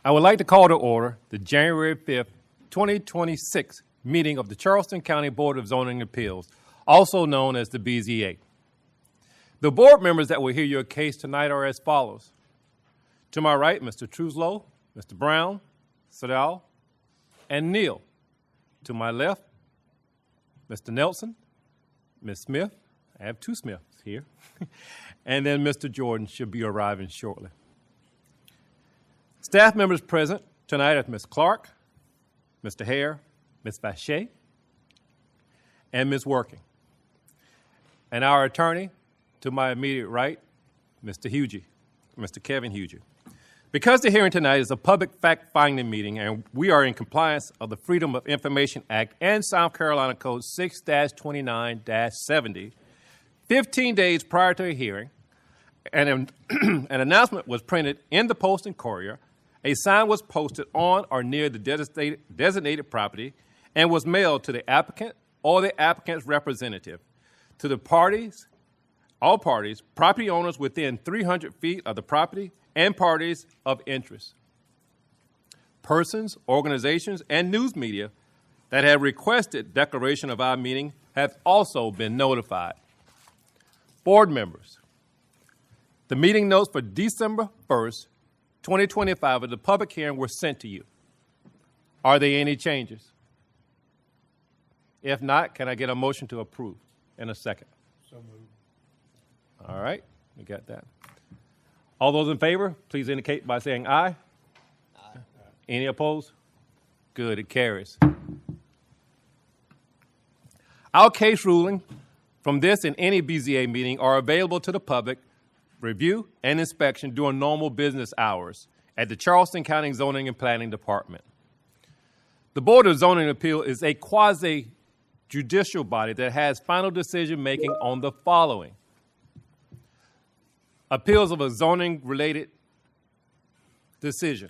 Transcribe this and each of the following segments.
I would like to call to order the January 5th, 2026 meeting of the Charleston County Board of Zoning Appeals, also known as the BZA. The board members that will hear your case tonight are as follows. To my right, Mr. Truslow, Mr. Brown, Sadal, and Neal. To my left, Mr. Nelson, Ms. Smith. I have two Smiths here. And then Mr. Jordan should be arriving shortly. Staff members present tonight are Ms. Clark, Mr. Hare, Ms. Vache, and Ms. Working. And our attorney, to my immediate right, Mr. Hugie, Mr. Kevin Hugie. Because the hearing tonight is a public fact-finding meeting and we are in compliance of the Freedom of Information Act and South Carolina Code 6-29-70, 15 days prior to a hearing, an announcement was printed in the Post and Courier, a sign was posted on or near the designated property, and was mailed to the applicant or the applicant's representative, to the parties, all parties, property owners within 300 feet of the property, and parties of interest. Persons, organizations, and news media that have requested declaration of our meeting have also been notified. Board members, the meeting notes for December 1st, 2025 of the public hearing were sent to you. Are there any changes? If not, can I get a motion to approve in a second? So moved. All right, we got that. All those in favor, please indicate by saying aye. Aye. Any opposed? Good, it carries. Our case ruling from this and any BZA meeting are available to the public review and inspection during normal business hours at the Charleston County Zoning and Planning Department. The Board of Zoning Appeal is a quasi-judicial body that has final decision-making on the following. Appeals of a zoning-related decision.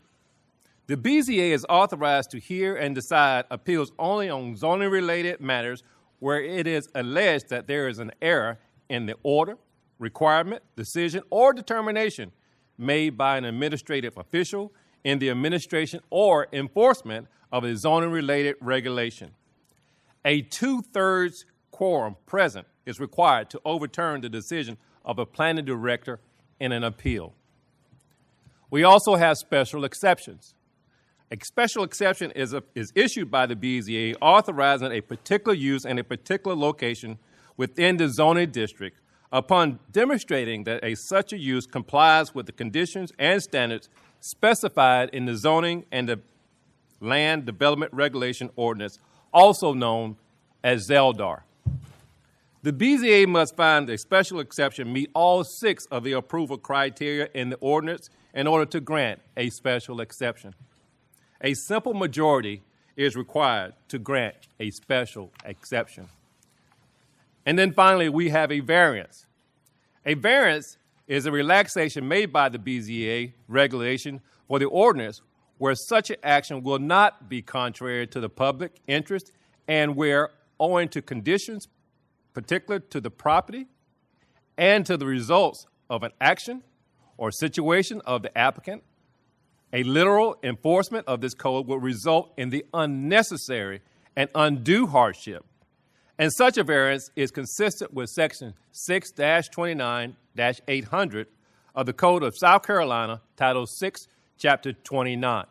The BZA is authorized to hear and decide appeals only on zoning-related matters where it is alleged that there is an error in the order, requirement, decision, or determination made by an administrative official in the administration or enforcement of a zoning-related regulation. A 2/3 quorum present is required to overturn the decision of a planning director in an appeal. We also have special exceptions. A special exception is issued by the BZA authorizing a particular use in a particular location within the zoning district upon demonstrating that such a use complies with the conditions and standards specified in the zoning and the land development regulation ordinance, also known as ZELDAR. The BZA must find a special exception meet all 6 of the approval criteria in the ordinance in order to grant a special exception. A simple majority is required to grant a special exception. And then finally, we have a variance. A variance is a relaxation made by the BZA regulation for the ordinance where such an action will not be contrary to the public interest and where, owing to conditions particular to the property and to the results of an action or situation of the applicant, a literal enforcement of this code will result in the unnecessary and undue hardship. And such a variance is consistent with Section 6-29-800 of the Code of South Carolina, Title 6, Chapter 29.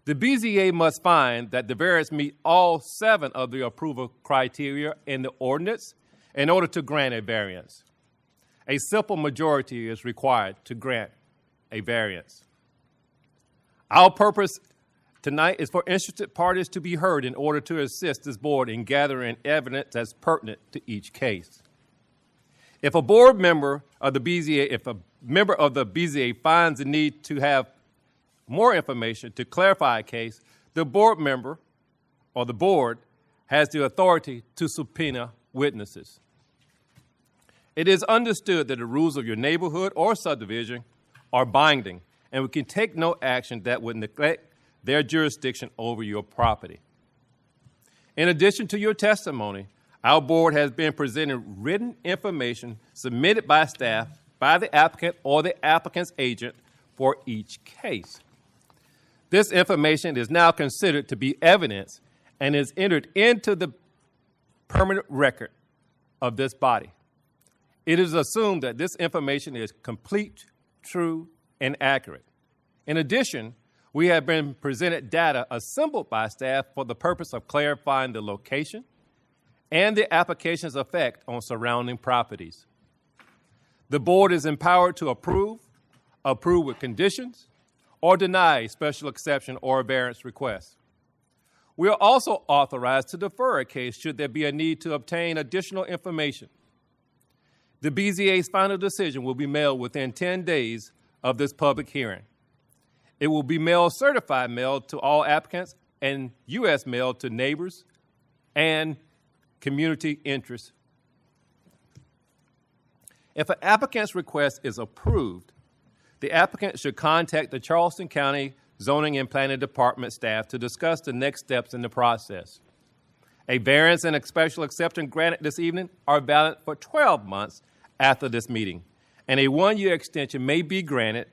The BZA must find that the variance meet all 7 of the approval criteria in the ordinance in order to grant a variance. A simple majority is required to grant a variance. Our purpose tonight is for interested parties to be heard in order to assist this board in gathering evidence that's pertinent to each case. If a board member of the BZA, if a member of the BZA finds the need to have more information to clarify a case, the board member or the board has the authority to subpoena witnesses. It is understood that the rules of your neighborhood or subdivision are binding, and we can take no action that would neglect their jurisdiction over your property. In addition to your testimony, our board has been presenting written information submitted by staff, by the applicant or the applicant's agent for each case. This information is now considered to be evidence and is entered into the permanent record of this body. It is assumed that this information is complete, true, and accurate. In addition, we have been presented data assembled by staff for the purpose of clarifying the location and the application's effect on surrounding properties. The board is empowered to approve with conditions, or deny special exception or variance requests. We are also authorized to defer a case should there be a need to obtain additional information. The BZA's final decision will be mailed within 10 days of this public hearing. It will be certified mail to all applicants and U.S. mail to neighbors and community interests. If an applicant's request is approved, the applicant should contact the Charleston County Zoning and Planning Department staff to discuss the next steps in the process. A variance and a special exception granted this evening are valid for 12 months after this meeting, and a 1-year extension may be granted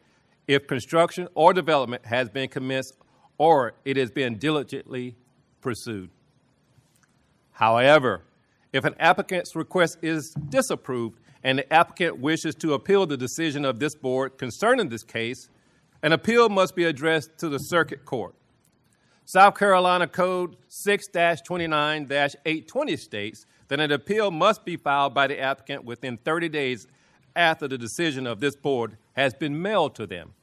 if construction or development has been commenced or it has been diligently pursued. However, if an applicant's request is disapproved and the applicant wishes to appeal the decision of this board concerning this case, an appeal must be addressed to the circuit court. South Carolina Code 6-29-820 states that an appeal must be filed by the applicant within 30 days after the decision of this board has been mailed to them.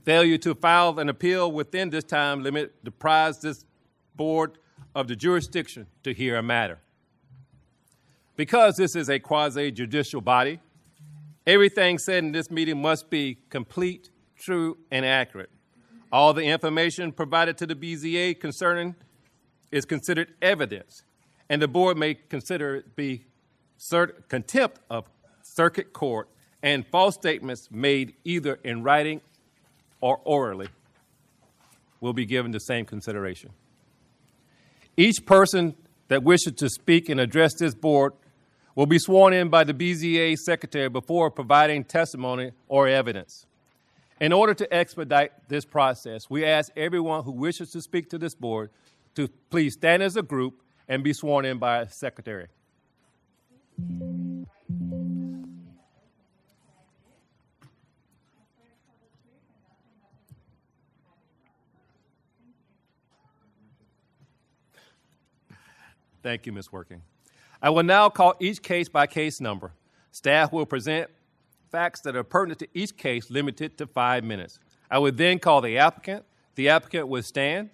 Failure to file an appeal within this time limit deprives this board of the jurisdiction to hear a matter. Because this is a quasi-judicial body, everything said in this meeting must be complete, true, and accurate. All the information provided to the BZA concerning is considered evidence, and the board may consider it be contempt of circuit court, and false statements made either in writing or orally will be given the same consideration. Each person that wishes to speak and address this board will be sworn in by the BZA secretary before providing testimony or evidence. In order to expedite this process, we ask everyone who wishes to speak to this board to please stand as a group and be sworn in by a secretary. Thank you, Ms. Working. I will now call each case by case number. Staff will present facts that are pertinent to each case, limited to 5 minutes. I would then call the applicant. The applicant would stand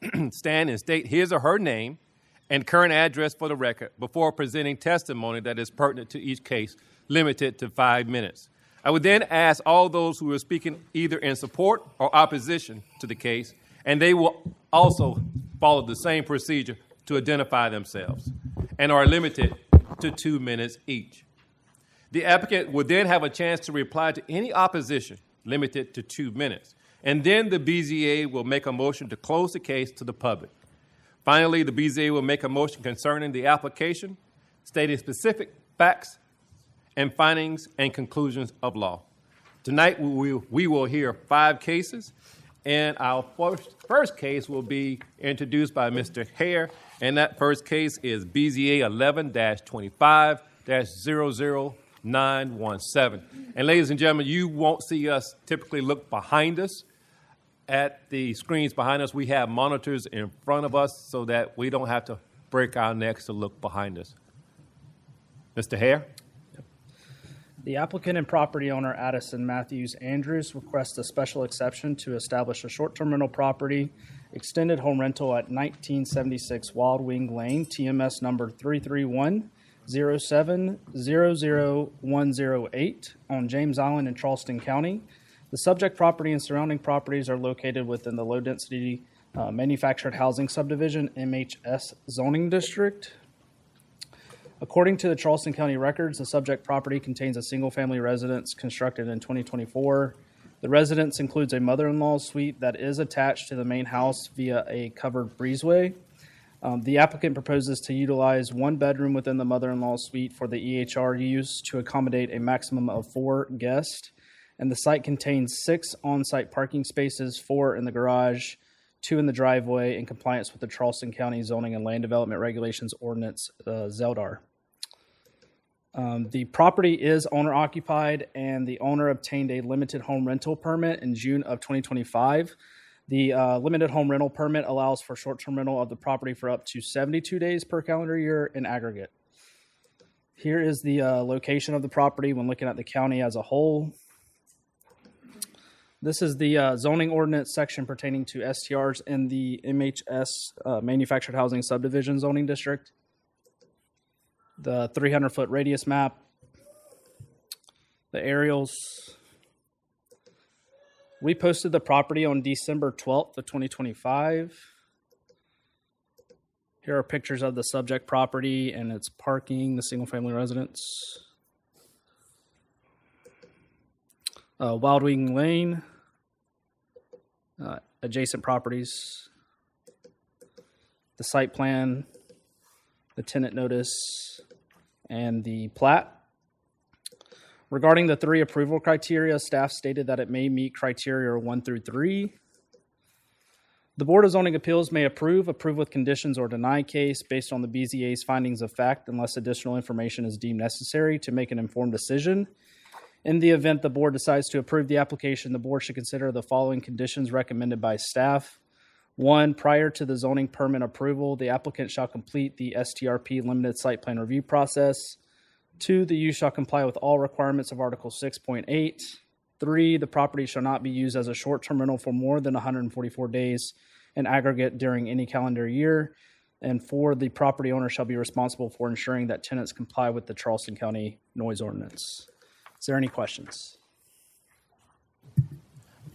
and state his or her name and current address for the record before presenting testimony that is pertinent to each case, limited to 5 minutes. I would then ask all those who are speaking either in support or opposition to the case, and they will also follow the same procedure to identify themselves and are limited to 2 minutes each. The applicant would then have a chance to reply to any opposition, limited to 2 minutes. And then the BZA will make a motion to close the case to the public. Finally, the BZA will make a motion concerning the application, stating specific facts and findings and conclusions of law. Tonight, we will hear 5 cases, and our first case will be introduced by Mr. Hare, and that first case is BZA 11-25-00917. And ladies and gentlemen, you won't see us typically look behind us. At the screens behind us, we have monitors in front of us so that we don't have to break our necks to look behind us. Mr. Hare? The applicant and property owner, Addison Matthews Andrews, requests a special exception to establish a short-term rental property, extended home rental at 1976 Wild Wing Lane, TMS number 331-07-00108 on James Island in Charleston County. The subject property and surrounding properties are located within the low-density manufactured housing subdivision, MHS zoning district. According to the Charleston County records, the subject property contains a single-family residence constructed in 2024. The residence includes a mother-in-law suite that is attached to the main house via a covered breezeway. The applicant proposes to utilize 1 bedroom within the mother-in-law suite for the EHR use to accommodate a maximum of 4 guests. and the site contains 6 on-site parking spaces, 4 in the garage, 2 in the driveway, in compliance with the Charleston County Zoning and Land Development Regulations Ordinance, ZELDAR. The property is owner-occupied, and the owner obtained a limited home rental permit in June of 2025. The limited home rental permit allows for short-term rental of the property for up to 72 days per calendar year in aggregate. Here is the location of the property when looking at the county as a whole. This is the zoning ordinance section pertaining to STRs in the MHS Manufactured Housing Subdivision Zoning District. The 300-foot radius map, the aerials. We posted the property on December 12th of 2025. Here are pictures of the subject property and its parking, the single-family residence. Wild Wing Lane, adjacent properties, the site plan, the tenant notice, and the plat. Regarding the 3 approval criteria, staff stated that it may meet criteria 1 through 3. The Board of Zoning Appeals may approve with conditions, or deny case based on the BZA's findings of fact unless additional information is deemed necessary to make an informed decision. In the event the board decides to approve the application, the board should consider the following conditions recommended by staff. 1, prior to the zoning permit approval, the applicant shall complete the STRP limited site plan review process. 2, the use shall comply with all requirements of Article 6.8. 3, the property shall not be used as a short-term rental for more than 144 days in aggregate during any calendar year. And 4, the property owner shall be responsible for ensuring that tenants comply with the Charleston County noise ordinance. Is there any questions?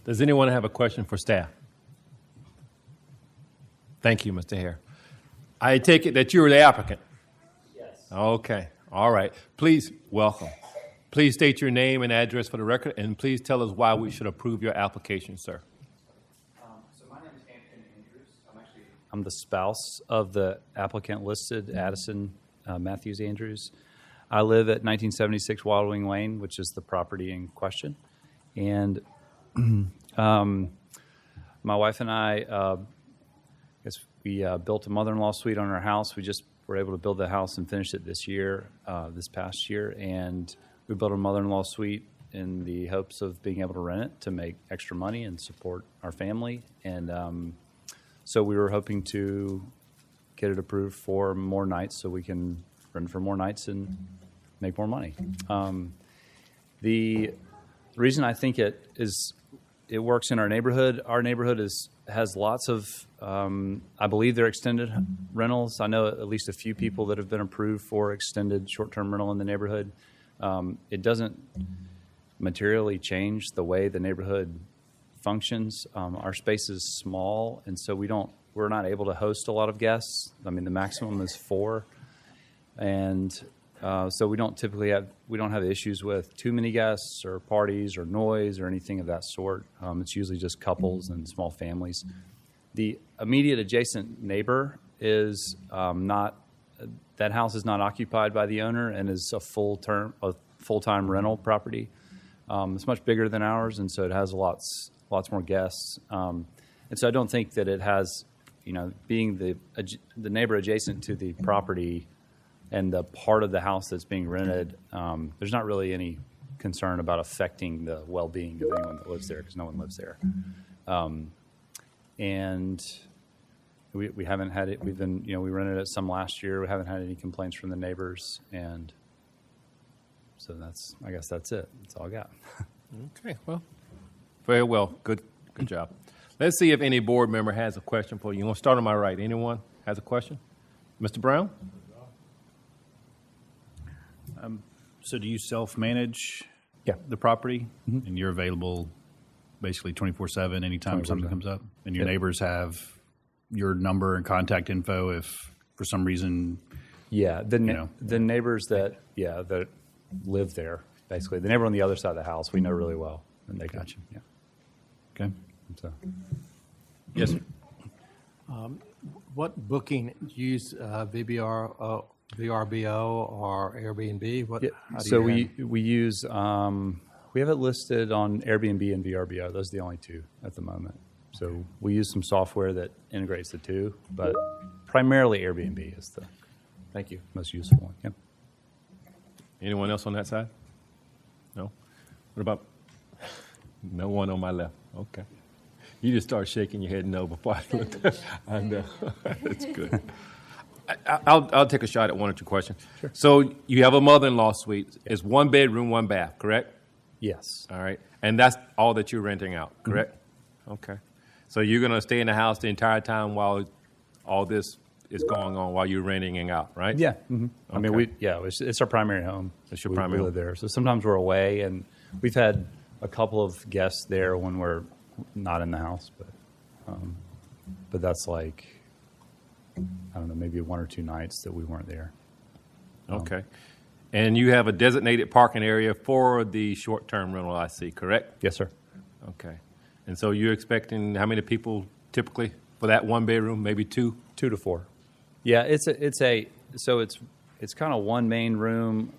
Does anyone have a question for staff? Thank you, Mr. Hare. I take it that you're the applicant? Yes. Okay. All right. Please, welcome. Please state your name and address for the record, and please tell us why we should approve your application, sir. So my name is Anthony Andrews. I'm the spouse of the applicant listed, Addison Matthews Andrews. I live at 1976 Wild Wing Lane, which is the property in question. And my wife and I we built a mother-in-law suite on our house. We just were able to build the house and finish it this past year. And we built a mother-in-law suite in the hopes of being able to rent it to make extra money and support our family. And so we were hoping to get it approved for more nights so we can rent for more nights and make more money. The reason I think it works in our neighborhood has lots of, I believe they're extended rentals. I know at least a few people that have been approved for extended short-term rental in the neighborhood. It doesn't materially change the way the neighborhood functions. Our space is small, and so we're not able to host a lot of guests. I mean, the maximum is 4. And so we don't have issues with too many guests or parties or noise or anything of that sort. It's usually just couples and small families. The immediate adjacent neighbor is that house is not occupied by the owner and is a full-time rental property. It's much bigger than ours, and so it has lots more guests. And so I don't think that it has, being the neighbor adjacent to the property and the part of the house that's being rented, there's not really any concern about affecting the well-being of anyone that lives there because no one lives there. And we haven't had it. We've been, we rented it some last year. We haven't had any complaints from the neighbors, and so I guess that's it. That's all I got. Okay. Well, very well. Good job. Let's see if any board member has a question for you. You want to start on my right? Anyone has a question? Mr. Brown? So do you self-manage Yeah. the property? Mm-hmm. And you're available basically 24/7 anytime 24/7. something comes up? And your Yep. neighbors have your number and contact info if for some reason... Yeah, the neighbors that live there, basically. The neighbor on the other side of the house, we know really well. And they Gotcha. Yeah. Okay. So. Yes, sir. What booking use VRBO or Airbnb? Yeah, so we use We have it listed on Airbnb and VRBO. Those are the only two at the moment. So we use some software that integrates the two, but primarily Airbnb is the most useful one. Yep. Anyone else on that side? No? What about no one on my left? Okay. You just start shaking your head no before I looked at I know. That's good. I'll take a shot at one or two questions. Sure. So you have a mother-in-law suite. It's 1 bedroom, 1 bath, correct? Yes. All right. And that's all that you're renting out, correct? Mm-hmm. Okay. So you're going to stay in the house the entire time while all this is going on, while you're renting it out, right? Yeah. Mm-hmm. Okay. I mean, it's our primary home. It's your primary home. We live there. So sometimes we're away, and we've had a couple of guests there when we're not in the house, but that's like, I don't know, maybe 1 or 2 nights that we weren't there. Okay. And you have a designated parking area for the short-term rental, I see, correct? Yes, sir. Okay. And so you're expecting how many people typically for that 1 bedroom, maybe 2? 2 to 4. Yeah, it's kind of one main room,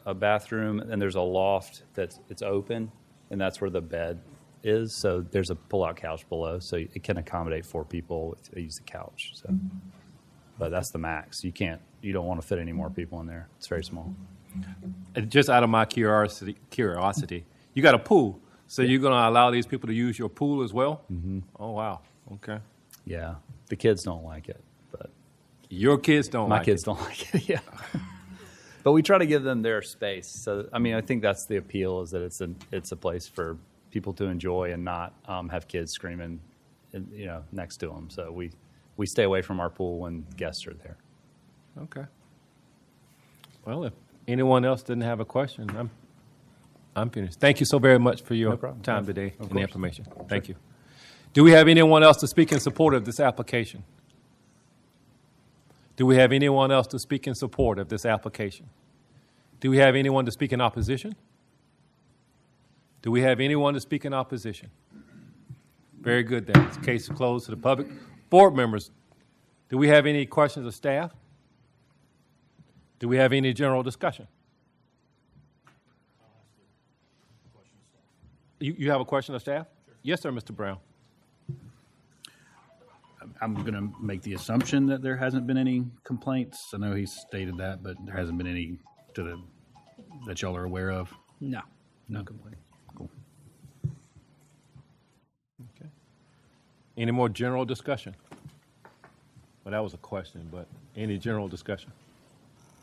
a bathroom, and there's a loft it's open, and that's where the bed is. So there's a pull-out couch below, so it can accommodate 4 people to use the couch. So, but that's the max. You don't want to fit any more people in there. It's very small. Just out of my curiosity, you got a pool, so you're going to allow these people to use your pool as well? Mm-hmm. Oh, wow. Okay. Yeah. The kids don't like it, but your kids don't like it. My kids don't like it, yeah. But we try to give them their space. So, I mean, I think that's the appeal, is that it's a place for people to enjoy and not have kids screaming, next to them. So we stay away from our pool when guests are there. Okay. Well, if anyone else didn't have a question, I'm finished. Thank you so very much for your time today and the information. Thank you. Do we have anyone else to speak in support of this application? Do we have anyone else to speak in support of this application? Do we have anyone to speak in opposition? Do we have anyone to speak in opposition? Very good then. This case is closed to the public. Board members, do we have any questions of staff? Do we have any general discussion? You have a question of staff? Sure. Yes, sir, Mr. Brown. I'm going to make the assumption that there hasn't been any complaints. I know he stated that, but there hasn't been any that y'all are aware of. No complaint. Cool. Okay. Any more general discussion? Well, that was a question, but any general discussion?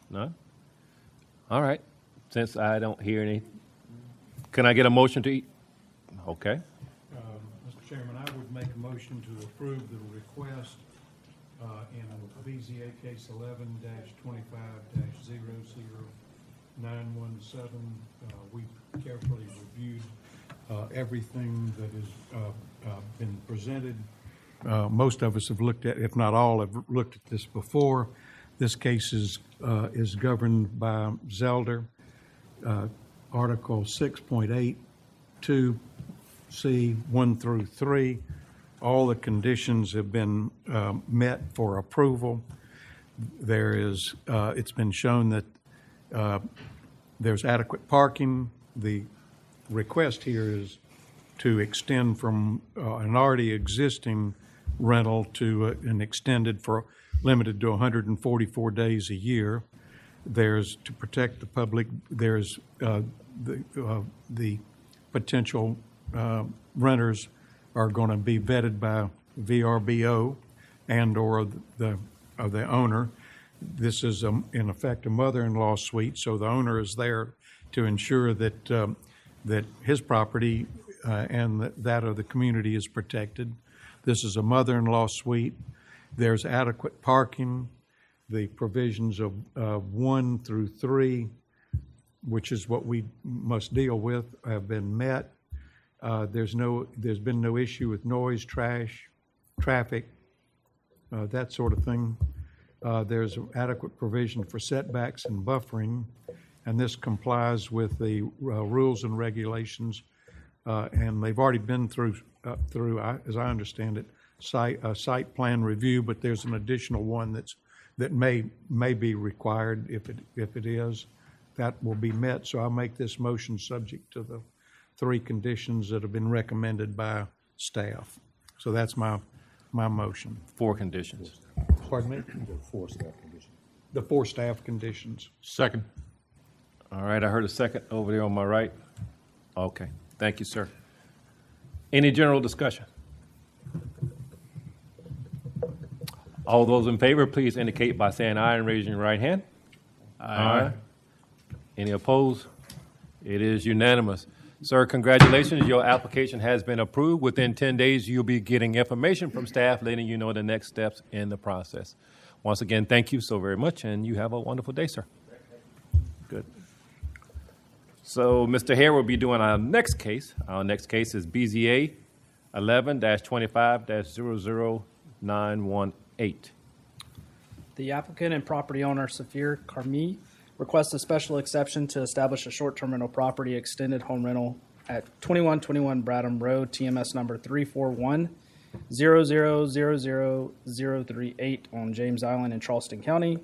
None? All right. Since I don't hear any, can I get a motion to eat? Okay. Mr. Chairman, I would make a motion to approve the request in BZA case 11-25-00917. We carefully reviewed everything that has been presented. Most of us have looked at, if not all, have looked at this before. This case is governed by Zelder, Article 6.82. C 1 through 3, all the conditions have been met for approval. It's been shown that there's adequate parking. The request here is to extend from an already existing rental to an extended for limited to 144 days a year. There's to protect the public. There's the potential renters are going to be vetted by VRBO and or the owner. This is, in effect, a mother-in-law suite, so the owner is there to ensure that that his property and that of the community is protected. This is a mother-in-law suite. There's adequate parking. The provisions of 1 through 3, which is what we must deal with, have been met. There's been no issue with noise, trash, traffic, that sort of thing. There's adequate provision for setbacks and buffering, and this complies with the rules and regulations. And they've already been through, as I understand it, site plan review. But there's an additional one that may be required. If it is, that will be met. So I'll make this motion subject to three conditions that have been recommended by staff. So that's my motion. 4 conditions. Pardon me? The four staff conditions. Second. All right, I heard a second over there on my right. Okay, thank you, sir. Any general discussion? All those in favor, please indicate by saying aye and raising your right hand. Aye. Any opposed? It is unanimous. Sir, congratulations. Your application has been approved. Within 10 days, you'll be getting information from staff letting you know the next steps in the process. Once again, thank you so very much, and you have a wonderful day, sir. Good. So, Mr. Hare will be doing our next case. Our next case is BZA 11-25-00918. The applicant and property owner, Safir Karmi, requests a special exception to establish a short-term rental property extended home rental at 2121 Bradham Road, TMS number 341-0000038 on James Island in Charleston County.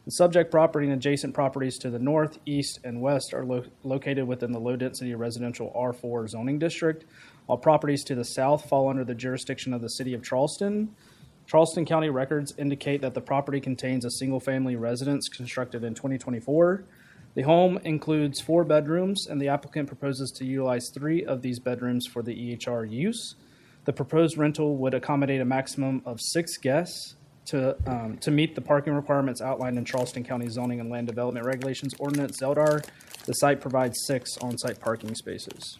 The subject property and adjacent properties to the north, east, and west are located within the low-density residential R4 zoning district. All properties to the south fall under the jurisdiction of the city of Charleston. Charleston County records indicate that the property contains a single-family residence constructed in 2024. The home includes 4 bedrooms, and the applicant proposes to utilize 3 of these bedrooms for the EHR use. The proposed rental would accommodate a maximum of 6 guests to meet the parking requirements outlined in Charleston County Zoning and Land Development Regulations Ordinance, ZELDAR. The site provides 6 on-site parking spaces.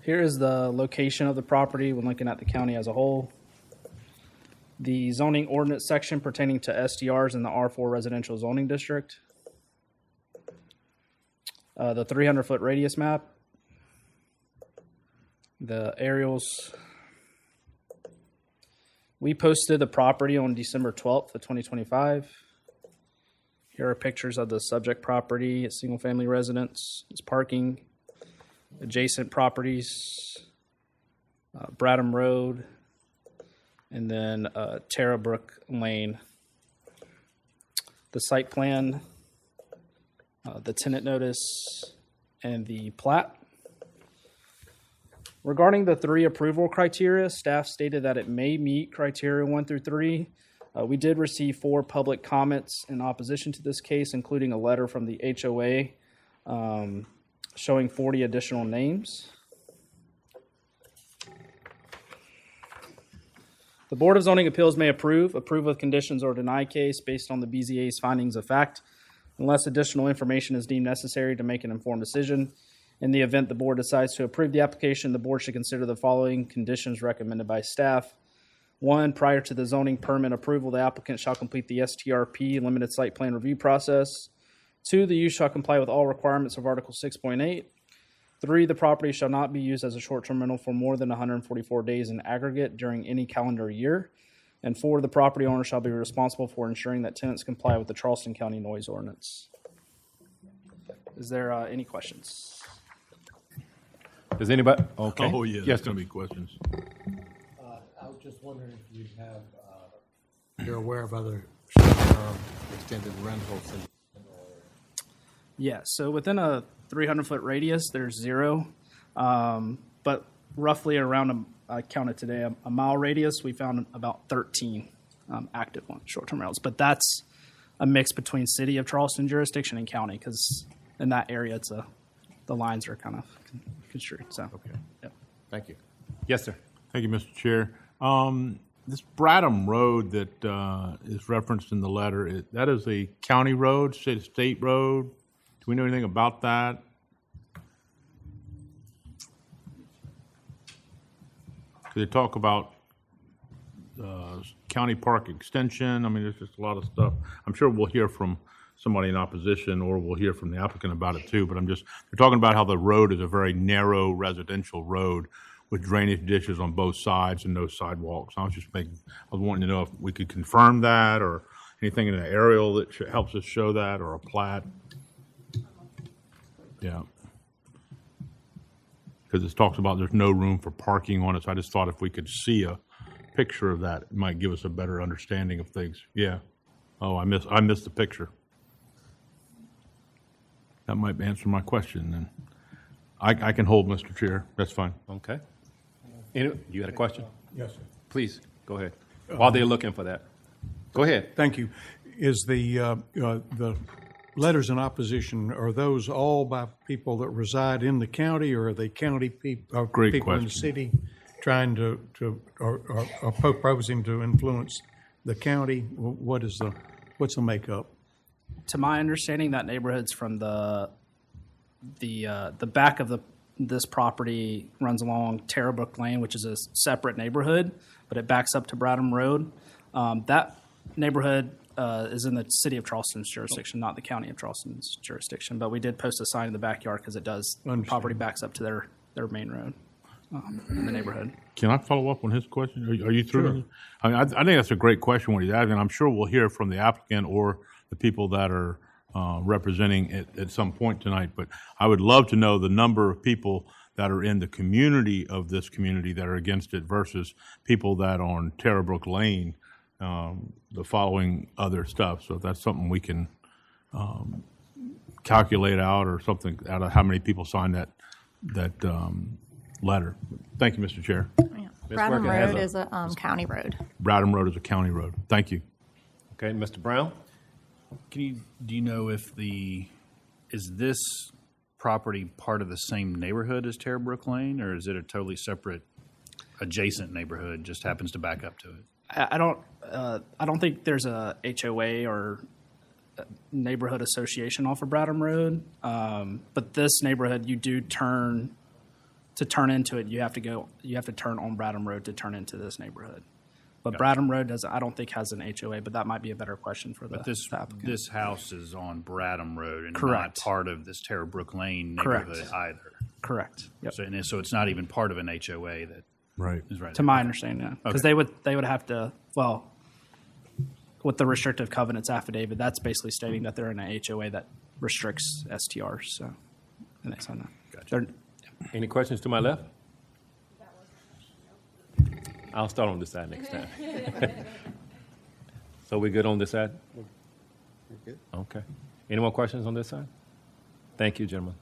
Here is the location of the property when looking at the county as a whole. The zoning ordinance section pertaining to STRs in the R4 residential zoning district. The 300-foot radius map. The aerials. We posted the property on December 12th of 2025. Here are pictures of the subject property, a single-family residence, its parking, adjacent properties, Bradham Road, and then Terrabrook Lane. The site plan, the tenant notice, and the plat. Regarding the 3 approval criteria, staff stated that it may meet criteria 1 through 3. We did receive 4 public comments in opposition to this case, including a letter from the HOA showing 40 additional names. The Board of Zoning Appeals may approve with conditions, or deny case based on the BZA's findings of fact, unless additional information is deemed necessary to make an informed decision. In the event the board decides to approve the application, the board should consider the following conditions recommended by staff. 1, prior to the zoning permit approval, the applicant shall complete the STRP limited site plan review process. 2, the use shall comply with all requirements of Article 6.8. 3, the property shall not be used as a short-term rental for more than 144 days in aggregate during any calendar year. And 4, the property owner shall be responsible for ensuring that tenants comply with the Charleston County Noise Ordinance. Is there any questions? Does anybody? Okay. Oh, yeah, Yes, there's going to be questions. I was just wondering if you have, you're aware of other short-term extended rentals in. Yeah, so within a 300-foot radius, there's 0. But roughly around, I counted today, a mile radius, we found about 13 active short-term rentals. But that's a mix between city of Charleston jurisdiction and county, because in that area, the lines are kind of construed. So, Okay. yep. Thank you. Yes, sir. Thank you, Mr. Chair. This Bradham Road that is referenced in the letter, that is a county road, state road. Do we know anything about that? They talk about county park extension. I mean, there's just a lot of stuff. I'm sure we'll hear from somebody in opposition, or we'll hear from the applicant about it too. But they're talking about how the road is a very narrow residential road with drainage ditches on both sides and no sidewalks. I was wanting to know if we could confirm that, or anything in the aerial that helps us show that, or a plat. Yeah. Because it talks about there's no room for parking on it. So I just thought if we could see a picture of that, it might give us a better understanding of things. Yeah. Oh, I missed the picture. That might answer my question then. I can hold, Mr. Chair. That's fine. Okay. You had a question? Yes, sir. Please, go ahead. While they're looking for that. Go ahead. Thank you. Is the letters in opposition, are those all by people that reside in the county, or are they county people, Great people in the question. city trying to or proposing to influence the county? What's the makeup? To my understanding, that neighborhood's from the back of this property runs along Terrabrook Lane, which is a separate neighborhood, but it backs up to Bradham Road. That neighborhood is in the city of Charleston's jurisdiction, not the county of Charleston's jurisdiction. But we did post a sign in the backyard because it does. Understood. Property backs up to their main road in the neighborhood. Can I follow up on his question? Are you through? Sure. I mean, I think that's a great question what he's asking. I'm sure we'll hear from the applicant or the people that are representing it at some point tonight. But I would love to know the number of people that are in the community of this community that are against it versus people that are on Terrabrook Lane, the following other stuff. So if that's something we can calculate out or something out of how many people signed that letter. Thank you, Mr. Chair. Yeah. Ms. Bradham Worker has Road a- is a county road. Bradham Road is a county road. Thank you. Okay, Mr. Brown? Do you know if is this property part of the same neighborhood as Terrabrook Lane, or is it a totally separate adjacent neighborhood, just happens to back up to it? I don't think there's a HOA or neighborhood association off of Bradham Road. But this neighborhood, you do turn into it. You have to turn on Bradham Road to turn into this neighborhood. But Bradham Road I don't think has an HOA, but that might be a better question for the applicant. This house is on Bradham Road and not Correct. part of this Terrabrook Lane neighborhood Correct. either. Correct. Yep. So it's not even part of an HOA that Right. is right To there. my understanding, yeah. Because Okay. they would have to, well, with the restrictive covenants affidavit, that's basically stating that they're in a HOA that restricts STRs, so, and they sign that. Gotcha. Any questions to my left? I'll start on this side next time. So we good on this side? good. Okay. Any more questions on this side? Thank you, gentlemen.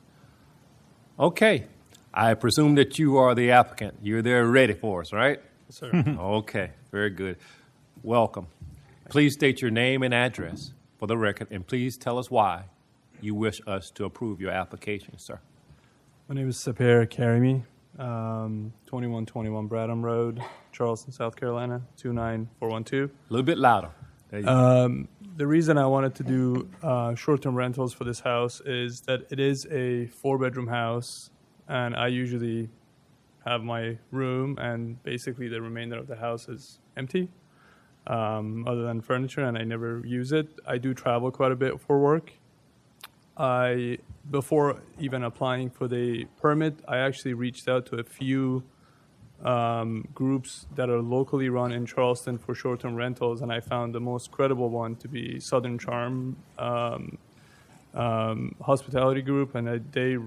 Okay. I presume that you are the applicant. You're there ready for us, right? Yes, sir. Okay. Very good. Welcome. Please state your name and address for the record, and please tell us why you wish us to approve your application, sir. My name is Sapir Karimi, 2121 Bradham Road, Charleston, South Carolina, 29412. A little bit louder. There you go. The reason I wanted to do short-term rentals for this house is that it is a 4-bedroom house, and I usually have my room, and basically the remainder of the house is empty, other than furniture, and I never use it. I do travel quite a bit for work. Before even applying for the permit, I actually reached out to a few groups that are locally run in Charleston for short-term rentals, and I found the most credible one to be Southern Charm Hospitality Group, and they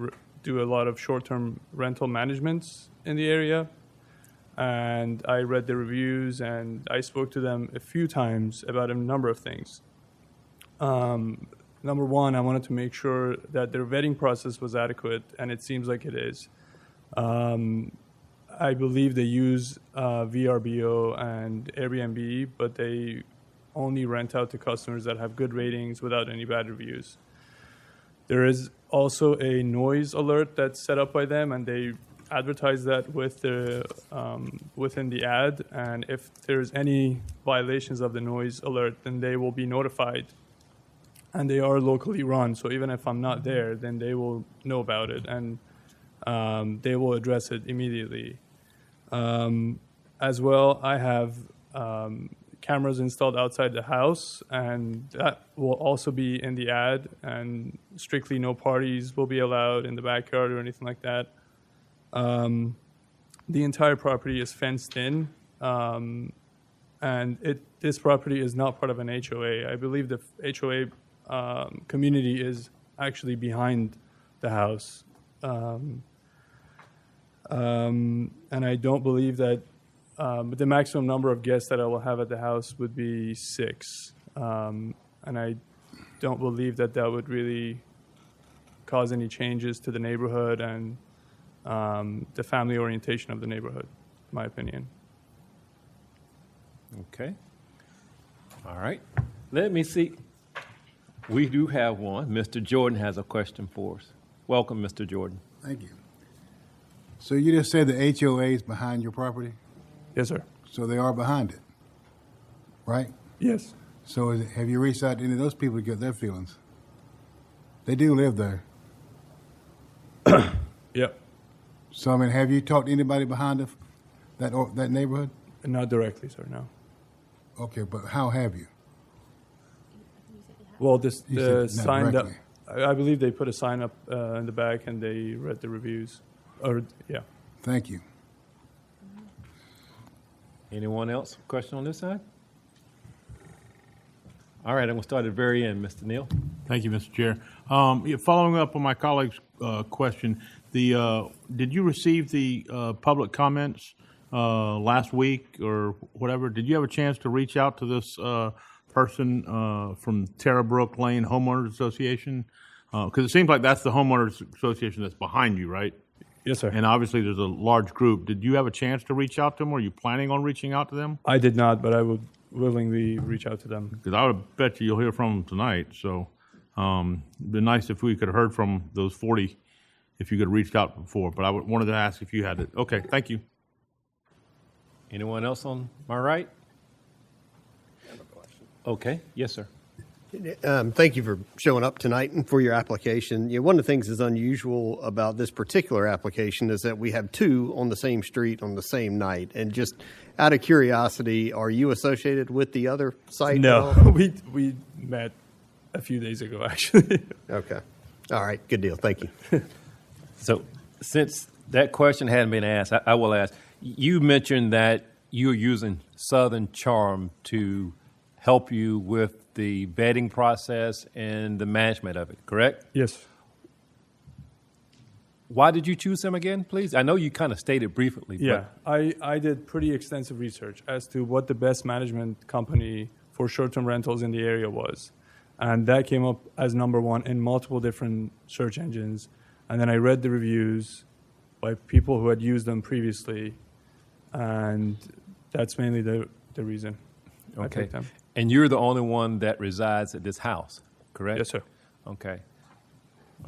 do a lot of short-term rental managements in the area. And I read the reviews, and I spoke to them a few times about a number of things. Number one, I wanted to make sure that their vetting process was adequate, and it seems like it is. I believe they use VRBO and Airbnb, but they only rent out to customers that have good ratings without any bad reviews. There is also a noise alert that's set up by them, and they advertise that with within the ad. And if there's any violations of the noise alert, then they will be notified. And they are locally run, so even if I'm not there, then they will know about it, and they will address it immediately. As well, I have cameras installed outside the house, and that will also be in the ad, and strictly no parties will be allowed in the backyard or anything like that. The entire property is fenced in, and this property is not part of an HOA. I believe the HOA community is actually behind the house. And I don't believe that the maximum number of guests that I will have at the house would be 6. And I don't believe that would really cause any changes to the neighborhood. And the family orientation of the neighborhood, in my opinion. Okay. All right. Let me see. We do have one. Mr. Jordan has a question for us. Welcome, Mr. Jordan. Thank you. So you just said the HOA is behind your property? Yes, sir. So they are behind it, right? Yes. So have you reached out to any of those people to get their feelings? They do live there. Yep. So, I mean, have you talked to anybody behind that neighborhood? Not directly, sir, no. Okay, but how have you? Well, You the said not sign that directly. I believe they put a sign up in the back and they read the reviews. Or yeah. Thank you. Anyone else? Question on this side? All right, I'm going to start at the very end, Mr. Neal. Thank you, Mr. Chair. Following up on my colleague's question, did you receive the public comments last week or whatever? Did you have a chance to reach out to this person from Terrabrook Lane Homeowners Association? Because it seems like that's the homeowners association that's behind you, right? Yes, sir. And obviously there's a large group. Did you have a chance to reach out to them? Or are you planning on reaching out to them? I did not, but I would willingly reach out to them. Because I would bet you'll hear from them tonight. So it'd be nice if we could have heard from those 40 if you could have reached out before. But I wanted to ask if you had it. Okay, thank you. Anyone else on my right? Okay, yes, sir. Thank you for showing up tonight and for your application. You know, one of the things that's unusual about this particular application is that we have two on the same street on the same night. And just out of curiosity, are you associated with the other site? No, at all? we met a few days ago, actually. Okay. All right. Good deal. Thank you. So since that question hadn't been asked, I will ask. You mentioned that you're using Southern Charm to help you with the vetting process and the management of it, correct? Yes. Why did you choose them again, please? I know you kind of stated briefly. Yeah, I did pretty extensive research as to what the best management company for short-term rentals in the area was. And that came up as number one in multiple different search engines. And then I read the reviews by people who had used them previously. And that's mainly the reason I Okay. picked them. And you're the only one that resides at this house, correct? Yes, sir. Okay.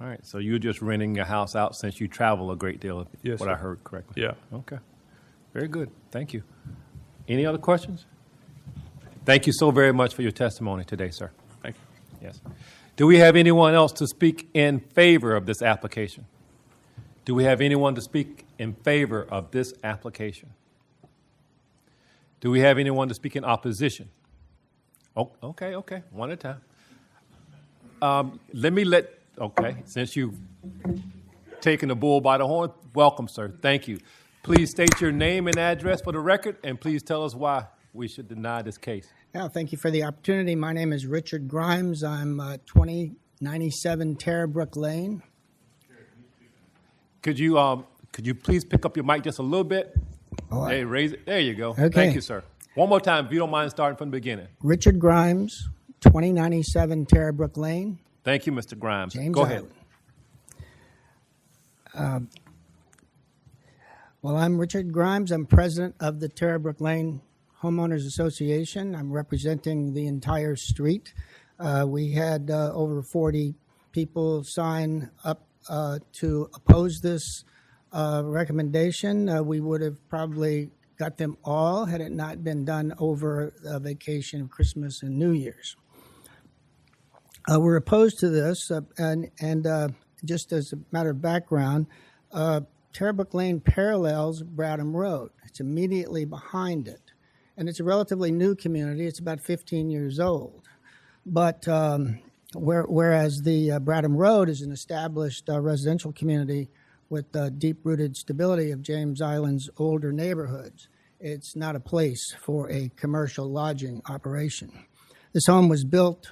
All right. So you're just renting your house out since you travel a great deal, Yes, what sir. I heard correctly. Yeah. Okay. Very good. Thank you. Any other questions? Thank you so very much for your testimony today, sir. Thank you. Yes. Do we have anyone else to speak in favor of this application? Do we have anyone to speak in favor of this application? Do we have anyone to speak in opposition? Oh, okay. One at a time. Since you've taken the bull by the horn, welcome, sir. Thank you. Please state your name and address for the record, and please tell us why we should deny this case. Yeah, thank you for the opportunity. My name is Richard Grimes. I'm 2097 Terrabrook Lane. Could you please pick up your mic just a little bit? Oh, Hey, raise it. There you go. Okay. Thank you, sir. One more time, if you don't mind starting from the beginning. Richard Grimes, 2097 Terrabrook Lane. Thank you, Mr. Grimes. James Go ahead. Island. Well, I'm Richard Grimes. I'm president of the Terrabrook Lane Homeowners Association. I'm representing the entire street. We had over 40 people sign up to oppose this recommendation. We would have probably got them all had it not been done over a vacation of Christmas and New Year's. We're opposed to this, and just as a matter of background, Terrabrook Lane parallels Bradham Road. It's immediately behind it, and it's a relatively new community. It's about 15 years old, but whereas the Bradham Road is an established residential community with the deep-rooted stability of James Island's older neighborhoods, it's not a place for a commercial lodging operation. This home was built,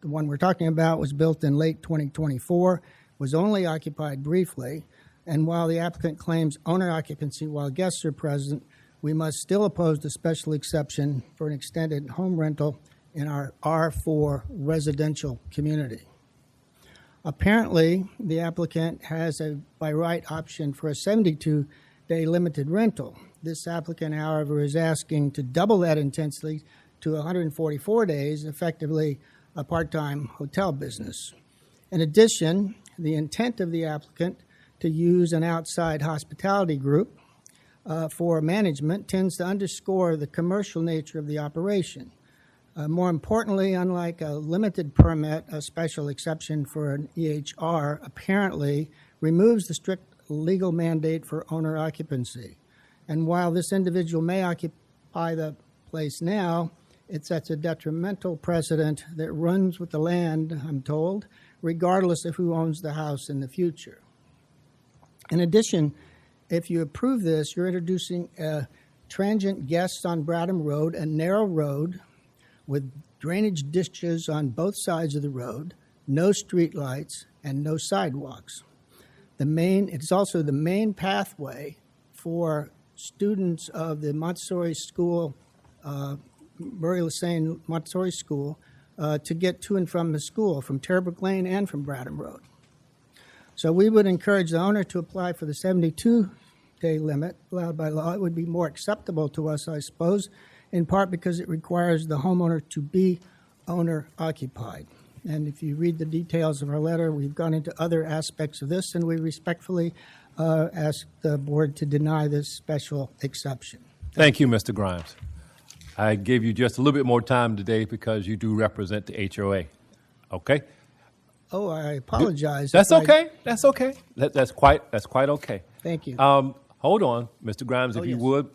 the one we're talking about, was built in late 2024, was only occupied briefly, and while the applicant claims owner occupancy while guests are present, we must still oppose the special exception for an extended home rental in our R4 residential community. Apparently, the applicant has a by right option for a 72-day limited rental. This applicant, however, is asking to double that intensity to 144 days, effectively a part-time hotel business. In addition, the intent of the applicant to use an outside hospitality group for management tends to underscore the commercial nature of the operation. More importantly, unlike a limited permit, a special exception for an EHR apparently removes the strict legal mandate for owner occupancy. And while this individual may occupy the place now, it sets a detrimental precedent that runs with the land, I'm told, regardless of who owns the house in the future. In addition, if you approve this, you're introducing transient guests on Bradham Road, a narrow road with drainage ditches on both sides of the road, no street lights, and no sidewalks. It's also the main pathway for students of the Montessori School, Murray Lassane Montessori School, to get to and from the school, from Terrebrook Lane and from Bradham Road. So we would encourage the owner to apply for the 72-day limit allowed by law. It would be more acceptable to us, I suppose, in part because it requires the homeowner to be owner-occupied. And if you read the details of our letter, we've gone into other aspects of this, and we respectfully ask the board to deny this special exception. Thank you, Mr. Grimes. I gave you just a little bit more time today because you do represent the HOA. Okay? Oh, I apologize. That's okay. That's okay. That's quite okay. Thank you. Hold on, Mr. Grimes, if you yes. would.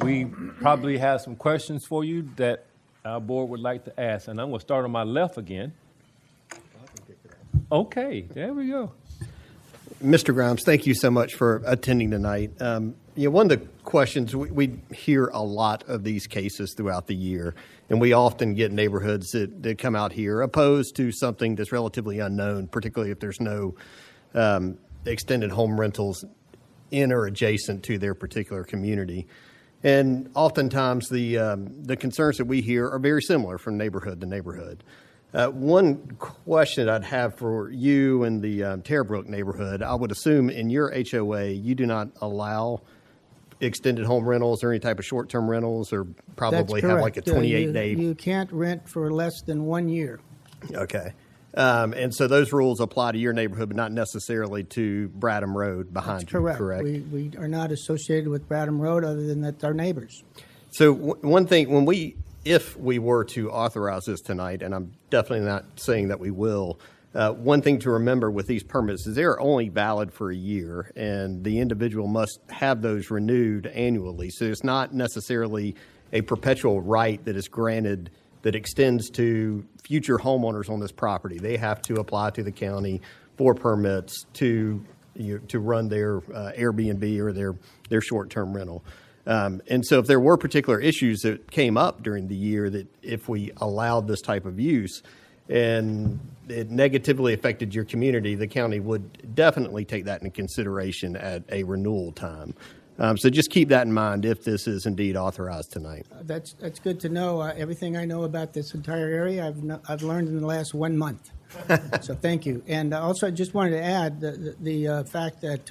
We probably have some questions for you that our board would like to ask. And I'm going to start on my left again. Okay, there we go. Mr. Grimes, thank you so much for attending tonight. One of the questions, we hear a lot of these cases throughout the year, and we often get neighborhoods that come out here opposed to something that's relatively unknown, particularly if there's no extended home rentals in or adjacent to their particular community. And oftentimes the concerns that we hear are very similar from neighborhood to neighborhood. One question I'd have for you in the Terrebrook neighborhood, I would assume in your HOA you do not allow extended home rentals or any type of short-term rentals, or probably have like a 28-day. You can't rent for less than 1 year. Okay. And so those rules apply to your neighborhood, but not necessarily to Bradham Road behind That's you, correct. correct? We are not associated with Bradham Road other than that they're neighbors. So one thing, if we were to authorize this tonight, and I'm definitely not saying that we will, one thing to remember with these permits is they're only valid for a year, and the individual must have those renewed annually. So it's not necessarily a perpetual right that is granted that extends to future homeowners on this property. They have to apply to the county for permits to run their Airbnb or their short-term rental. And so if there were particular issues that came up during the year that if we allowed this type of use and it negatively affected your community, the county would definitely take that into consideration at a renewal time. So just keep that in mind if this is indeed authorized tonight. That's good to know. Everything I know about this entire area, I've learned in the last 1 month. So thank you. And also, I just wanted to add the fact that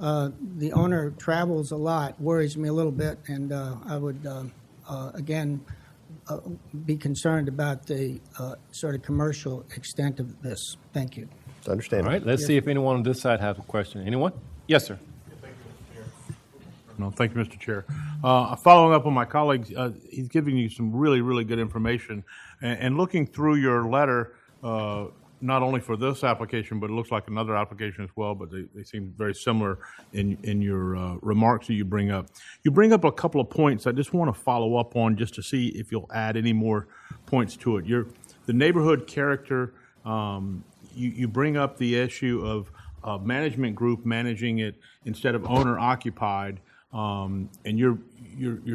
the owner travels a lot worries me a little bit, and I would again be concerned about the sort of commercial extent of this. Thank you. It's understandable. All right, let's see if anyone on this side has a question. Anyone? Yes, sir. No, thank you, Mr. Chair. Following up on my colleagues, he's giving you some really, really good information. And looking through your letter, not only for this application, but it looks like another application as well, but they seem very similar in your remarks that you bring up. You bring up a couple of points I just want to follow up on just to see if you'll add any more points to it. The neighborhood character, you bring up the issue of a management group managing it instead of owner-occupied. And your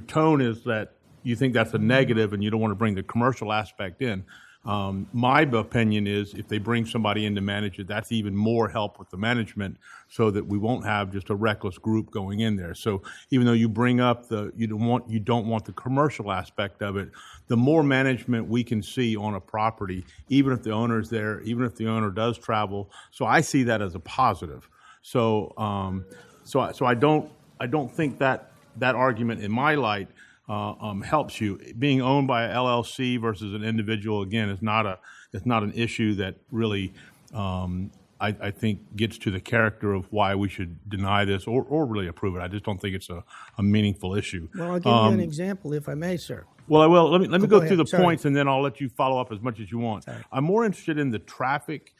tone is that you think that's a negative and you don't want to bring the commercial aspect in. My opinion is if they bring somebody in to manage it, that's even more help with the management so that we won't have just a reckless group going in there. So even though you bring up you don't want the commercial aspect of it, the more management we can see on a property, even if the owner's there, even if the owner does travel. So I see that as a positive. So I don't think that argument in my light helps you. Being owned by a LLC versus an individual, again, is not an issue that really I think gets to the character of why we should deny this or really approve it. I just don't think it's a meaningful issue. Well, I'll give you an example, if I may, sir. Well, I will. Let me go through the Sorry. points, and then I'll let you follow up as much as you want. Sorry. I'm more interested in the traffic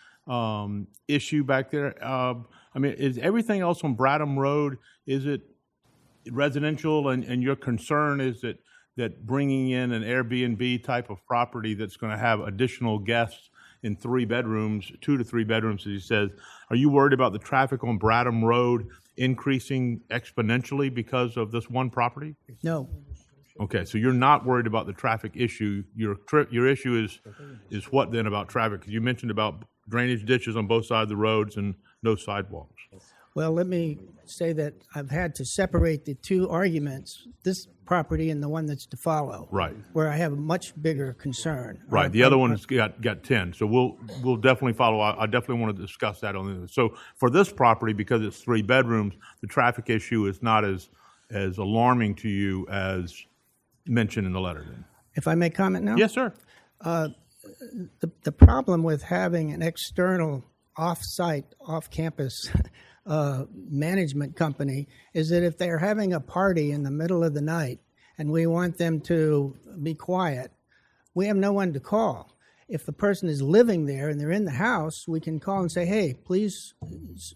issue back there. I mean, is everything else on Bradham Road, is it residential, and your concern is that bringing in an Airbnb type of property that's going to have additional guests in 3 bedrooms, 2 to 3 bedrooms, as he says, are you worried about the traffic on Bradham Road increasing exponentially because of this one property? No. Okay, so you're not worried about the traffic issue. Your issue is what then about traffic? Because you mentioned about drainage ditches on both sides of the roads and no sidewalks. Well, let me say that I've had to separate the two arguments, this property and the one that's to follow. Right. Where I have a much bigger concern. Right. The other one's got 10. So we'll definitely follow. I definitely want to discuss that on the. So for this property, because it's 3 bedrooms, the traffic issue is not as alarming to you as mentioned in the letter. Then. If I may comment now? Yes, sir. The problem with having an external off-site, off-campus management company is that if they're having a party in the middle of the night and we want them to be quiet, we have no one to call. If the person is living there and they're in the house, we can call and say, hey, please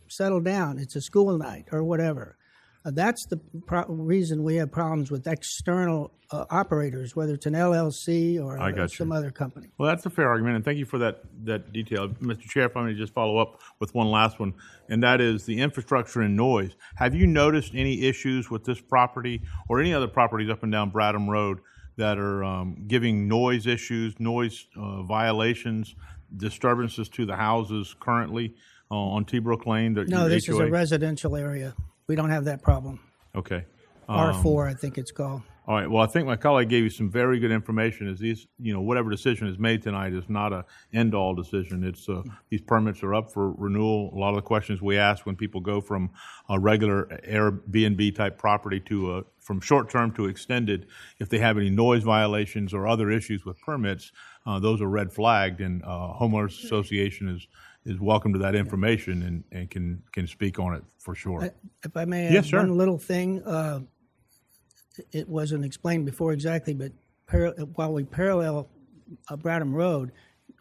settle down. It's a school night or whatever. That's the reason we have problems with external operators, whether it's an LLC or some other company. Well, that's a fair argument, and thank you for that detail. Mr. Chair, if I may just follow up with one last one, and that is the infrastructure and noise. Have you noticed any issues with this property or any other properties up and down Bradham Road that are giving noise issues, noise violations, disturbances to the houses currently on T-Brook Lane? No, this is a residential area. We don't have that problem. Okay. R4, I think it's called. All right. Well, I think my colleague gave you some very good information. Is these, whatever decision is made tonight is not a end-all decision. It's these permits are up for renewal. A lot of the questions we ask when people go from a regular Airbnb type property to from short-term to extended, if they have any noise violations or other issues with permits, those are red flagged, and homeowners association is welcome to that information and can speak on it for sure. If I may add yes, sir. One little thing, it wasn't explained before exactly, but while we parallel Bradham Road,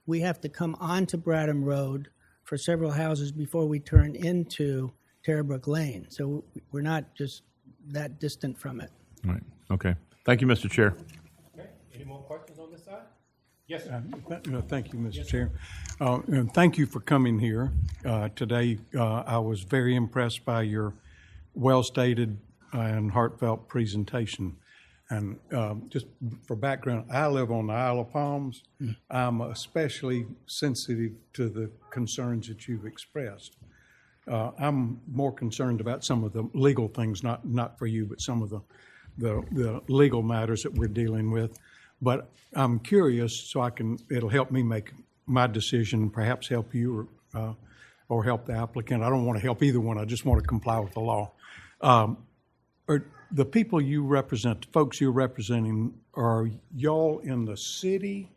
we have to come onto Bradham Road for several houses before we turn into Terrebrook Lane. So we're not just that distant from it. All right. Okay. Thank you, Mr. Chair. Okay. Any more questions on this side? Yes, sir. Thank you, Mr. Chair. And thank you for coming here today. I was very impressed by your well-stated and heartfelt presentation. And just for background, I live on the Isle of Palms. I'm especially sensitive to the concerns that you've expressed. I'm more concerned about some of the legal things, not for you, but some of the legal matters that we're dealing with. But I'm curious, so it'll help me make my decision, perhaps help you or help the applicant. I don't want to help either one. I just want to comply with the law. Are the people you represent, the folks you're representing, are y'all in the city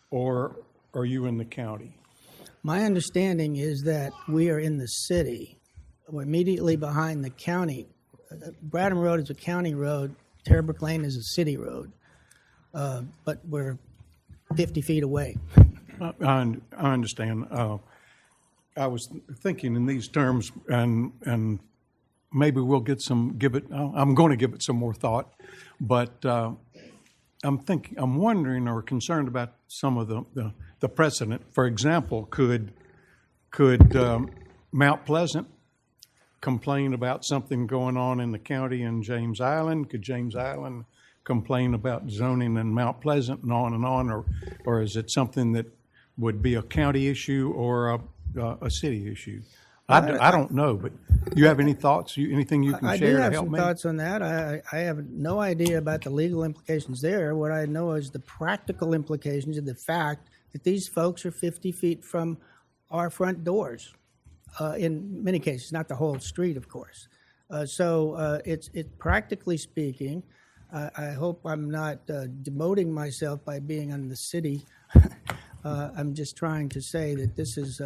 or are you in the county? My understanding is that we are in the city. We're immediately behind the county. Bradham Road is a county road. Terrebrook Lane is a city road. But we're 50 feet away. I understand. I was thinking in these terms, and maybe we'll I'm going to give it some more thought, but I'm wondering or concerned about some of the precedent. For example, could Mount Pleasant complain about something going on in the county in James Island? Could James Island complain about zoning in Mount Pleasant and on, or is it something that would be a county issue or a city issue? I don't know, but you have any thoughts? Anything you can I share do to have help some me? thoughts on that. I have no idea about the legal implications there. What I know is the practical implications of the fact that these folks are 50 feet from our front doors. In many cases, not the whole street, of course. So it's practically speaking. I hope I'm not demoting myself by being on the city. I'm just trying to say that this is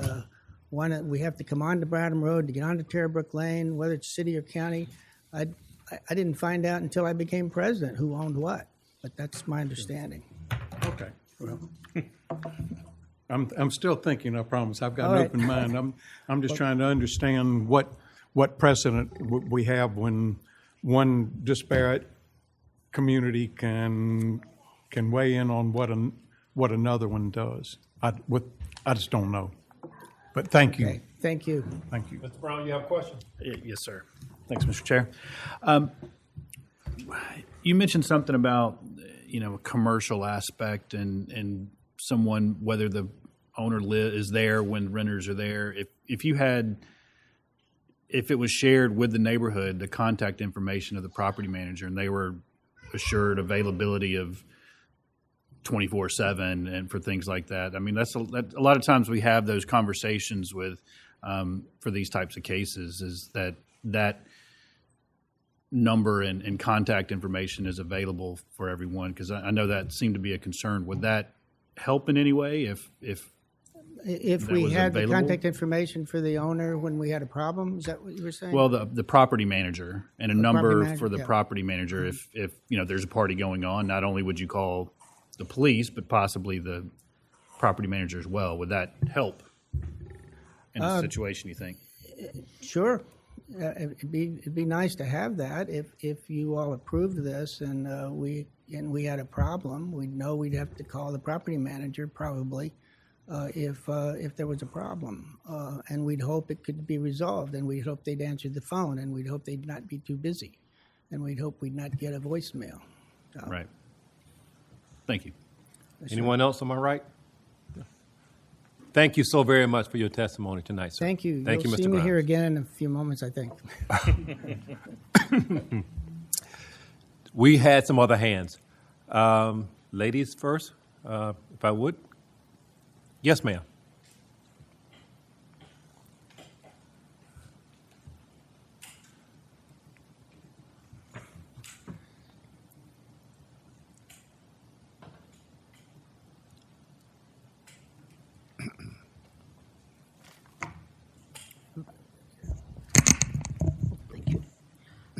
one we have to come onto Bradham Road to get onto Terrebrook Lane, whether it's city or county. I didn't find out until I became president who owned what, but that's my understanding. Okay. Well, I'm still thinking. I promise. I've got All an right. open mind. I'm just trying to understand what precedent we have when one disparate community can weigh in on what another one does. I just don't know. But thank you. Okay, thank you. Thank you. Mr. Brown, you have a question? Yes, sir. Thanks, Mr. Chair. You mentioned something about, a commercial aspect and someone, whether the owner is there when renters are there. If it was shared with the neighborhood, the contact information of the property manager, and they were assured availability of 24/7 and for things like that. I mean, that's a lot of times we have those conversations with for these types of cases is that number and contact information is available for everyone, because I know that seemed to be a concern. Would that help in any way if If that we was had the available? contact information for the owner when we had a problem, is that what you were saying? Well, the property manager and a The property number manager, for the yeah. property manager. If there's a party going on, not only would you call the police, but possibly the property manager as well. Would that help in a situation, you think? Sure. It'd be nice to have that if you all approved this and we had a problem. We'd know we'd have to call the property manager probably if there was a problem, and we'd hope it could be resolved, and we'd hope they'd answer the phone, and we'd hope they'd not be too busy, and we'd hope we'd not get a voicemail. So, Right. Thank you. Anyone else on my right? Thank you so very much for your testimony tonight, sir. Thank you. Thank You'll you, Mr. see me Grimes. here again in a few moments, I think. We had some other hands. Ladies first, if I would. Yes, ma'am.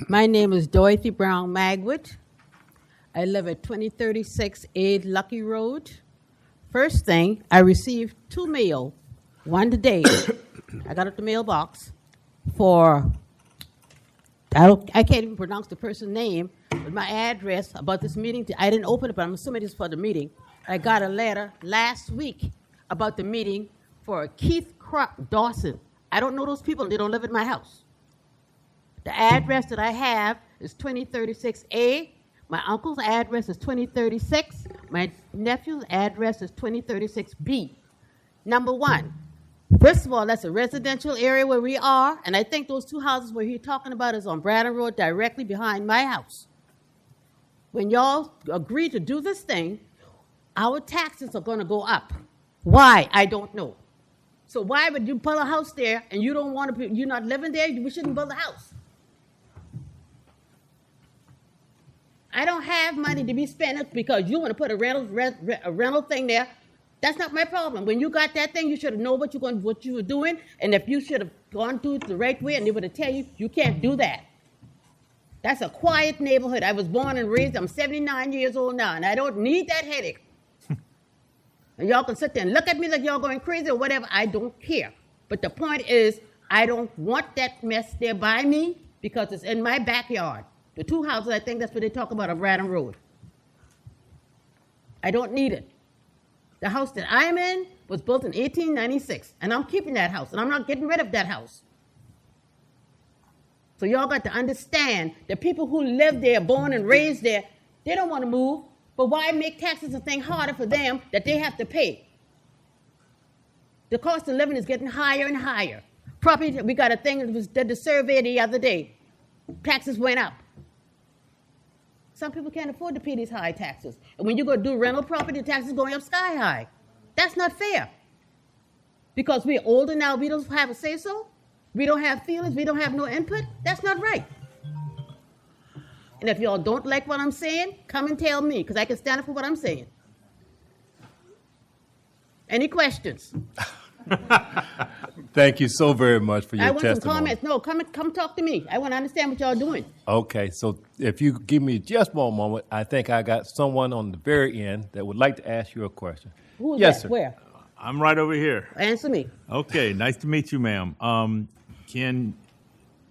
My name is Dorothy Brown Magwood. I live at 2036 Aid Lucky Road. First thing, I received 2 mail, one today. I got at the mailbox for, I can't even pronounce the person's name, but my address about this meeting. I didn't open it, but I'm assuming it's for the meeting. I got a letter last week about the meeting for Keith Dawson. I don't know those people. They don't live in my house. The address that I have is 2036A. My uncle's address is 2036. My nephew's address is 2036B. Number one, first of all, that's a residential area where we are, and I think those 2 houses where you're talking about is on Bradham Road, directly behind my house. When y'all agree to do this thing, our taxes are going to go up. Why? I don't know. So why would you build a house there and you don't want to? You're not living there. We shouldn't build a house. I don't have money to be spending because you want to put a rental thing there. That's not my problem. When you got that thing, you should have known what you were doing, and if you should have gone through it the right way, and they would have tell you, you can't do that. That's a quiet neighborhood. I was born and raised. I'm 79 years old now, and I don't need that headache. And y'all can sit there and look at me like y'all going crazy or whatever. I don't care. But the point is, I don't want that mess there by me because it's in my backyard. The 2 houses, I think that's what they talk about on Bradham Road. I don't need it. The house that I'm in was built in 1896, and I'm keeping that house, and I'm not getting rid of that house. So y'all got to understand that people who live there, born and raised there, They don't want to move, but why make taxes a thing harder for them that they have to pay? The cost of living is getting higher and higher. Property, we got a thing that was did the survey the other day. Taxes went up. Some people can't afford to pay these high taxes. And when you go do rental property, the taxes going up sky high. That's not fair. Because we're older now, we don't have a say-so. We don't have feelings, we don't have no input. That's not right. And if y'all don't like what I'm saying, come and tell me, because I can stand up for what I'm saying. Any questions? Thank you so very much for your I want testimony. some comments. No, come talk to me. I want to understand what y'all doing. Okay, so if you give me just one moment, I think I got someone on the very end that would like to ask you a question. Who's Yes, that? sir. Where? I'm right over here. Answer me. Okay, nice to meet you, ma'am. Can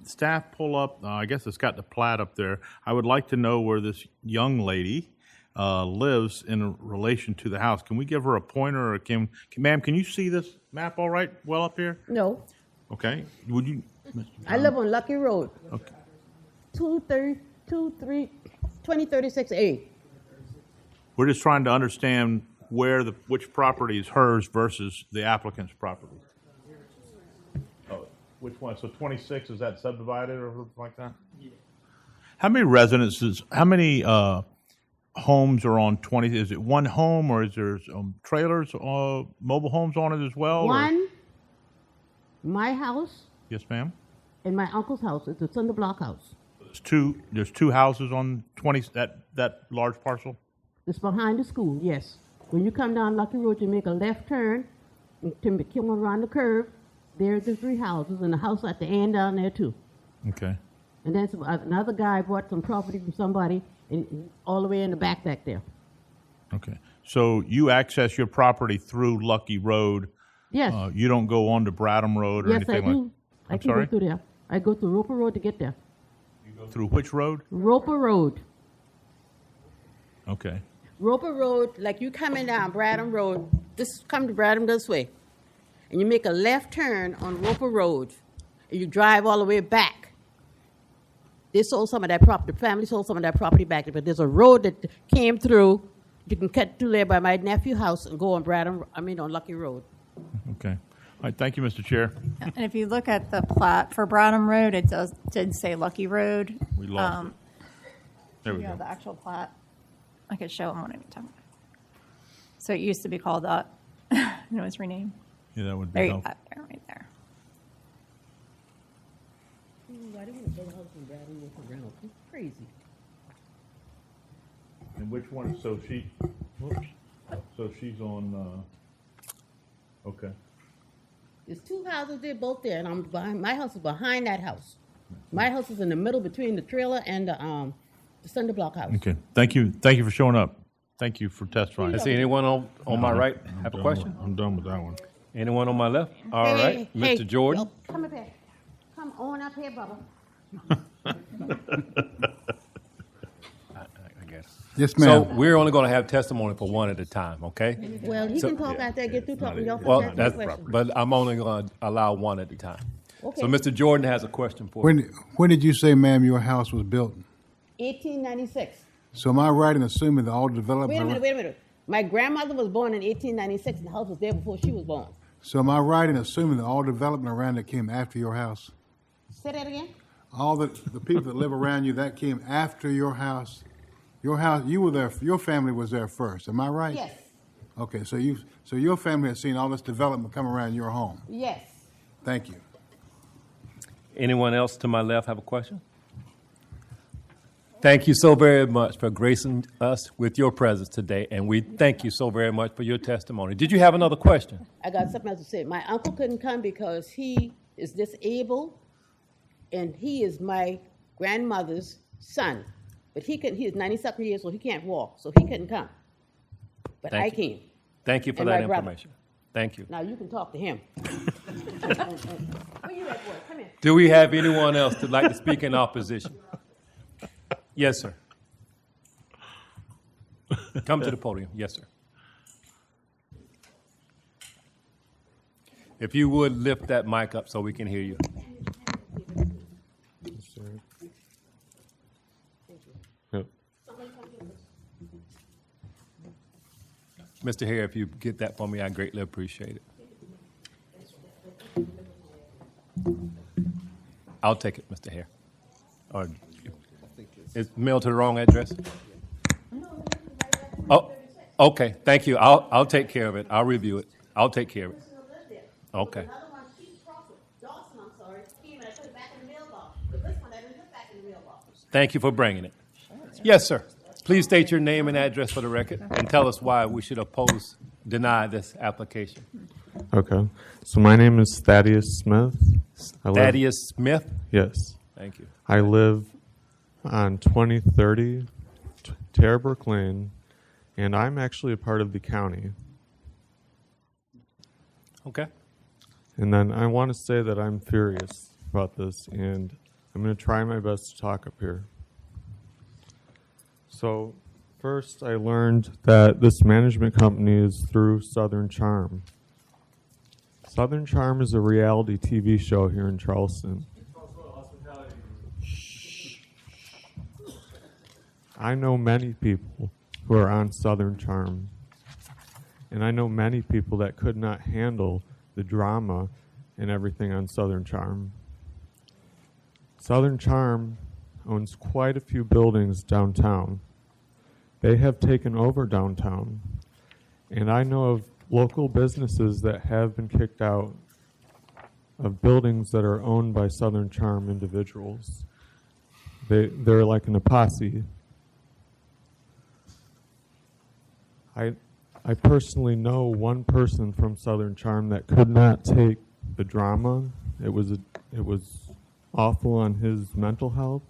staff pull up, I guess it's got the plat up there. I would like to know where this young lady lives in relation to the house. Can we give her a pointer, or ma'am, can you see this map all right, well up here? No. Okay. Would you? I live on Lucky Road. Okay. 2036A. We're just trying to understand which property is hers versus the applicant's property. Oh, which one? So 26, is that subdivided or something like that? Yeah. How many residences, how many homes are on 20? Is it one home, or is there trailers, mobile homes on it as well? One, my house, Yes, ma'am. and my uncle's house. It's a cinder block house. There's two houses on 20, that large parcel? It's behind the school, yes. When you come down Lucky Road, you make a left turn, and come around the curve. There's the 3 houses, and the house at the end down there, too. Okay. And then another guy bought some property from somebody, and all the way in the back there. Okay. So you access your property through Lucky Road. Yes. You don't go on to Bradham Road or Yes, anything I do. like I can go through there. I go through Roper Road to get there. You go through which road? Roper Road. Okay. Roper Road, like you coming down Bradham Road, just come to Bradham this way, and you make a left turn on Roper Road, and you drive all the way back. They sold some of that property, the family sold some of that property back, but there's a road that came through. You can cut through there by my nephew's house and go on on Lucky Road. Okay. All right. Thank you, Mr. Chair. And if you look at the plat for Bradham Road, it did say Lucky Road. We lost it. There we You go. have the actual plat. I could show them one at a time. So it used to be called that. And it was renamed. Yeah, that would be There you helpful. go, there, right there. I didn't want to build a house in Bradham Road for rental. It's crazy. And which one? So she's on. Okay. There's 2 houses there, both there, and I'm behind. My house is behind that house. My house is in the middle between the trailer and the cinder block house. Okay. Thank you. Thank you for showing up. Thank you for testifying. I see anyone on my right have a question? I'm done with that one. Anyone on my left? All right, Hey, Mr. Jordan. Come up here. Come on up here, Bubba. I guess. Yes, So ma'am. we're only going to have testimony for one at a time, okay? Well, he So- can talk after I get through talking. Y'all Well, can that's, ask questions. but I'm only going to allow one at a time. Okay. So Mr. Jordan has a question for you. When did you say, ma'am, your house was built? 1896. So am I right in assuming that all development? Wait a minute. My grandmother was born in 1896, and the house was there before she was born. So am I right in assuming that all development around it came after your house? Say that again? All the people that live around you, that came after your house? Your house, you were there, your family was there first, am I right? Yes. Okay, so your family has seen all this development come around your home. Yes. Thank you. Anyone else to my left have a question? Thank you so very much for gracing us with your presence today, and we thank you so very much for your testimony. Did you have another question? I got something else to say. My uncle couldn't come because he is disabled, and he is my grandmother's son. But he is 90-something years old. He can't walk, so he couldn't come. But Thank I you. came. Thank you for And that my brother. information. Thank you. Now you can talk to him. Where you at, boy? Come here. Do we have anyone else that'd like to speak in opposition? Yes, sir. Come to the podium. Yes, sir. If you would lift that mic up so we can hear you. Yep. Mr. Hare, if you get that for me, I greatly appreciate it. I'll take it, Mr. Hare. Or it's mailed to the wrong address? Oh, okay. Thank you. I'll take care of it. I'll review it. I'll take care of it. Okay. Thank you for bringing it. Yes, sir. Please state your name and address for the record and tell us why we should deny this application. Okay. So my name is Thaddeus Smith. Thaddeus Smith? Yes. Thank you. I live on 2030 Terrebrook Lane, and I'm actually a part of the county. Okay. And then I want to say that I'm furious about this, and I'm going to try my best to talk up here. So, first I learned that this management company is through Southern Charm. Southern Charm is a reality TV show here in Charleston. I know many people who are on Southern Charm, and I know many people that could not handle the drama and everything on Southern Charm. Southern Charm owns quite a few buildings downtown. They have taken over downtown, and I know of local businesses that have been kicked out of buildings that are owned by Southern Charm individuals. They're like an posse. I personally know one person from Southern Charm that could not take the drama. It was awful on his mental health,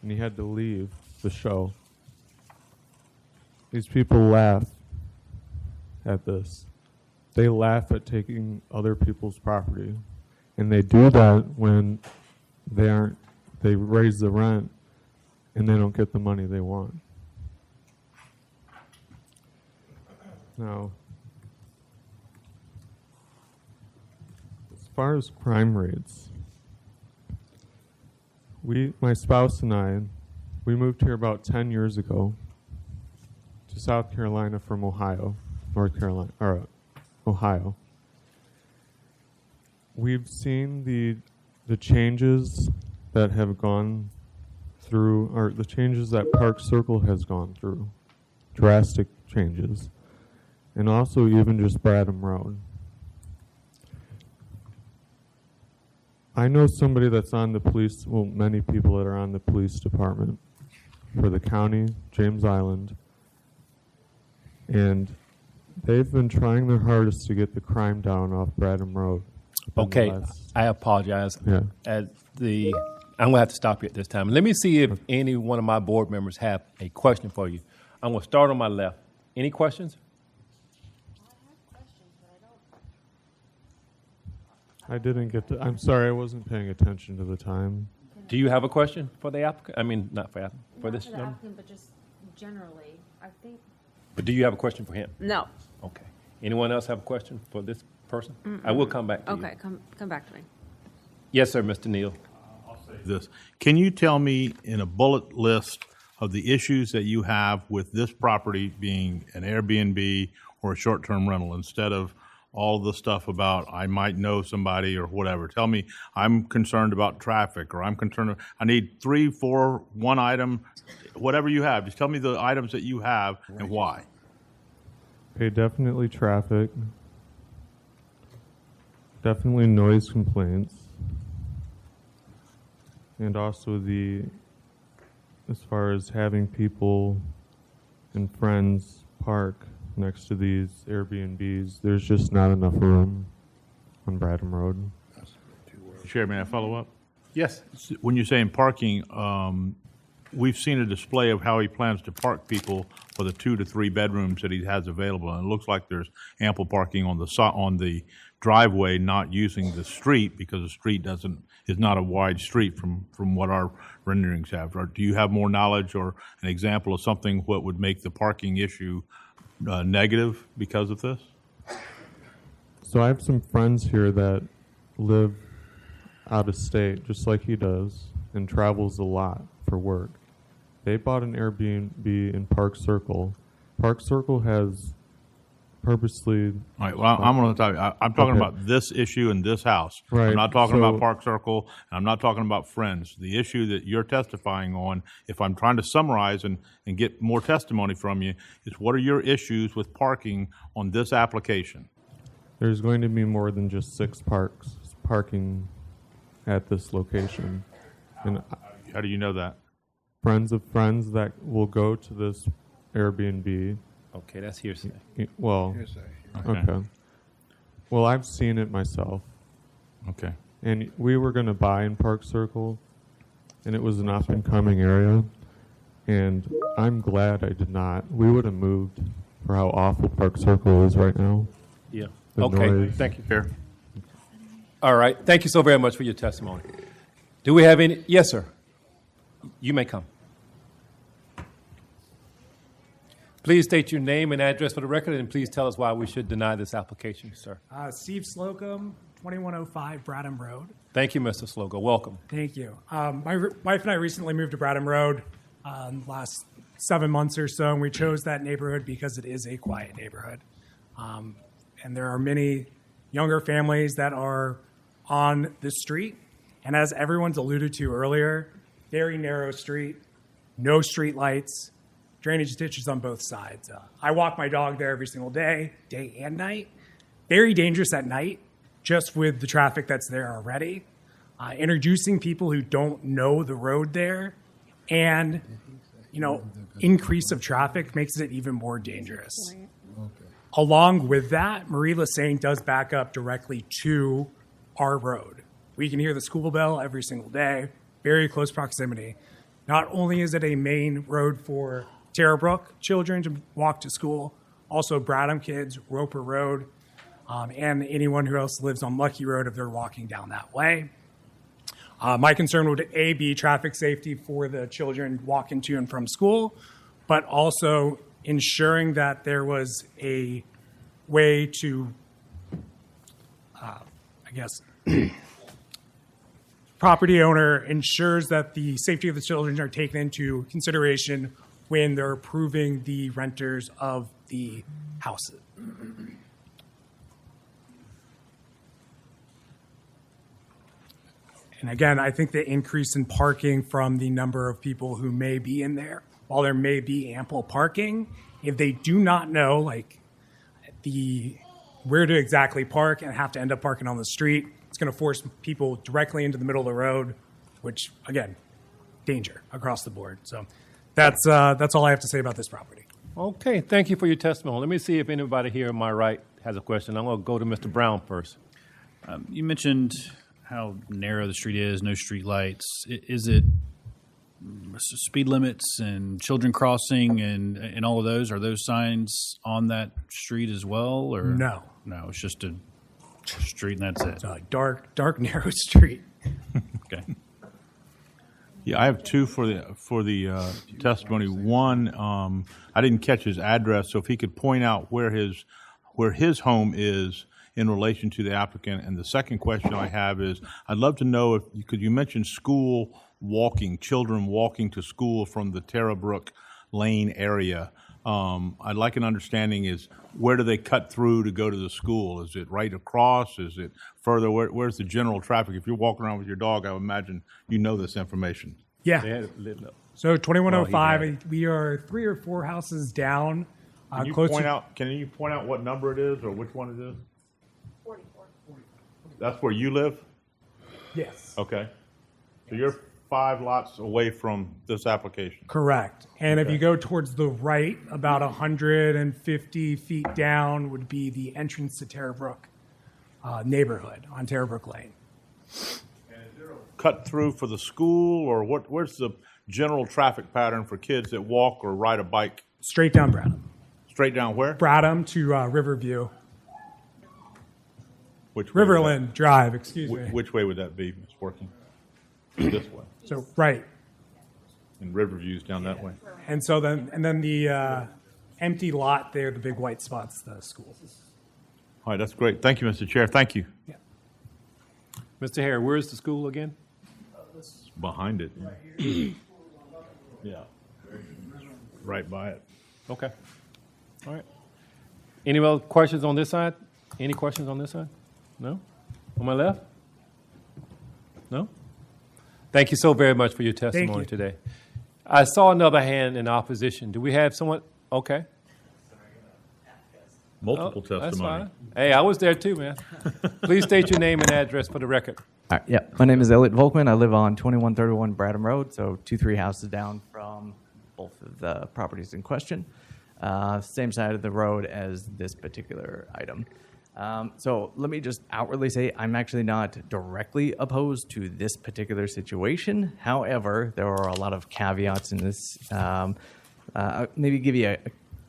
and he had to leave the show. These people laugh at this. They laugh at taking other people's property, and they do that when they raise the rent and they don't get the money they want. Now, as far as crime rates, my spouse and I, we moved here about 10 years ago to South Carolina from Ohio. We've seen the changes that have gone through, or the changes that Park Circle has gone through, drastic changes, and also even just Bradham Road. I know somebody that's on the police, well, many people that are on the police department for the county, James Island, and they've been trying their hardest to get the crime down off Bradham Road. Okay, I apologize. Yeah. I'm going to have to stop you at this time. Let me see if any one of my board members have a question for you. I'm going to start on my left. Any questions? I didn't get to, I'm sorry, I wasn't paying attention to the time. Do you have a question for the applicant? I mean, not for applicant, for this Not for the gentleman? applicant, but just generally, I think. But do you have a question for him? No. Okay. Anyone else have a question for this person? I will come back to you. Okay, come back to me. Yes, sir, Mr. Neal. This. Can you tell me in a bullet list of the issues that you have with this property being an Airbnb or a short-term rental instead of all the stuff about I might know somebody or whatever? Tell me, I'm concerned about traffic, or I'm concerned, I need 3, 4, 1 item, whatever you have. Just tell me the items that you have and why. Okay, definitely traffic. Definitely noise complaints. And also as far as having people and friends park next to these Airbnbs, there's just not enough room on Bradham Road. Chair, may I follow up? Yes. When you're saying parking, we've seen a display of how he plans to park people for the 2 to 3 bedrooms that he has available, and it looks like there's ample parking on the driveway, not using the street because the street is not a wide street from what our renderings have. Or do you have more knowledge or an example of something what would make the parking issue negative because of this? So I have some friends here that live out of state, just like he does, and travels a lot for work. They bought an Airbnb in Park Circle. Park Circle has purposely. All right, well, I'm going to tell you, I'm talking Okay. about this issue in this house. Right, I'm not talking so- about Park Circle, and I'm not talking about Friends. The issue that you're testifying on, if I'm trying to summarize and get more testimony from you, is what are your issues with parking on this application? There's going to be more than just 6 parking at this location. And How do you know that? friends of friends that will go to this Airbnb. Okay, that's hearsay. Well, Hearsay. okay. Well, I've seen it myself. Okay. And we were going to buy in Park Circle, and it was an up-and-coming area. And I'm glad I did not. We would have moved for how awful Park Circle is right now. Yeah. The Okay, noise. thank you. Fair. All right, thank you so very much for your testimony. Do we have any? Yes, sir. You may come. Please state your name and address for the record, and please tell us why we should deny this application, sir. Steve Slocum, 2105 Bradham Road. Thank you, Mr. Slogo. Welcome. Thank you. My wife and I recently moved to Bradham Road last 7 months or so, and we chose that neighborhood because it is a quiet neighborhood. And there are many younger families that are on this street. And as everyone's alluded to earlier, very narrow street, no street lights, drainage ditches on both sides. I walk my dog there every single day, day and night. Very dangerous at night, just with the traffic that's there already. Introducing people who don't know the road there and, increase of traffic makes it even more dangerous. Along with that, Marie Lassane does back up directly to our road. We can hear the school bell every single day, very close proximity. Not only is it a main road for Terrebrook children to walk to school, also Bradham kids, Roper Road, and anyone who else lives on Lucky Road if they're walking down that way. My concern would, A, be traffic safety for the children walking to and from school, but also ensuring that there was a way to, property owner ensures that the safety of the children are taken into consideration when they're approving the renters of the houses. And again, I think the increase in parking from the number of people who may be in there, while there may be ample parking, if they do not know where to exactly park and have to end up parking on the street, it's going to force people directly into the middle of the road, which again, danger across the board. So that's all I have to say about this property. Okay, thank you for your testimony. Let me see if anybody here on my right has a question. I'm going to go to Mr. Brown first. You mentioned how narrow the street is, no street lights. Is it speed limits and children crossing and all of those? Are those signs on that street as well? Or No. No, it's just a street and that's it. It's a dark, narrow street. Okay. Yeah, I have two for the testimony. One, I didn't catch his address, so if he could point out where his home is in relation to the applicant. And the second question I have is, I'd love to know could you mention school walking, children walking to school from the Terrebrook Lane area. I'd like an understanding is where do they cut through to go to the school? Is it right across? Is it further? Where's the general traffic? If you're walking around with your dog, I would imagine you know this information. Yeah. They had it lit up. So 2105, Oh, he we are 3 or 4 houses down. Can you close point to, out? Can you point out what number it is or which one it is? 44. That's where you live? Yes. Okay. So you're 5 lots away from this application. Correct. And if Okay. you go towards the right, about 150 feet down would be the entrance to Terrebrook neighborhood on Terrebrook Lane. Cut through for the school, or where's the general traffic pattern for kids that walk or ride a bike? Straight down Bradham. Straight down where? Bradham to Riverview. Which way would Riverland Drive, excuse me. Which way would that be? It's working this way. So, right. And Riverview's down that way. And so then the empty lot there, the big white spots, the school. All right, that's great. Thank you, Mr. Chair. Thank you. Yeah. Mr. Hare, where's the school again? Behind it. Yeah. Right by it. Okay. All right. Any other questions on this side? Any questions on this side? No? On my left? No? Thank you so very much for your testimony today. I saw another hand in opposition. Do we have someone? Okay. Multiple testimony. That's fine. Hey, I was there too, man. Please state your name and address for the record. All right, yeah, my name is Elliot Volkman. I live on 2131 Bradham Road, so 2-3 houses down from both of the properties in question. Same side of the road as this particular item. So let me just outwardly say I'm actually not directly opposed to this particular situation. However, there are a lot of caveats in this. Maybe give you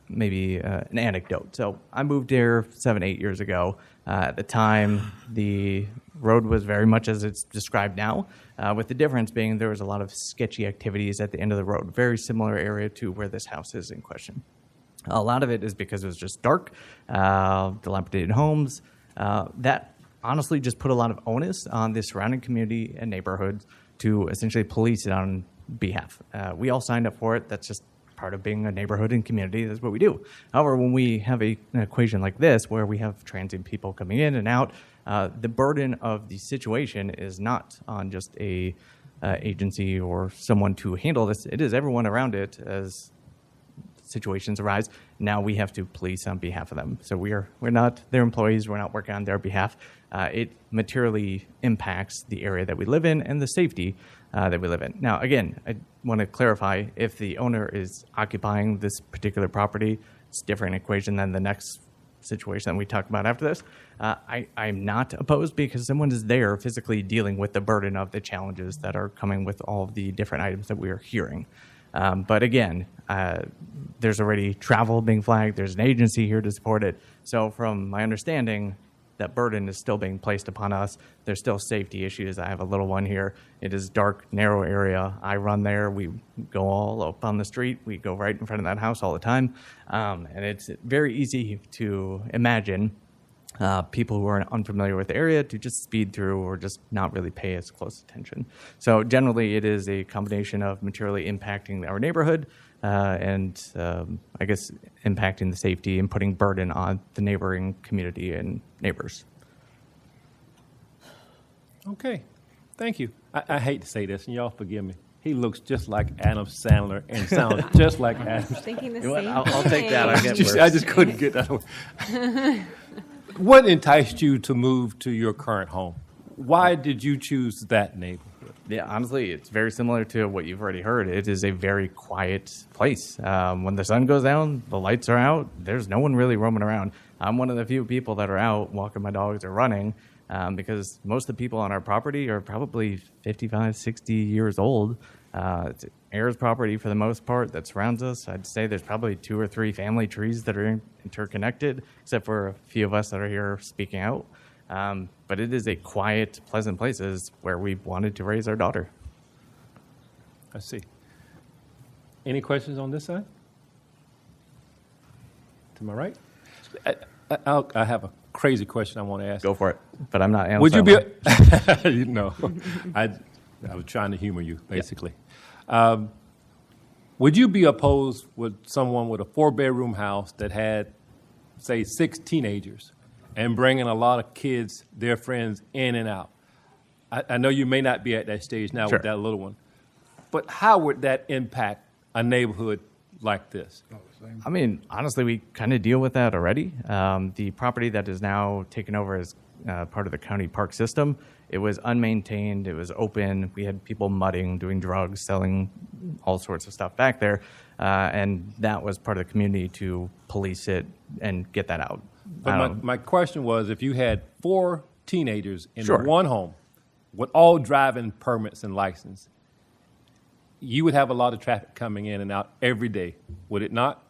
an anecdote. So I moved here 7-8 years ago. At the time, the road was very much as it's described now, with the difference being there was a lot of sketchy activities at the end of the road, very similar area to where this house is in question. A lot of it is because it was just dark, dilapidated homes. That honestly just put a lot of onus on the surrounding community and neighborhoods to essentially police it on behalf. We all signed up for it. That's just part of being a neighborhood and community. That's what we do. However, when we have an equation like this, where we have transient people coming in and out, the burden of the situation is not on just a agency or someone to handle this. It is everyone around it as situations arise. Now we have to police on behalf of them. So we're not their employees. We're not working on their behalf. It materially impacts the area that we live in and the safety that we live in. Now, again, I want to clarify, if the owner is occupying this particular property, it's a different equation than the next situation that we talk about after this. I'm not opposed because someone is there physically dealing with the burden of the challenges that are coming with all of the different items that we are hearing. But again, there's already travel being flagged. There's an agency here to support it. So from my understanding, that burden is still being placed upon us. There's still safety issues. I have a little one here. It is dark, narrow area. I run there. We go all up on the street. We go right in front of that house all the time. And it's very easy to imagine people who are unfamiliar with the area to just speed through or just not really pay as close attention. So generally, it is a combination of materially impacting our neighborhood and I guess impacting the safety and putting burden on the neighboring community and neighbors. Okay, thank you. I hate to say this, and y'all forgive me. He looks just like Adam Sandler and sounds just like Adam. Thinking the You know what? same I'll take that. I get worse. I just couldn't get that away. What enticed you to move to your current home? Why did you choose that neighborhood? Yeah, honestly, it's very similar to what you've already heard. It is a very quiet place. When the sun goes down, the lights are out. There's no one really roaming around. I'm one of the few people that are out walking my dogs or running because most of the people on our property are probably 55, 60 years old. It's heirs property for the most part that surrounds us. I'd say there's probably 2 or 3 family trees that are interconnected, except for a few of us that are here speaking out. But it is a quiet, pleasant place where we wanted to raise our daughter. I see. Any questions on this side? To my right? I have a crazy question I want to ask. Go for it. But I'm not answering. Would you be? You know, I was trying to humor you, basically. Yeah. Would you be opposed with someone with a 4-bedroom house that had, say, 6 teenagers and bringing a lot of kids, their friends, in and out? I know you may not be at that stage now with that little one, but how would that impact a neighborhood like this? I mean, honestly, we kind of deal with that already. The property that is now taken over as part of the county park system, it was unmaintained, it was open, we had people mudding, doing drugs, selling all sorts of stuff back there, and that was part of the community to police it and get that out. But my question was, if you had 4 teenagers in one home with all driving permits and license, you would have a lot of traffic coming in and out every day, would it not?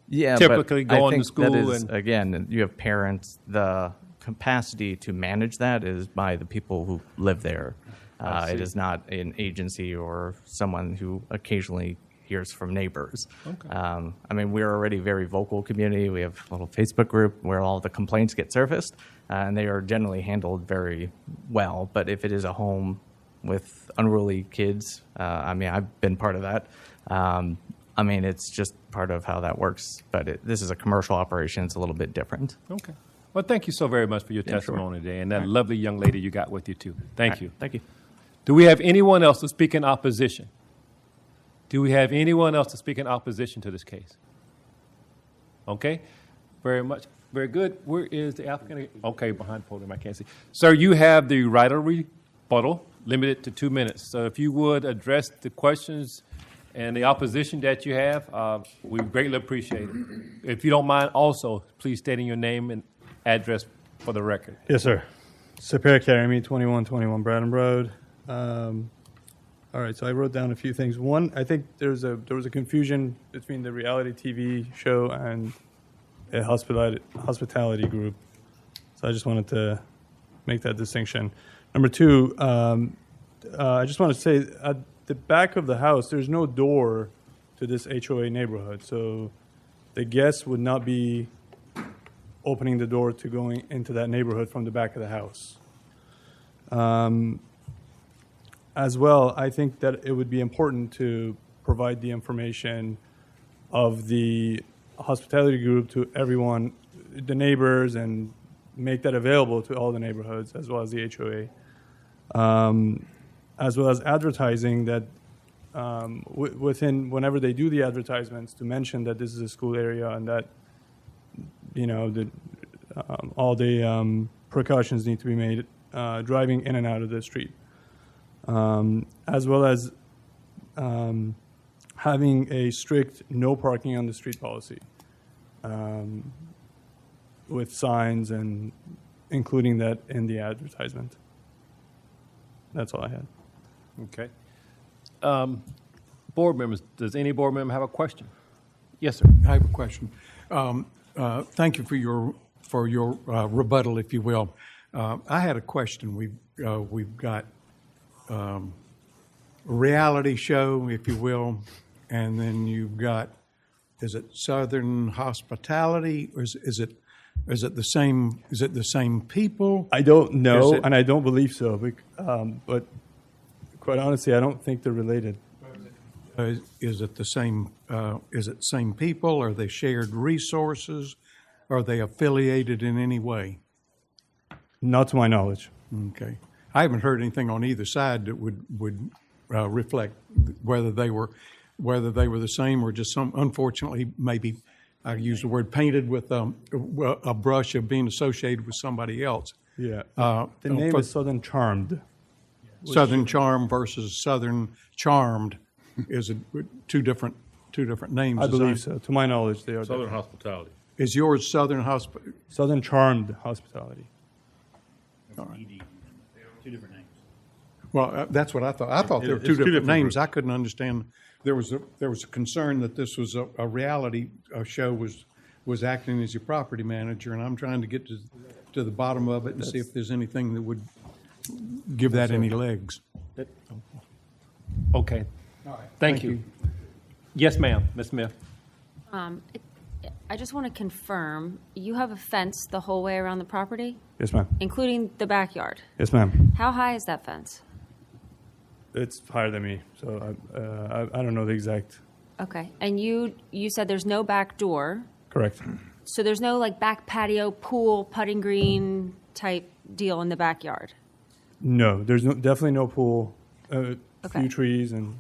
Yeah, typically but going I think to school that is, and again, you have parents. The capacity to manage that is by the people who live there. It is not an agency or someone who occasionally hears from neighbors. Okay. I mean, we're already a very vocal community. We have a little Facebook group where all the complaints get surfaced, and they are generally handled very well. But if it is a home with unruly kids, I mean, I've been part of that. I mean, it's just part of how that works. But this is a commercial operation. It's a little bit different. Okay. Well, thank you so very much for your testimony today, and that lovely young lady you got with you, too. Thank you. Thank you. Do we have anyone else to speak in opposition? Do we have anyone else to speak in opposition to this case? Okay. Very much. Very good. Where is the applicant? Okay, behind the podium. I can't see. Sir, you have the right of rebuttal, limited to 2 minutes. So if you would address the questions and the opposition that you have, we greatly appreciate it. If you don't mind, also, please stating your name and address for the record. Yes, sir. Superior Academy, 2121 Bradham Road. All right, so I wrote down a few things. One, I think there was a confusion between the reality TV show and a hospitality group. So I just wanted to make that distinction. Number two, I just want to say at the back of the house, there's no door to this HOA neighborhood. So the guests would not be opening the door to going into that neighborhood from the back of the house. As well, I think that it would be important to provide the information of the hospitality group to everyone, the neighbors, and make that available to all the neighborhoods as well as the HOA. As well as advertising that within, whenever they do the advertisements, to mention that this is a school area and that, you know, all the precautions need to be made driving in and out of the street. As well as having a strict no parking on the street policy with signs and including that in the advertisement. That's all I had. Okay. Board members, does any board member have a question? Yes, sir. I have a question. Thank you for your rebuttal, if you will. I had a question. We've got a reality show, if you will, and then you've got, is it Southern Hospitality, or is it the same? Is it the same people? I don't know, and I don't believe so. But quite honestly, I don't think they're related. Is it the same? Is it same people? Are they shared resources? Are they affiliated in any way? Not to my knowledge. Okay. I haven't heard anything on either side that would reflect whether they were the same or just some. Unfortunately, maybe I use the word painted with a brush of being associated with somebody else. Yeah. The name is Southern Charmed. Southern Charm versus Southern Charmed is two different names. I believe so. To my knowledge, they are Southern different. Hospitality. Is yours Southern Southern Charmed Hospitality. All right. Two different names. Well, that's what I thought. I thought there were two different names. I couldn't understand. There was a concern that this was a reality show was acting as your property manager, and I'm trying to get to the bottom of it and see if there's anything that would give that any legs. Okay. All right. Thank you. Yes, ma'am. Ms. Smith. I just want to confirm, you have a fence the whole way around the property? Yes, ma'am. Including the backyard? Yes, ma'am. How high is that fence? It's higher than me, so I don't know the exact. Okay. And you said there's no back door. Correct. So there's no like back patio, pool, putting green type deal in the backyard? No, there's definitely no pool. Okay. Few trees and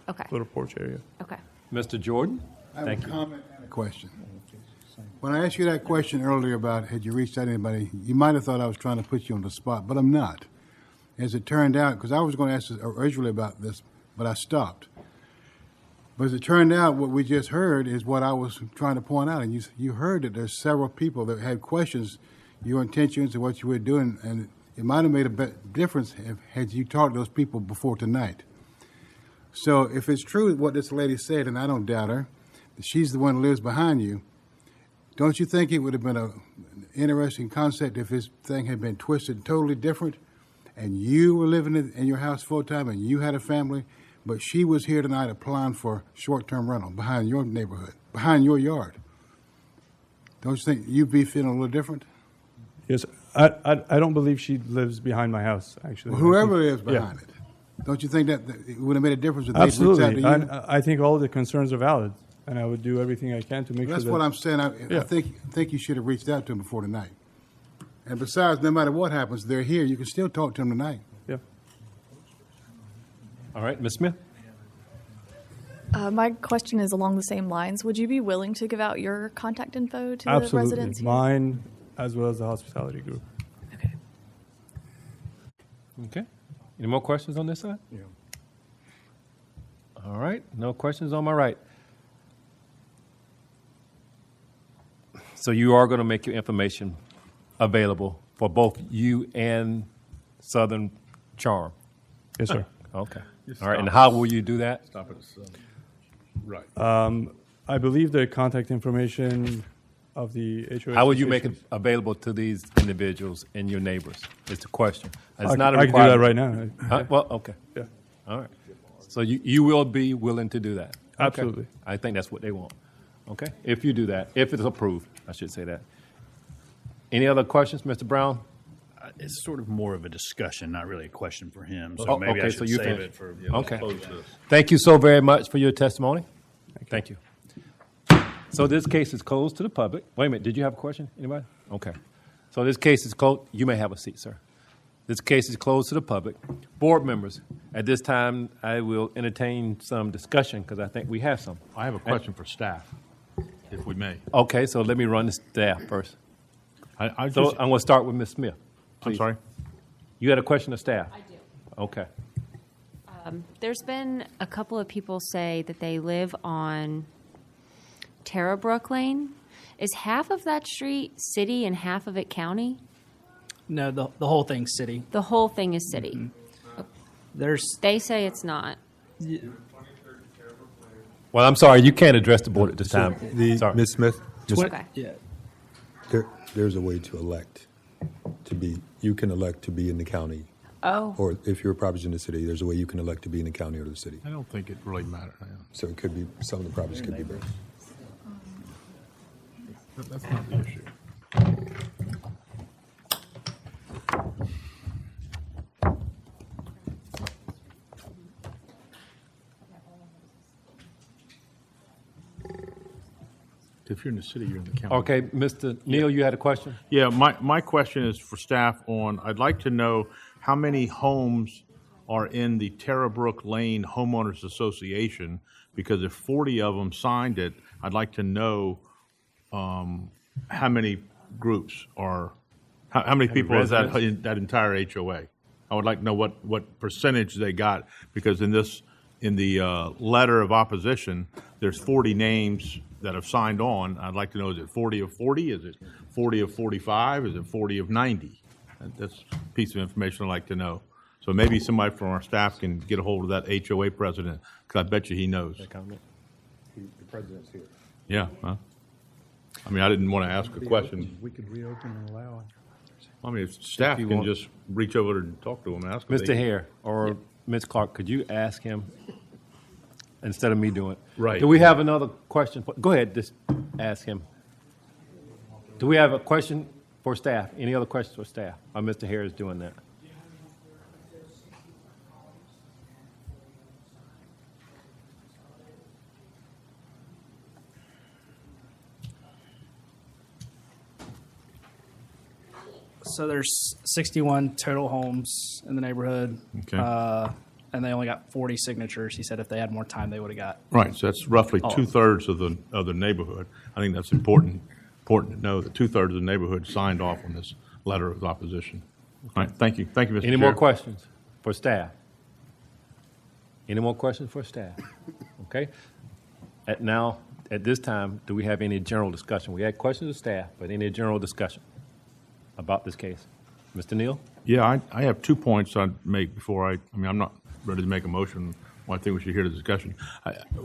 Okay. little porch area. Okay. Mr. Jordan. I have a comment and a question. When I asked you that question earlier about had you reached out to anybody, you might have thought I was trying to put you on the spot, but I'm not. As it turned out, because I was going to ask originally about this, but I stopped. But as it turned out, what we just heard is what I was trying to point out. And you heard that there's several people that had questions, your intentions and what you were doing, and it might have made a difference had you talked to those people before tonight. So if it's true what this lady said, and I don't doubt her, that she's the one who lives behind you, don't you think it would have been an interesting concept if this thing had been twisted totally different and you were living in your house full-time and you had a family, but she was here tonight applying for short-term rental behind your neighborhood, behind your yard? Don't you think you'd be feeling a little different? Yes, I don't believe she lives behind my house, actually. Well, whoever lives behind it. Don't you think that it would have made a difference if they reached out to Absolutely. you? And I think all the concerns are valid, and I would do everything I can to make That's sure. what that, I'm saying. I think you should have reached out to them before tonight. And besides, no matter what happens, they're here. You can still talk to them tonight. Yeah. All right, Ms. Smith? My question is along the same lines. Would you be willing to give out your contact info to the Absolutely. residents here? Mine, as well as the hospitality group. Okay. Any more questions on this side? Yeah. All right. No questions on my right. So you are going to make your information available for both you and Southern Charm? Yes, sir. Okay. All right. And how will you do that? Stop at the right. I believe the contact information of the HOA. How would you make it available to these individuals and your neighbors? Is the question. It's I not a can do that requirement. right now. Huh? Well, okay. Yeah. All right. So you will be willing to do that? Okay. Absolutely. I think that's what they want. Okay. If you do that, if it's approved, I should say that. Any other questions, Mr. Brown? It's sort of more of a discussion, not really a question for him. So Oh, maybe okay, I so should you save finish. it for. Okay. Close this. Thank you so very much for your testimony. Thank you. So this case is closed to the public. Wait a minute. Did you have a question? Anybody? Okay. So this case is closed. You may have a seat, sir. This case is closed to the public. Board members, at this time, I will entertain some discussion because I think we have some. I have a question for staff, if we may. Okay, so let me run the staff first. I So just, I'm going to start with Ms. Smith. I'm please. sorry. You had a question of staff? I do. Okay. There's been a couple of people say that they live on Terrabrook Lane. Is half of that street city and half of it county? No, the whole thing's city. The whole thing is city. There's They say it's not. Well, I'm sorry. You can't address the board at this time. Sorry. Ms. Smith, Okay. yeah. there's a way to elect to be, you can elect to be in the county. Oh. Or if your property's in the city, there's a way you can elect to be in the county or the city. I don't think it really matters. So it could be, some of the properties could be both. That's not the issue. If you're in the city, you're in the county. Okay, Mr. Neal, you had a question? Yeah, my question is for staff on, I'd like to know how many homes are in the Terrabrook Lane Homeowners Association, because if 40 of them signed it, I'd like to know how many groups are, how many people is that in that entire HOA? I would like to know what percentage they got, because in the letter of opposition, there's 40 names that have signed on. I'd like to know, is it 40 of 40? Is it 40 of 45? Is it 40 of 90? That's a piece of information I'd like to know. So maybe somebody from our staff can get a hold of that HOA president, because I bet you he knows. The president's here. Yeah, huh? I mean, I didn't want to ask a question. We could reopen and allow it. I mean, if staff you can want. just reach over and talk to him and ask him. Mr. Hare or Ms. Clark, could you ask him instead of me doing it? Right. Do we have another question? Go ahead, just ask him. Do we have a question for staff? Any other questions for staff? Or Mr. Hare is doing that? So there's 61 total homes in the neighborhood. Okay. And they only got 40 signatures. He said if they had more time, they would have got. Right, so that's roughly all of them. 2/3 of the neighborhood. I think that's important to know that 2/3 of the neighborhood signed off on this letter of opposition. All right, thank you, Mr. Any Chair. more questions for staff? Any more questions for staff? Okay. At this time, do we have any general discussion? We had questions of staff, but any general discussion about this case? Mr. Neal? Yeah, I have 2 points I'd make before I'm not ready to make a motion. Well, I think we should hear the discussion.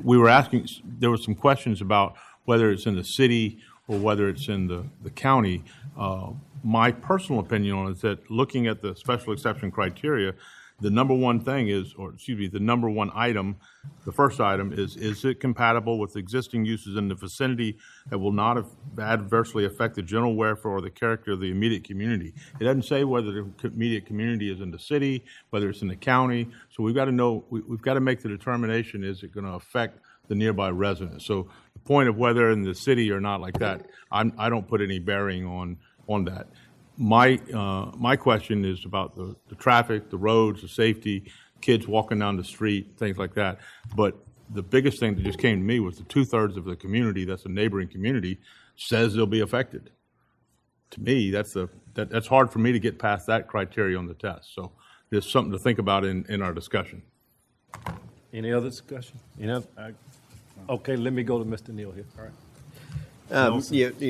We were asking, there were some questions about whether it's in the city or whether it's in the county. My personal opinion on it is that looking at the special exception criteria, The number one thing is, or excuse me, the number one item, the first item is it compatible with existing uses in the vicinity that will not adversely affect the general welfare or the character of the immediate community? It doesn't say whether the immediate community is in the city, whether it's in the county. So we've got to know, we've got to make the determination, is it going to affect the nearby residents? So the point of whether in the city or not like that, I don't put any bearing on that. My question is about the traffic, the roads, the safety, kids walking down the street, things like that. But the biggest thing that just came to me was the 2/3 of the community, that's a neighboring community, says they'll be affected. To me, that's hard for me to get past that criteria on the test. So there's something to think about in our discussion. Any other discussion? Okay, let me go to Mr. Neal here. All right.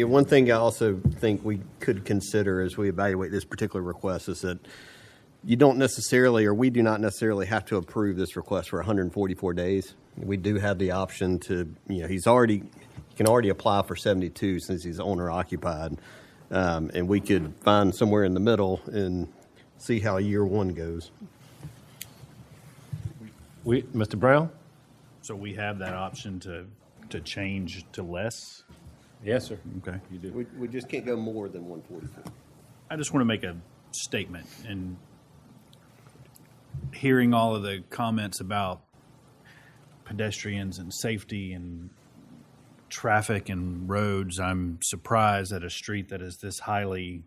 One thing I also think we could consider as we evaluate this particular request is that you don't necessarily, or we do not necessarily have to approve this request for 144 days. We do have the option to, he can already apply for 72 since he's owner occupied. And we could find somewhere in the middle and see how year one goes. Mr. Brown? So we have that option to change to less? Yes, sir. Okay. You do. We just can't go more than 144. I just want to make a statement. And hearing all of the comments about pedestrians and safety and traffic and roads, I'm surprised that a street that is this highly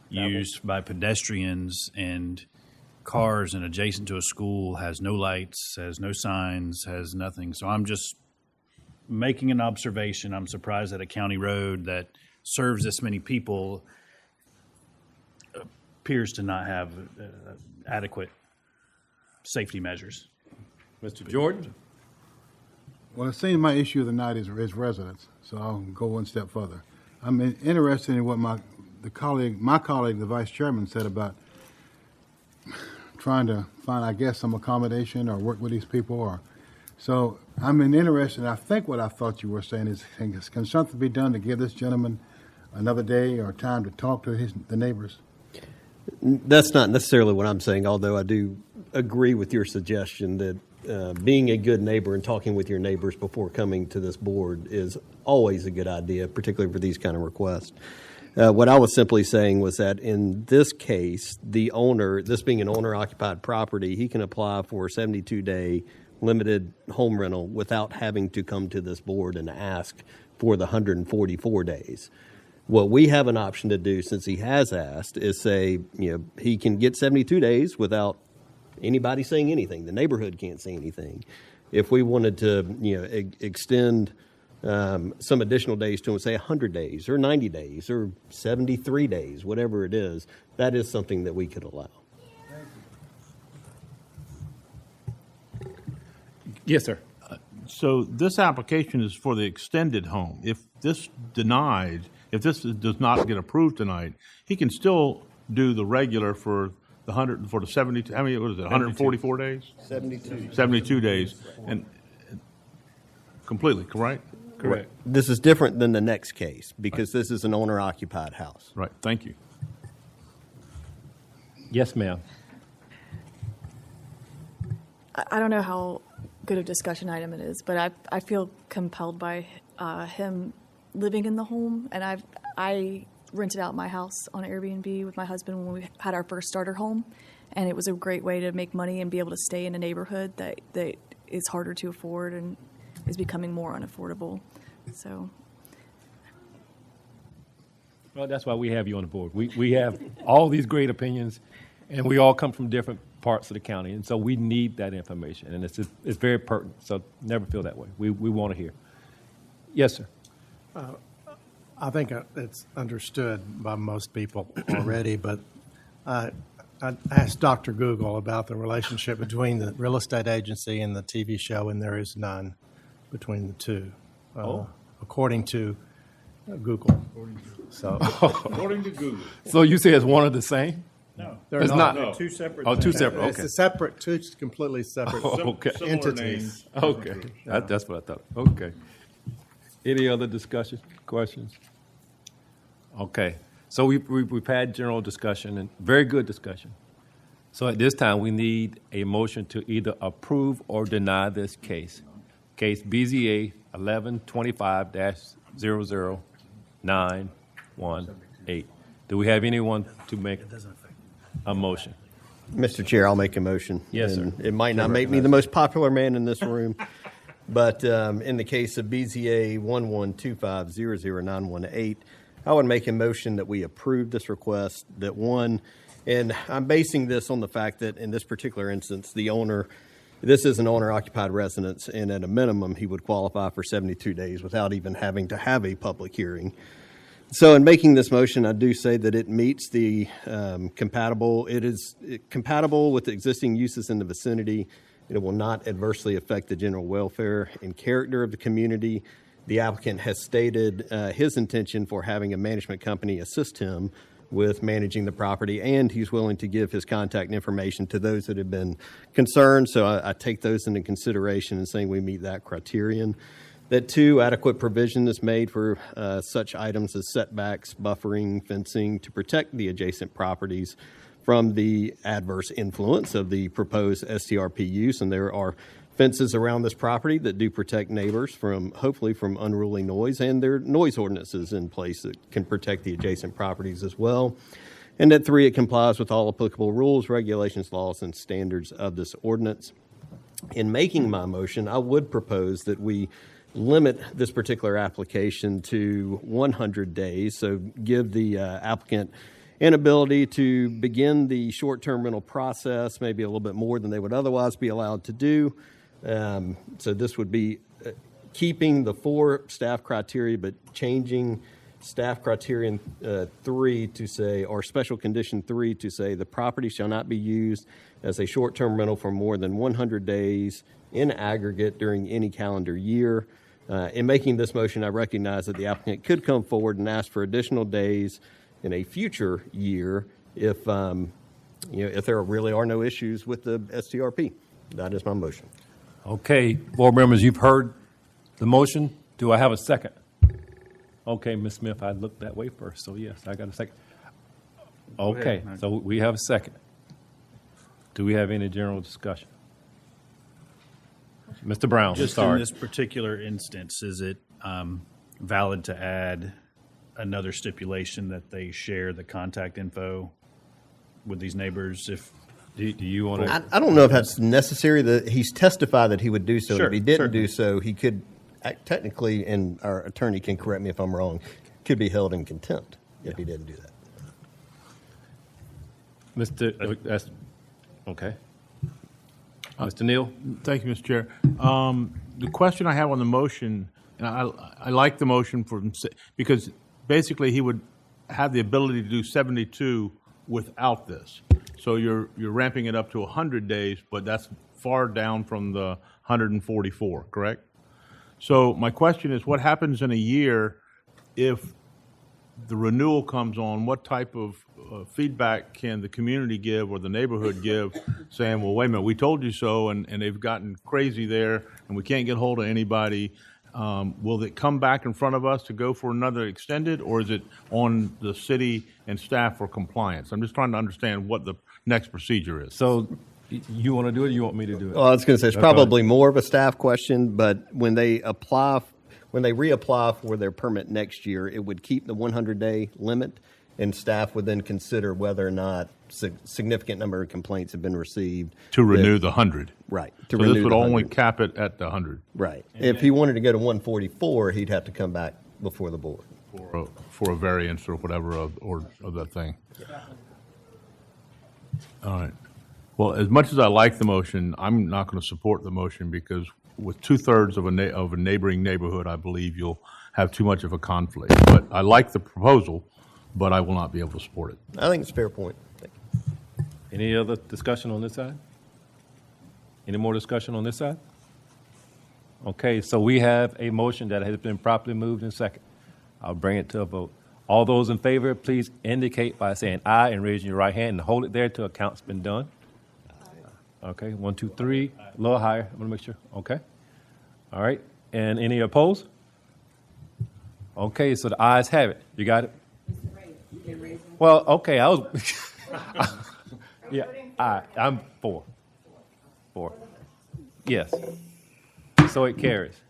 used by pedestrians and cars and adjacent to a school has no lights, has no signs, has nothing. So I'm just making an observation. I'm surprised that a county road that serves this many people appears to not have adequate safety measures. Mr. Jordan? Well, it seems my issue of the night is residents, so I'll go one step further. I'm interested in what my colleague, the vice chairman, said about trying to find, I guess, some accommodation or work with these people. So I'm interested, I think what I thought you were saying is, can something be done to give this gentleman another day or time to talk to the neighbors? That's not necessarily what I'm saying, although I do agree with your suggestion that being a good neighbor and talking with your neighbors before coming to this board is always a good idea, particularly for these kind of requests. What I was simply saying was that in this case, the owner, this being an owner-occupied property, he can apply for a 72-day limited home rental without having to come to this board and ask for the 144 days. What we have an option to do, since he has asked, is say, he can get 72 days without anybody saying anything. The neighborhood can't say anything. If we wanted to, extend some additional days to him, say 100 days or 90 days or 73 days, whatever it is, that is something that we could allow. Yes, sir. So this application is for the extended home. If this does not get approved tonight, he can still do the regular for the 72. How many? What is it? 144 days. 72. 72 days, and completely correct. Correct. This is different than the next case because this is an owner-occupied house. Right. Thank you. Yes, ma'am. I don't know how good a discussion item it is, but I feel compelled by him living in the home, and I rented out my house on Airbnb with my husband when we had our first starter home, and it was a great way to make money and be able to stay in a neighborhood that is harder to afford and is becoming more unaffordable. So, well, that's why we have you on the board. We have all these great opinions, and we all come from different parts of the county, and so we need that information, and it's very pertinent. So never feel that way. We want to hear. Yes, sir. I think it's understood by most people already, but I asked Dr. Google about the relationship between the real estate agency and the TV show, and there is none between the two, according to Google. According to Google. So you say it's one of the same? No, it's not. They're two separate. Oh, two things. separate. It's Okay. two completely separate entities. Okay, that's what I thought. Okay. Any other discussion, questions? Okay, so we've had general discussion and very good discussion. So at this time, we need a motion to either approve or deny this case. Case BZA 1125-00918. Do we have anyone to make a motion? Mr. Chair, I'll make a motion. Yes, And sir. it might not make me the most popular man in this room, but in the case of BZA 1125-00918, I would make a motion that we approve this request, that one, and I'm basing this on the fact that in this particular instance, the owner, this is an owner-occupied residence, and at a minimum, he would qualify for 72 days without even having to have a public hearing. So in making this motion, I do say that it meets the it is compatible with the existing uses in the vicinity. It will not adversely affect the general welfare and character of the community. The applicant has stated his intention for having a management company assist him with managing the property, and he's willing to give his contact information to those that have been concerned. So I take those into consideration in saying we meet that criterion. That two, adequate provision is made for such items as setbacks, buffering, fencing to protect the adjacent properties from the adverse influence of the proposed STRP use. And there are fences around this property that do protect neighbors from, hopefully, from unruly noise, and there are noise ordinances in place that can protect the adjacent properties as well. And at three, it complies with all applicable rules, regulations, laws, and standards of this ordinance. In making my motion, I would propose that we limit this particular application to 100 days, so give the applicant an ability to begin the short-term rental process, maybe a little bit more than they would otherwise be allowed to do. So this would be keeping the 4 staff criteria, but changing staff criterion 3 to say, or special condition 3 to say, the property shall not be used as a short-term rental for more than 100 days in aggregate during any calendar year. In making this motion, I recognize that the applicant could come forward and ask for additional days in a future year if if there really are no issues with the STRP. That is my motion. Okay, board members, you've heard the motion. Do I have a second? Okay, Ms. Smith, I looked that way first, so yes, I got a second. Okay, so we have a second. Do we have any general discussion? Mr. Brown, Just sorry. in this particular instance, is it valid to add another stipulation that they share the contact info with these neighbors? If do you want to? I don't know if that's necessary. He's testified that he would do so. Sure, If he didn't certainly. do so, he could technically, and our attorney can correct me if I'm wrong, could be held in contempt if he didn't do that. That's okay. Mr. Neal? Thank you, Mr. Chair. The question I have on the motion, and I like the motion because basically he would have the ability to do 72 without this. So you're ramping it up to 100 days, but that's far down from the 144, correct? So my question is, what happens in a year if the renewal comes on? What type of feedback can the community give or the neighborhood give, saying, well, wait a minute, we told you so, and they've gotten crazy there, and we can't get hold of anybody. Will it come back in front of us to go for another extended, or is it on the city and staff for compliance? I'm just trying to understand what the next procedure is. So you want to do it, or you want me to do it? Well, I was going to say it's probably more of a staff question, but when they reapply for their permit next year, it would keep the 100-day limit, and staff would then consider whether or not significant number of complaints have been received. To renew the 100. Right. So this would only cap it at the 100. Right. If he wanted to go to 144, he'd have to come back before the board. For a variance or whatever of that thing. All right. Well, as much as I like the motion, I'm not going to support the motion because with 2/3 of a neighboring neighborhood, I believe you'll have too much of a conflict. But I like the proposal, but I will not be able to support it. I think it's a fair point. Any other discussion on this side? Any more discussion on this side? Okay, so we have a motion that has been properly moved and second. I'll bring it to a vote. All those in favor, please indicate by saying aye and raising your right hand and hold it there till a count's been done. Okay, 1, 2, 3. A little higher. I want to make sure. Okay. All right. And any opposed? Okay, so the ayes have it. You got it? Well, okay. I was. Yeah, Aye. I'm for. For. Yes. So it carries.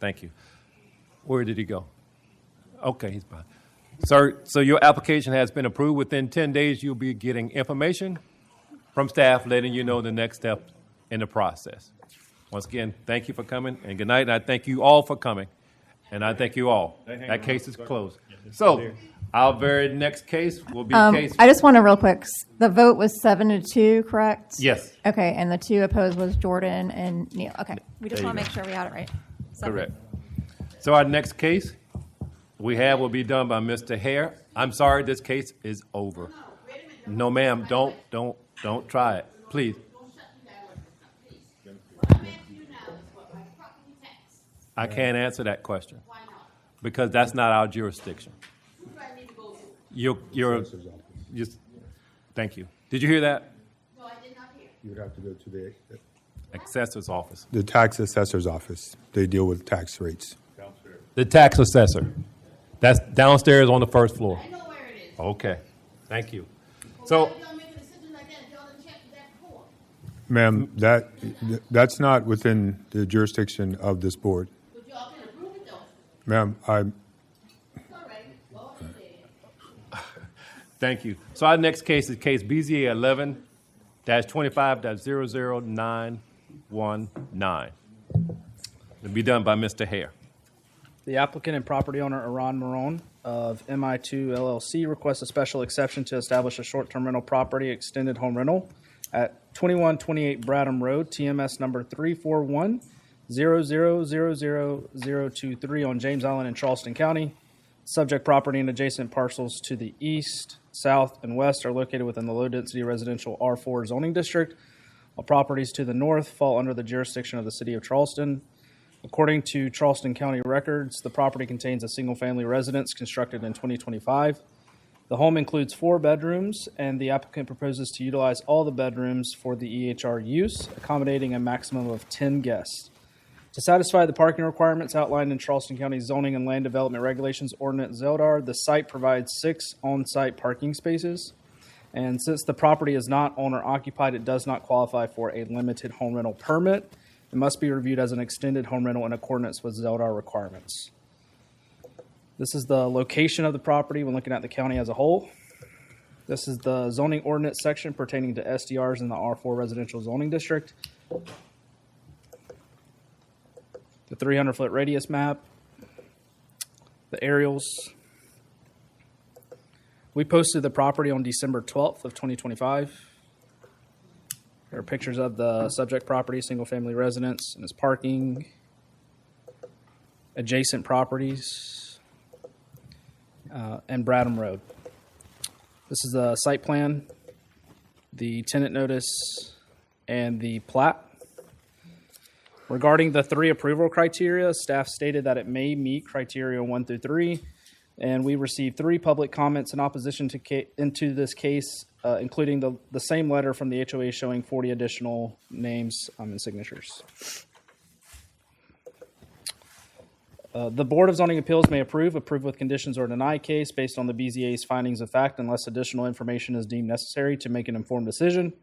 Thank you. Where did he go? Okay, he's behind. Sir, so your application has been approved. Within 10 days, you'll be getting information from staff letting you know the next step in the process. Once again, thank you for coming, and good night. And I thank you all for coming, and I thank you all. That case is closed. So our very next case will be case. I just want to real quick. The vote was 7-2, correct? Yes. Okay, and the 2 opposed was Jordan and Neil. Okay, we just There want you to make go. sure we had it right. Correct. So our next case we have will be done by Mr. Hare. I'm sorry, this case is over. No, ma'am, don't try it, please. I can't answer that question because that's not our jurisdiction. You're thank you. Did you hear that? No, I did not hear. You would have to go to the assessor's office. The tax assessor's office. They deal with tax rates. The tax assessor. That's downstairs on the first floor. I know where it is. Okay, thank you. So, Ma'am, that's not within the jurisdiction of this board. Ma'am, thank you. So our next case is case BZA 11-25-00919. It'll be done by Mr. Hare. The applicant and property owner, Iran Marone of MI2 LLC, requests a special exception to establish a short-term rental property extended home rental at 2128 Bradham Road, TMS number 341-0000023 on James Island in Charleston County. Subject property and adjacent parcels to the east, south, and west are located within the low-density residential R4 zoning district, while properties to the north fall under the jurisdiction of the city of Charleston. According to Charleston County records, the property contains a single-family residence constructed in 2025. The home includes 4 bedrooms, and the applicant proposes to utilize all the bedrooms for the EHR use, accommodating a maximum of 10 guests. To satisfy the parking requirements outlined in Charleston County Zoning and Land Development Regulations Ordinance ZELDAR, the site provides 6 on-site parking spaces. And since the property is not owner-occupied, it does not qualify for a limited home rental permit. It must be reviewed as an extended home rental in accordance with ZELDAR requirements. This is the location of the property when looking at the county as a whole. This is the zoning ordinance section pertaining to SDRs in the R4 residential zoning district. The 300-foot radius map. The aerials. We posted the property on December 12th of 2025. There are pictures of the subject property, single-family residence, and its parking, adjacent properties, and Bradham Road. This is the site plan, the tenant notice, and the plat. Regarding the 3 approval criteria, staff stated that it may meet criteria 1 through 3, and we received 3 public comments in opposition into this case, including the same letter from the HOA showing 40 additional names and signatures. The Board of Zoning Appeals may approve with conditions, or deny case based on the BZA's findings of fact unless additional information is deemed necessary to make an informed decision.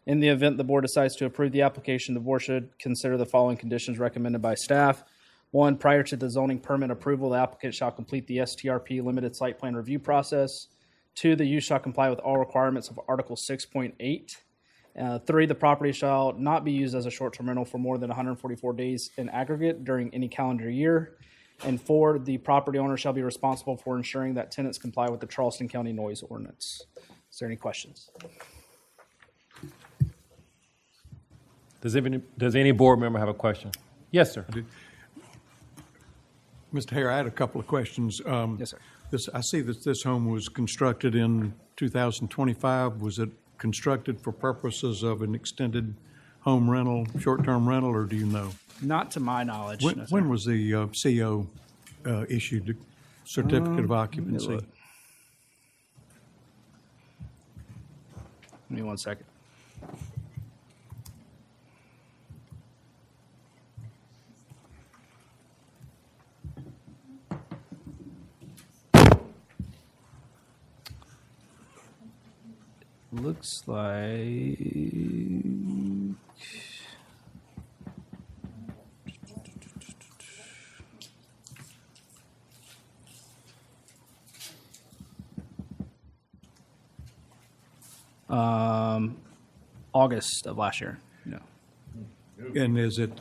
In the event the board decides to approve the application, the board should consider the following conditions recommended by staff. 1, prior to the zoning permit approval, the applicant shall complete the STRP limited site plan review process. 2, the use shall comply with all requirements of Article 6.8. 3, the property shall not be used as a short-term rental for more than 144 days in aggregate during any calendar year. And 4, the property owner shall be responsible for ensuring that tenants comply with the Charleston County Noise Ordinance. Is there any questions? Does any board member have a question? Yes, sir. Mr. Hare, I had a couple of questions. Yes, sir. I see that this home was constructed in 2025. Was it constructed for purposes of an extended home rental, short-term rental, or do you know? Not to my knowledge. When was the CO issued, the certificate of occupancy? Give me 1 second. looks like August of last year. No. And is it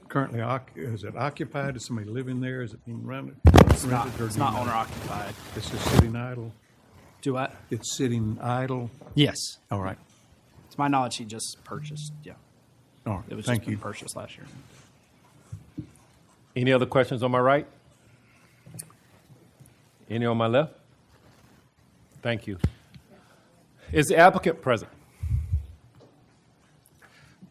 currently is it occupied? Is somebody living there? Is it being rented? It's not owner occupied. It's just sitting idle. Do what? It's sitting idle. Yes. All right. To my knowledge, he just purchased. Yeah. All right. It was Thank just you. been purchased last year. Any other questions on my right? Any on my left? Thank you. Is the applicant present?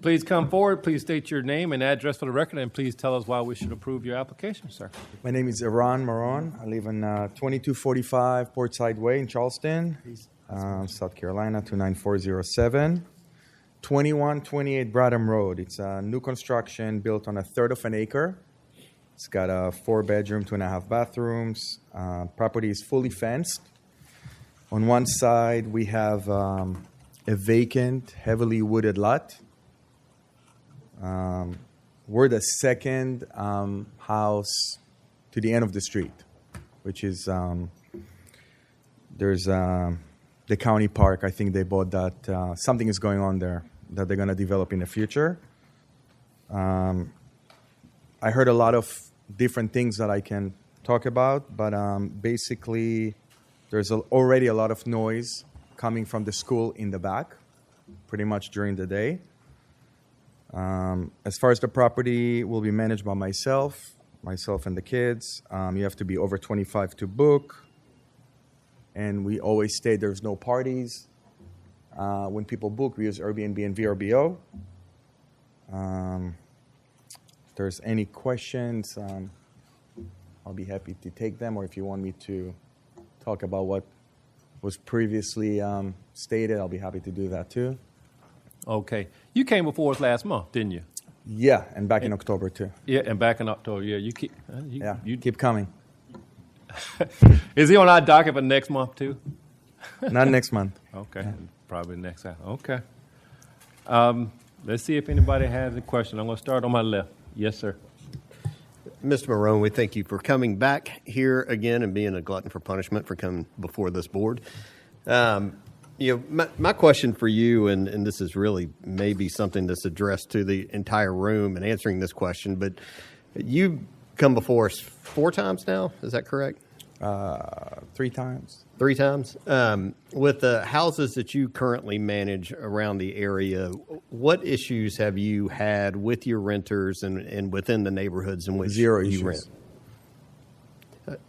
Please come forward. Please state your name and address for the record, and please tell us why we should approve your application, sir. My name is Iran Maron. I live in 2245 Portside Way in Charleston, South Carolina, 29407. 2128 Bradham Road. It's a new construction built on 1/3 of an acre. It's got a 4-bedroom, 2.5 bathrooms. Property is fully fenced. On one side, we have a vacant, heavily wooded lot. We're the second house to the end of the street, which is there's the county park. I think they bought that. Something is going on there that they're going to develop in the future. I heard a lot of different things that I can talk about, but basically there's already a lot of noise coming from the school in the back, pretty much during the day. As far as the property will be managed by myself and the kids. You have to be over 25 to book. And we always state there's no parties. When people book, we use Airbnb and VRBO. If there's any questions, I'll be happy to take them. Or if you want me to talk about what was previously stated, I'll be happy to do that too. Okay. You came before us last month, didn't you? Yeah, and back in October too. Yeah, and back in October. Yeah, you keep. You keep coming. Is he on our docket for next month too? Not next month. Okay, probably next time. Okay. Let's see if anybody has a question. I'm going to start on my left. Yes, sir. Mr. Marone, we thank you for coming back here again and being a glutton for punishment for coming before this board. My question for you, and this is really maybe something that's addressed to the entire room and answering this question, but you come before us 4 times now, is that correct? 3 times. 3 times? With the houses that you currently manage around the area, what issues have you had with your renters and within the neighborhoods in which Zero you issues.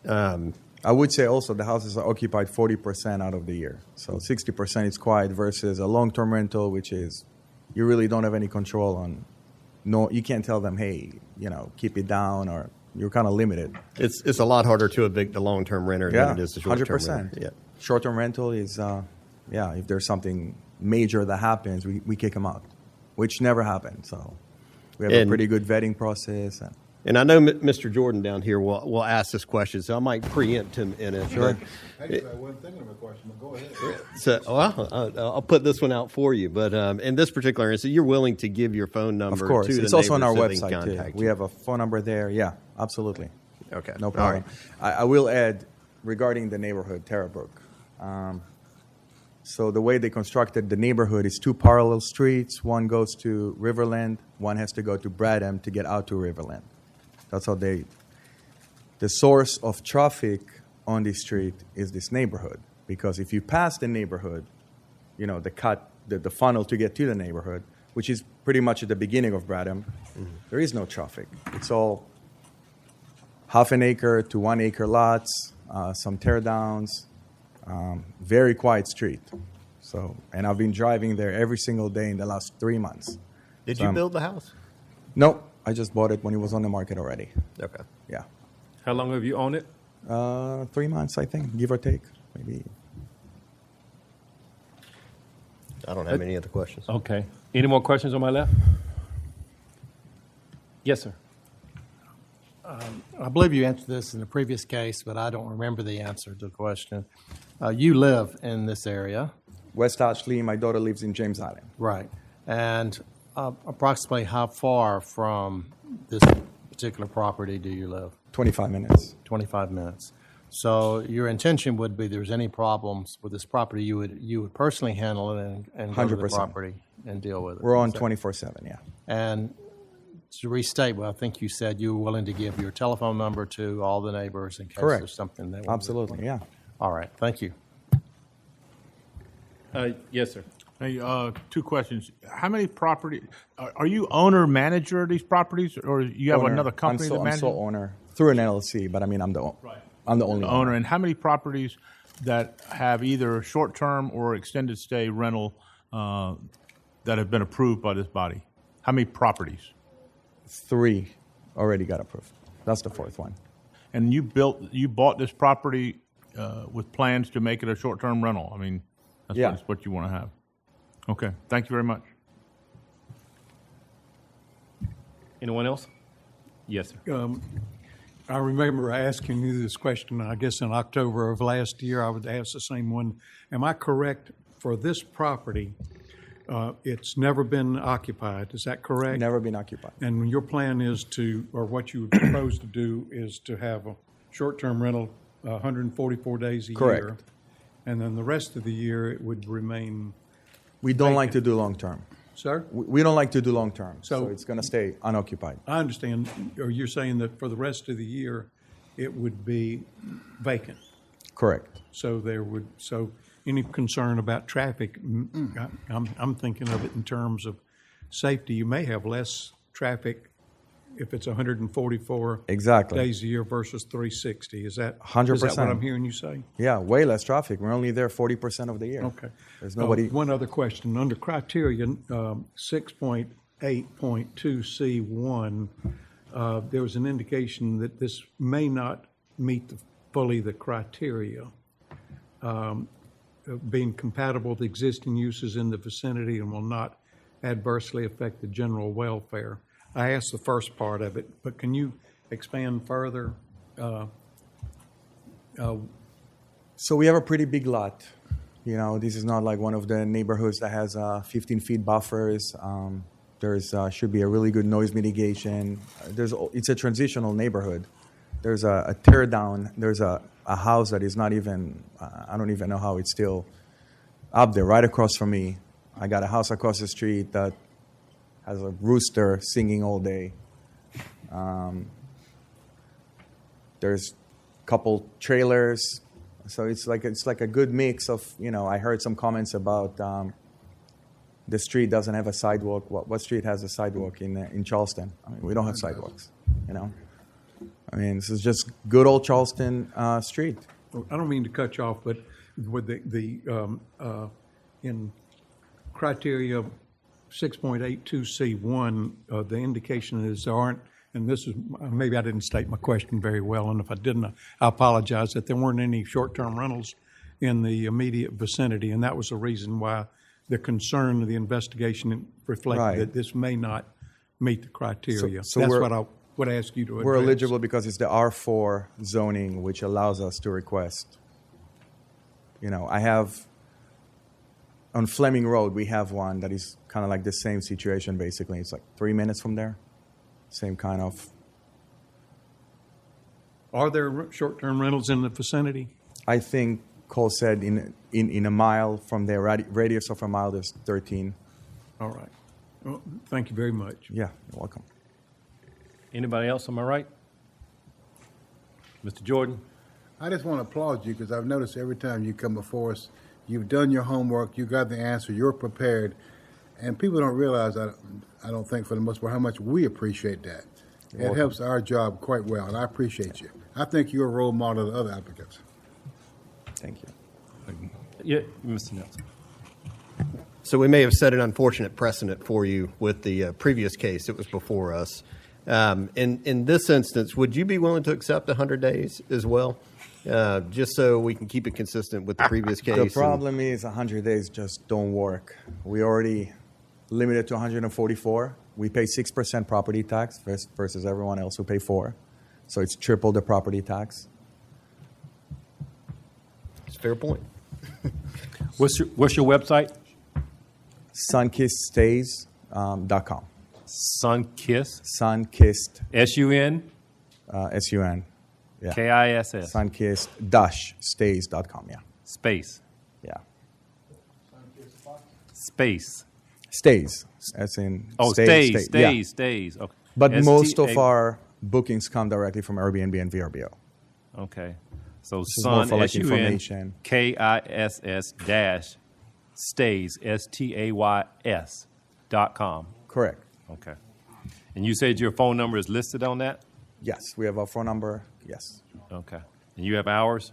rent? I would say also the houses are occupied 40% out of the year. So 60% is quiet versus a long-term rental, which is you really don't have any control on. No, you can't tell them, hey, keep it down, or you're kind of limited. It's a lot harder to evict the long-term renter than it is the short-term 100%. renter. Yeah. Short-term rental is, if there's something major that happens, we kick them out, which never happened. So we have a pretty good vetting process. And I know Mr. Jordan down here will ask this question, so I might preempt him in it. Sure. Actually, I wasn't thinking of a question, but go ahead. So, I'll put this one out for you. But in this particular instance, you're willing to give your phone number Of course. to the It's also on our neighbors so they can website, too. contact We you. have a phone number there. Yeah, absolutely. Okay. No problem. I will add, regarding the neighborhood, Terrabrook. So the way they constructed the neighborhood is 2 parallel streets. One goes to Riverland. One has to go to Bradham to get out to Riverland. That's how the source of traffic on this street is this neighborhood. Because if you pass the neighborhood, the funnel to get to the neighborhood, which is pretty much at the beginning of Bradham, there is no traffic. It's all half an acre to 1 acre lots, some tear downs, very quiet street. So, and I've been driving there every single day in the last 3 months. Did you build the house? No. I just bought it when it was on the market already. Okay. Yeah. How long have you owned it? 3 months, I think, give or take, maybe. I don't have any other questions. Okay. Any more questions on my left? Yes, sir. I believe you answered this in the previous case, but I don't remember the answer to the question. You live in this area. West Ashley. My daughter lives in James Island. Right. And approximately how far from this particular property do you live? 25 minutes. 25 minutes. So your intention would be, there's any problems with this property, you would personally handle it and go to the 100%. property and deal with it. We're on Is that- 24/7, yeah. And to restate, well, I think you said you were willing to give your telephone number to all the neighbors in case Correct. there's something that. Absolutely, yeah. All right, thank you. Yes, sir. Hey, two questions. How many property, are you owner, manager of these properties, or you have Owner. another company that I'm manages? sole owner through an LLC, but I mean, I'm the only owner. And how many properties that have either short-term or extended stay rental that have been approved by this body? How many properties? 3 already got approved. That's the 4th one. And you bought this property with plans to make it a short-term rental. I mean, that's what you want to have. Okay, thank you very much. Anyone else? Yes, sir. I remember asking you this question, I guess in October of last year. I would ask the same one. Am I correct for this property? It's never been occupied. Is that correct? Never been occupied. And your plan is to, or what you would propose to do, is to have a short-term rental 144 days a Correct. year. And then the rest of the year it would remain. We don't like to do long-term. Sir? We don't like to do long-term, so So- it's going to stay unoccupied. I understand. Or you're saying that for the rest of the year it would be vacant. Correct. So any concern about traffic, I'm thinking of it in terms of safety. You may have less traffic if it's 144 Exactly. days a year versus 360. Is that 100%. Is that what I'm hearing you say? Yeah, way less traffic. We're only there 40% of the year. Okay. There's nobody. One other question. Under criteria 6.8.2C1, there was an indication that this may not meet fully the criteria. Being compatible with existing uses in the vicinity and will not adversely affect the general welfare. I asked the first part of it, but can you expand further? So we have a pretty big lot. You know, this is not like one of the neighborhoods that has 15 feet buffers. There's should be a really good noise mitigation. It's a transitional neighborhood. There's a tear down. There's a house that is not even, I don't even know how it's still up there, right across from me. I got a house across the street that has a rooster singing all day. There's a couple trailers. So it's like a good mix of, you know, I heard some comments about the street doesn't have a sidewalk. What street has a sidewalk in Charleston? I mean, we don't have sidewalks, you know. I mean, this is just good old Charleston street. I don't mean to cut you off, but with the in criteria 6.82C1, the indication is there aren't, and this is, maybe I didn't state my question very well, and if I didn't, I apologize, that there weren't any short-term rentals in the immediate vicinity, and that was the reason why the concern of the investigation reflected Right. that this may not meet the criteria. So That's we're- what I would ask you to address. We're eligible because it's the R4 zoning, which allows us to request. You know, I have, on Fleming Road, we have one that is kind of like the same situation, basically. It's like 3 minutes from there. Same kind of. Are there short-term rentals in the vicinity? I think Cole said in a mile from there, radius of a mile, there's 13. All right. Well, thank you very much. Yeah, you're welcome. Anybody else on my right? Mr. Jordan? I just want to applaud you because I've noticed every time you come before us, you've done your homework, you got the answer, you're prepared, and people don't realize, I don't think for the most part, how much we appreciate that. You're It welcome. helps our job quite well, and I appreciate you. I think you're a role model to other applicants. Thank you. Yeah, Mr. Nelson. So we may have set an unfortunate precedent for you with the previous case that was before us. In this instance, would you be willing to accept 100 days as well, just so we can keep it consistent with the previous case? The problem is 100 days just don't work. We already limited to 144. We pay 6% property tax versus everyone else who pay 4%. So it's triple the property tax. It's a fair point. What's your website? sunkissedstays.com. Sunkiss? Sunkissed. S-U-N? S-U-N. Yeah. K-I-S-S. Sunkissed-stays.com, yeah. Space. Yeah. Space. Stays, as in stays. yeah. Stays. Okay. But most S-T-A- of our bookings come directly from Airbnb and VRBO. Okay. So This is more Sun, for, like, S-U-N, information. K-I-S-S dash stays, S-T-A-Y-S.com. Correct. Okay. And you said your phone number is listed on that? Yes, we have our phone number. Yes. Okay. And you have hours?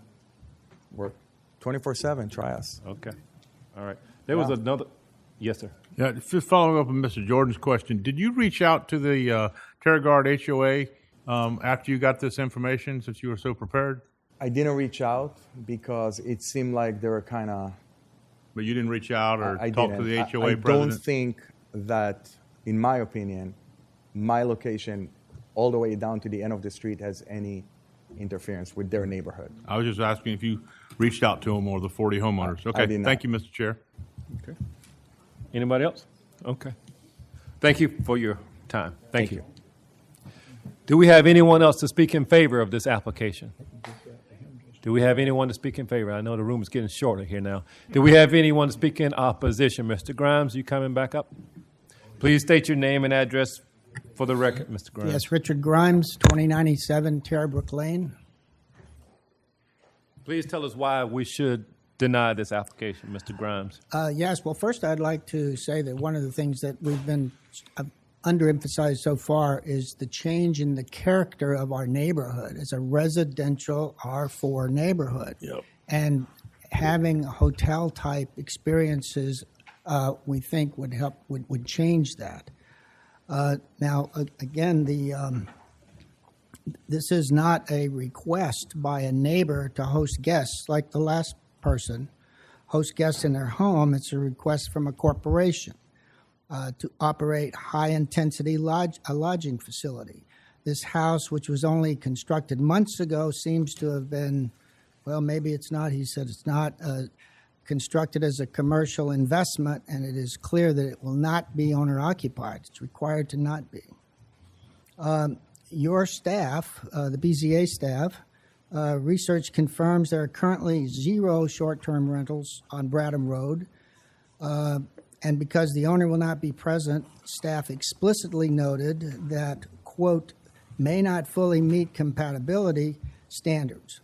We're 24/7. Try us. Okay. All right. There was Yeah. another. Yes, sir. Yeah, just following up on Mr. Jordan's question, did you reach out to the Terra Guard HOA after you got this information, since you were so prepared? I didn't reach out because it seemed like they were kind of. But you didn't reach out or I talk didn't. to the HOA I president? don't think that, in my opinion, my location all the way down to the end of the street has any interference with their neighborhood. I was just asking if you reached out to them or the 40 homeowners. Okay, did not. thank you, Mr. Chair. Okay. Anybody else? Okay. Thank you for your time. Thank you. Do we have anyone else to speak in favor of this application? Do we have anyone to speak in favor? I know the room is getting shorter here now. Do we have anyone to speak in opposition? Mr. Grimes, you coming back up? Please state your name and address for the record, Mr. Grimes. Yes, Richard Grimes, 2097 Terrebrook Lane. Please tell us why we should deny this application, Mr. Grimes. Yes, well, first I'd like to say that one of the things that we've been underemphasized so far is the change in the character of our neighborhood. It's a residential R4 neighborhood. Yep. And having hotel-type experiences, we think would help, would change that. Now, again, this is not a request by a neighbor to host guests like the last person, host guests in their home. It's a request from a corporation to operate high-intensity lodging facility. This house, which was only constructed months ago, seems to have been, well, maybe it's not. He said it's not constructed as a commercial investment, and it is clear that it will not be owner-occupied. It's required to not be. Your staff, the BZA staff, research confirms there are currently 0 short-term rentals on Bradham Road. And because the owner will not be present, staff explicitly noted that, quote, may not fully meet compatibility standards.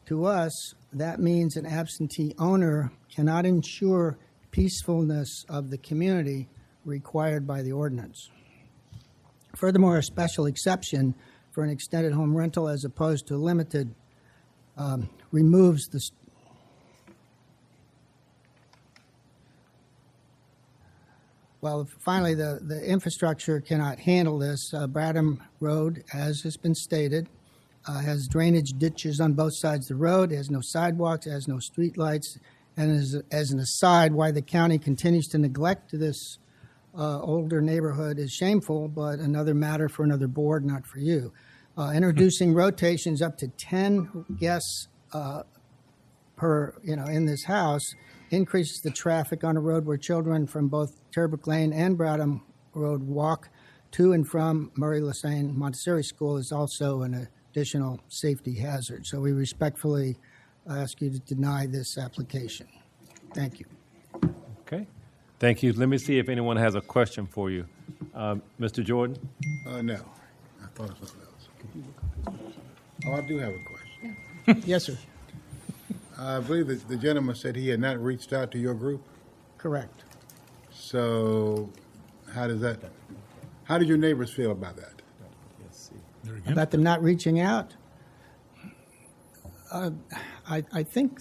To us, that means an absentee owner cannot ensure peacefulness of the community required by the ordinance. Furthermore, a special exception for an extended home rental as opposed to limited removes the well, finally, the infrastructure cannot handle this. Bradham Road, as has been stated, has drainage ditches on both sides of the road. It has no sidewalks, it has no streetlights. And as an aside, why the county continues to neglect this older neighborhood is shameful, but another matter for another board, not for you. Introducing rotations up to 10 guests per, in this house increases the traffic on a road where children from both Terrebrook Lane and Bradham Road walk to and from Murray Lassane Montessori School is also an additional safety hazard. So we respectfully ask you to deny this application. Thank you. Okay. Thank you. Let me see if anyone has a question for you. Mr. Jordan? No. I thought of something else. Oh, I do have a question. Yes, sir. I believe that the gentleman said he had not reached out to your group. Correct. So how did your neighbors feel about that? About them not reaching out? I think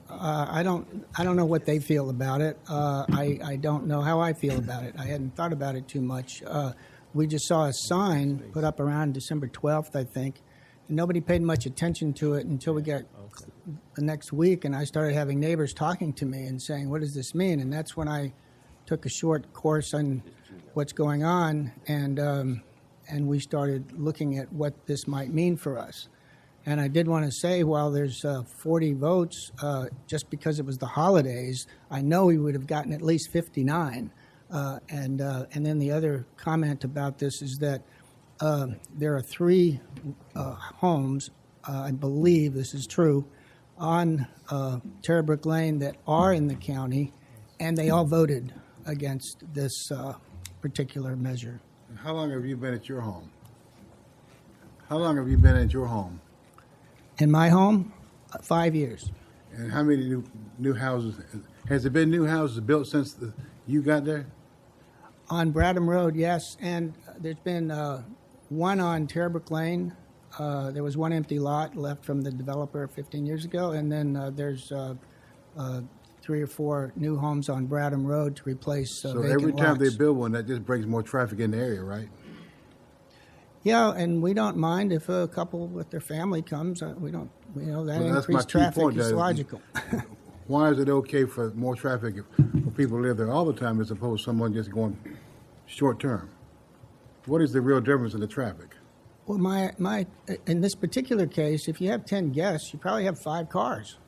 I don't know what they feel about it. I don't know how I feel about it. I hadn't thought about it too much. We just saw a sign put up around December 12th, I think, and nobody paid much attention to it until we got the next week, and I started having neighbors talking to me and saying, what does this mean? And that's when I took a short course on what's going on, and we started looking at what this might mean for us. And I did want to say, while there's 40 votes, just because it was the holidays, I know we would have gotten at least 59. And then the other comment about this is that there are 3 homes, I believe this is true, on Terrabrook Lane that are in the county, and they all voted against this particular measure. How long have you been at your home? How long have you been at your home? In my home, 5 years. And how many new houses? Has there been new houses built since you got there? On Bradham Road, yes, and there's been one on Terrabrook Lane. There was one empty lot left from the developer 15 years ago, and then there's 3 or 4 new homes on Bradham Road to replace So vacant every time lots. they build one, that just brings more traffic in the area, right? Yeah, and we don't mind if a couple with their family comes. We don't, that Well, that's my increased key traffic point, is that logical. Why is it okay for more traffic for people who live there all the time as opposed to someone just going short term? What is the real difference in the traffic? Well, my in this particular case, if you have 10 guests, you probably have 5 cars.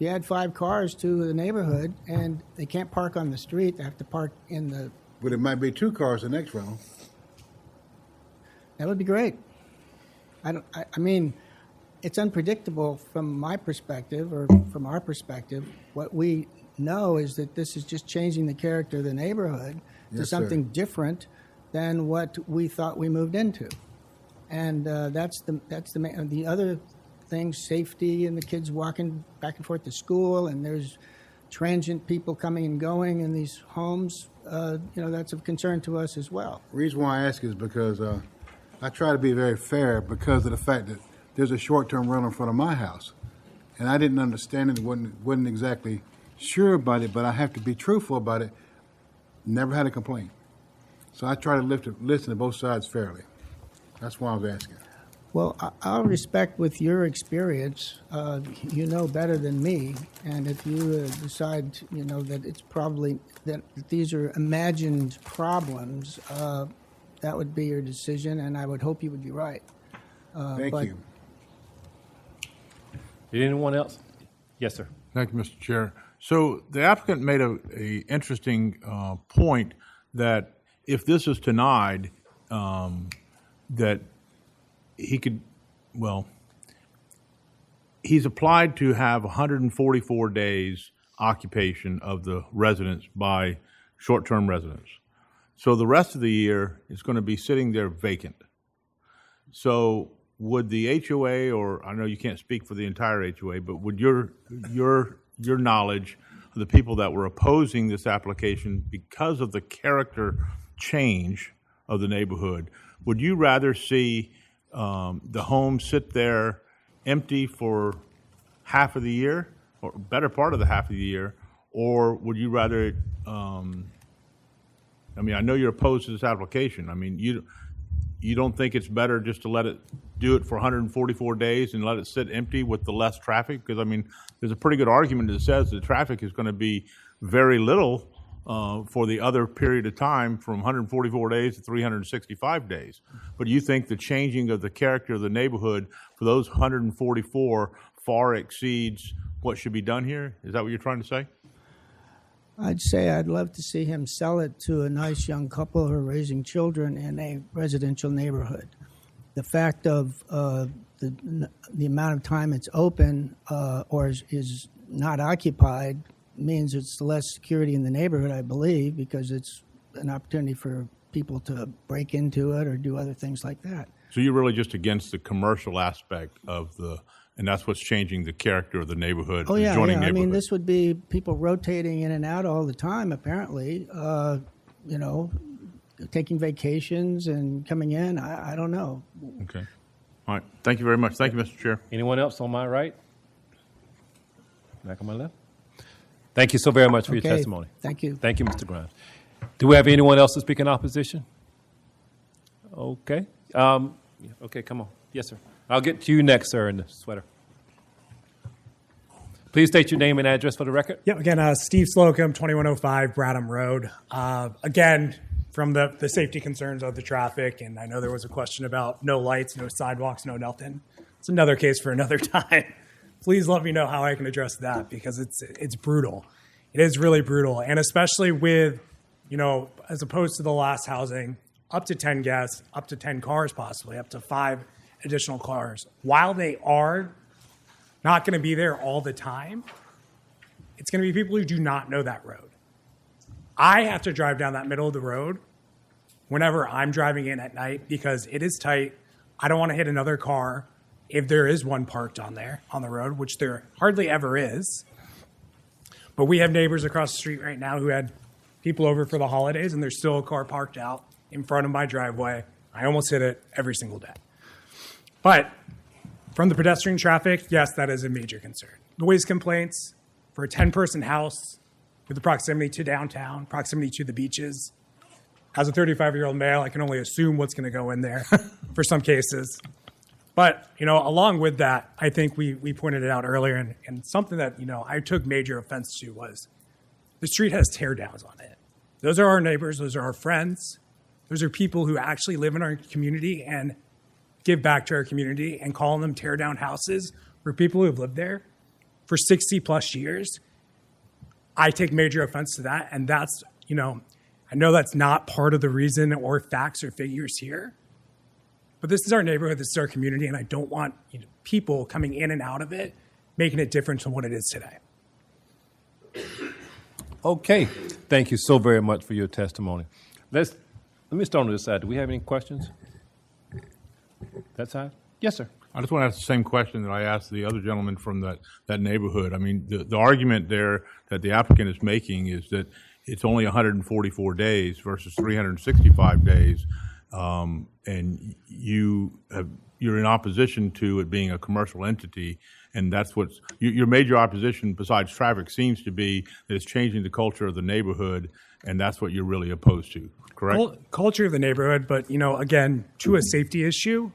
You add 5 cars to the neighborhood, and they can't park on the street. They have to park in the... But it might be 2 cars the next round. That would be great. I mean, it's unpredictable from my perspective or from our perspective. What we know is that this is just changing the character of the neighborhood to Yes, something sir. different than what we thought we moved into. And that's the other thing, safety and the kids walking back and forth to school, and there's transient people coming and going in these homes. That's of concern to us as well. The reason why I ask is because I try to be very fair because of the fact that there's a short-term rental in front of my house. And I didn't understand it, wasn't exactly sure about it, but I have to be truthful about it. Never had a complaint. So I try to listen to both sides fairly. That's why I was asking. Well, I'll respect with your experience. You know better than me, and if you decide, that it's probably that these are imagined problems, that would be your decision, and I would hope you would be right. Thank you. Anyone else? Yes, sir. Thank you, Mr. Chair. So the applicant made a interesting point that if this is denied, that he could, he's applied to have 144 days occupation of the residence by short-term residents. So the rest of the year is going to be sitting there vacant. So would the HOA, or I know you can't speak for the entire HOA, but would your knowledge of the people that were opposing this application because of the character change of the neighborhood, would you rather see the home sit there empty for half of the year, or better part of the half of the year, or would you rather, I know you're opposed to this application. I mean, you don't think it's better just to let it do it for 144 days and let it sit empty with the less traffic? Because, there's a pretty good argument that says the traffic is going to be very little for the other period of time from 144 days to 365 days. But do you think the changing of the character of the neighborhood for those 144 far exceeds what should be done here? Is that what you're trying to say? I'd say I'd love to see him sell it to a nice young couple who are raising children in a residential neighborhood. The fact of the amount of time it's open or is not occupied means it's less security in the neighborhood, I believe, because it's an opportunity for people to break into it or do other things like that. So you're really just against the commercial aspect of and that's what's changing the character of the neighborhood, Oh, yeah, adjoining yeah. neighborhood. This would be people rotating in and out all the time, apparently, taking vacations and coming in. I don't know. Okay. All right. Thank you very much. Thank you, Mr. Chair. Anyone else on my right? Back on my left? Thank you so very much for your testimony. Thank you. Thank you, Mr. Grimes. Do we have anyone else to speak in opposition? Okay. Okay, come on. Yes, sir. I'll get to you next, sir, in the sweater. Please state your name and address for the record. Yeah, again, Steve Slocum, 2105 Bradham Road. Again, from the safety concerns of the traffic, and I know there was a question about no lights, no sidewalks, no nothing. it's another case for another time. Please let me know how I can address that, because it's brutal. It is really brutal, and especially with, as opposed to the last housing, up to 10 guests, up to 10 cars possibly, up to 5 additional cars. While they are not going to be there all the time, it's going to be people who do not know that road. I have to drive down that middle of the road whenever I'm driving in at night because it is tight. I don't want to hit another car if there is one parked on there on the road, which there hardly ever is. But we have neighbors across the street right now who had people over for the holidays, and there's still a car parked out in front of my driveway. I almost hit it every single day. But from the pedestrian traffic, yes, that is a major concern. Noise complaints for a 10-person house with the proximity to downtown, proximity to the beaches. As a 35-year-old male, I can only assume what's going to go in there for some cases. But, along with that, I think we pointed it out earlier, and something that, I took major offense to was the street has tear downs on it. Those are our neighbors. Those are our friends. Those are people who actually live in our community and give back to our community, and calling them tear down houses for people who have lived there for 60 plus years. I take major offense to that. And that's, I know that's not part of the reason or facts or figures here, but this is our neighborhood. This is our community. And I don't want people coming in and out of it, making it different from what it is today. Okay. Thank you so very much for your testimony. Let me start on this side. Do we have any questions? That side? Yes, sir. I just want to ask the same question that I asked the other gentleman from that neighborhood. I mean, the argument there that the applicant is making is that it's only 144 days versus 365 days, and you're in opposition to it being a commercial entity, and that's what's your major opposition besides traffic seems to be that it's changing the culture of the neighborhood, and that's what you're really opposed to, correct? Culture of the neighborhood, but again, to a safety issue,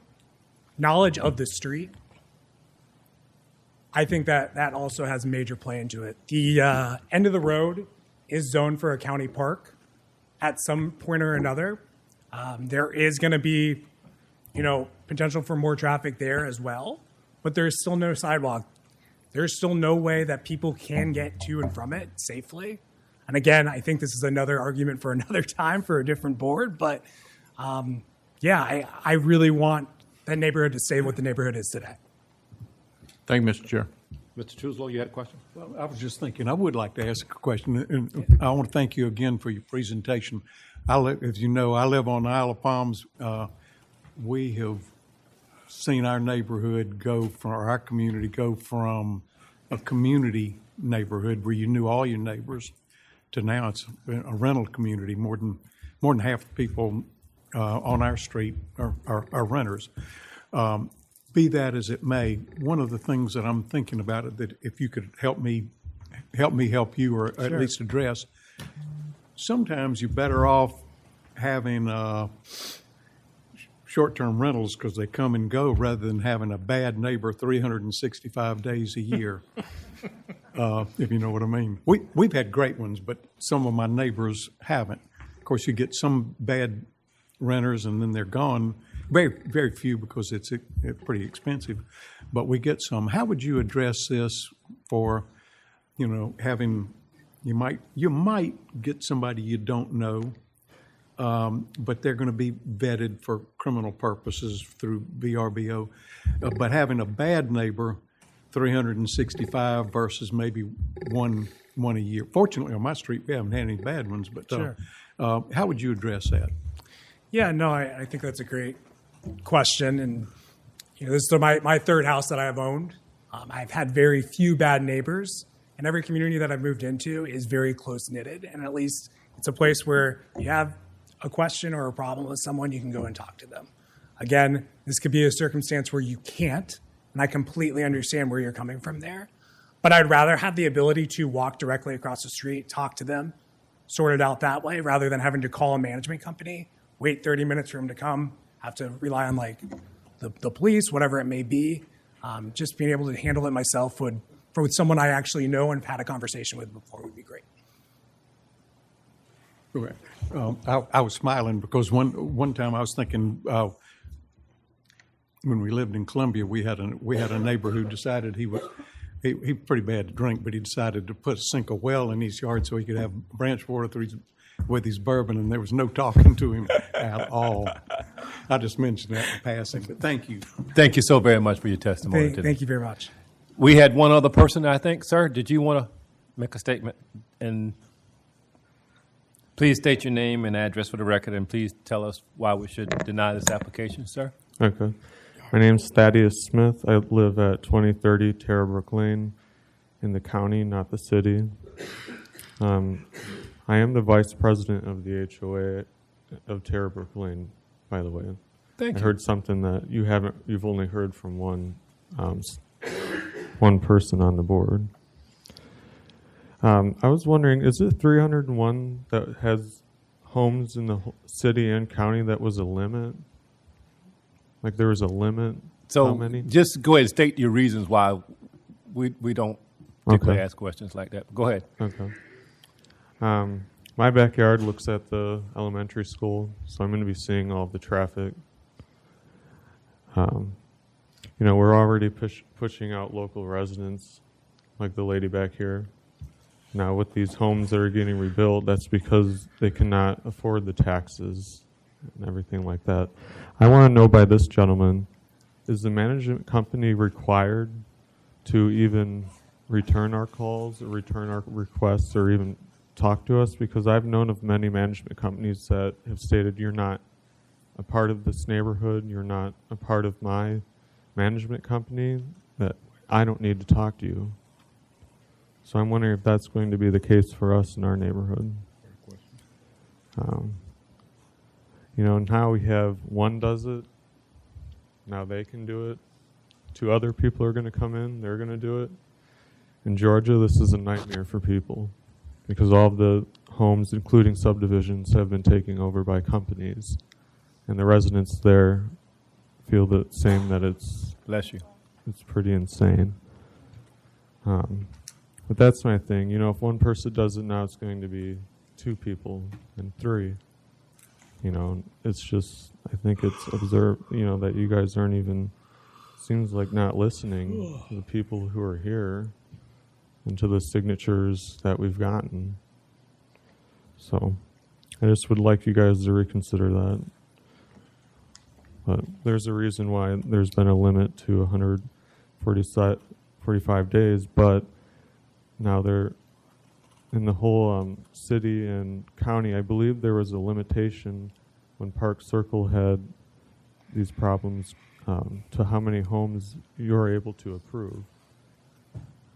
knowledge of the street, I think that also has a major play into it. The end of the road is zoned for a county park at some point or another. There is going to be, potential for more traffic there as well, but there's still no sidewalk. There's still no way that people can get to and from it safely. And again, I think this is another argument for another time for a different board, but I really want that neighborhood to stay what the neighborhood is today. Thank you, Mr. Chair. Mr. Truslow, you had a question? Well, I was just thinking, I would like to ask a question, and I want to thank you again for your presentation. As you know, I live on the Isle of Palms. We have seen our neighborhood our community go from a community neighborhood where you knew all your neighbors to now it's a rental community. More than half the people on our street are renters. Be that as it may, one of the things that I'm thinking about it, that if you could help me help you, or at least address, sometimes you're better off having short-term rentals because they come and go rather than having a bad neighbor 365 days a year, if you know what I mean. We've had great ones, but some of my neighbors haven't. Of course, you get some bad renters and then they're gone. Very, very few because it's pretty expensive, but we get some. How would you address this for, having, you might get somebody you don't know, but they're going to be vetted for criminal purposes through VRBO, but having a bad neighbor, 365 versus maybe one a year. Fortunately, on my street, we haven't had any bad ones, but how would you address that? Yeah, no, I think that's a great question. And, this is my third house that I have owned. I've had very few bad neighbors, and every community that I've moved into is very close-knitted. And at least it's a place where you have a question or a problem with someone, you can go and talk to them. Again, this could be a circumstance where you can't, and I completely understand where you're coming from there. But I'd rather have the ability to walk directly across the street, talk to them, sort it out that way, rather than having to call a management company, wait 30 minutes for him to come, have to rely on the police, whatever it may be. Just being able to handle it myself with someone I actually know and have had a conversation with before would be great. I was smiling because one time I was thinking when we lived in Columbia, we had a neighbor who decided he was pretty bad to drink, but he decided to sink a well in his yard so he could have branch water with his bourbon, and there was no talking to him at all. I just mentioned that in passing, but thank you. Thank you so very much for your testimony today. Thank you very much. We had one other person, I think. Sir, did you want to make a statement? And please state your name and address for the record, and please tell us why we should deny this application, sir. Okay. My name's Thaddeus Smith. I live at 2030 Terrabrook Lane in the county, not the city. I am the vice president of the HOA of Terrabrook Lane, by the way. Thank I you. heard something that you've only heard from one person on the board. I was wondering, is it 301 that has homes in the city and county that was a limit? Like there was a limit? So how many? just go ahead and state your reasons why we don't typically Okay. ask questions like that. Go ahead. Okay. My backyard looks at the elementary school, so I'm going to be seeing all the traffic. We're already pushing out local residents, like the lady back here. Now, with these homes that are getting rebuilt, that's because they cannot afford the taxes and everything like that. I want to know by this gentleman, is the management company required to even return our calls or return our requests or even talk to us? Because I've known of many management companies that have stated, you're not a part of this neighborhood, you're not a part of my management company, that I don't need to talk to you. So I'm wondering if that's going to be the case for us in our neighborhood. Now we have one does it, now they can do it. 2 other people are going to come in, they're going to do it. In Georgia, this is a nightmare for people because all of the homes, including subdivisions, have been taken over by companies. And the residents there feel the same, that it's Bless you. It's pretty insane. But that's my thing. If one person does it now, it's going to be 2 people and 3. It's just, I think it's observed, that you guys aren't even, seems like not listening to the people who are here and to the signatures that we've gotten. So I just would like you guys to reconsider that. But there's a reason why there's been a limit to 145 days, but now they're in the whole city and county. I believe there was a limitation when Park Circle had these problems to how many homes you're able to approve.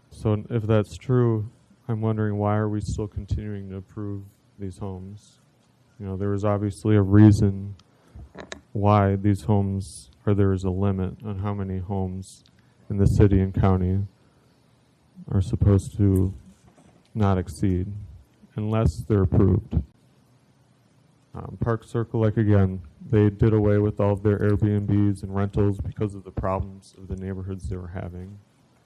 So if that's true, I'm wondering, why are we still continuing to approve these homes? There was obviously a reason why these homes, or there is a limit on how many homes in the city and county are supposed to not exceed unless they're approved. Park Circle, again, they did away with all of their Airbnbs and rentals because of the problems of the neighborhoods they were having.